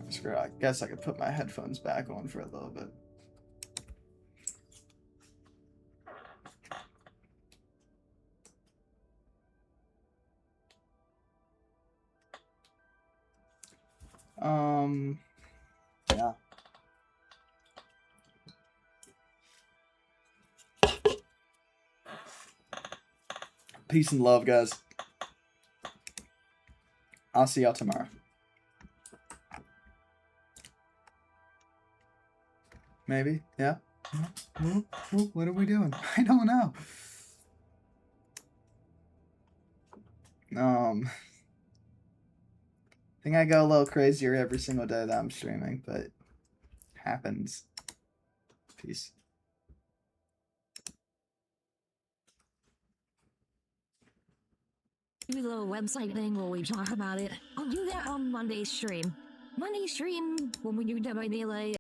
Screw it, I guess I could put my headphones back on for a little bit. Yeah. Peace and love, guys. I'll see y'all tomorrow. Maybe, yeah. What are we doing? I don't know. I think I go a little crazier every single day that I'm streaming, but happens. Peace. Do a little website thing where we talk about it. I'll do that on Monday's stream. Monday's stream when we do WDLA.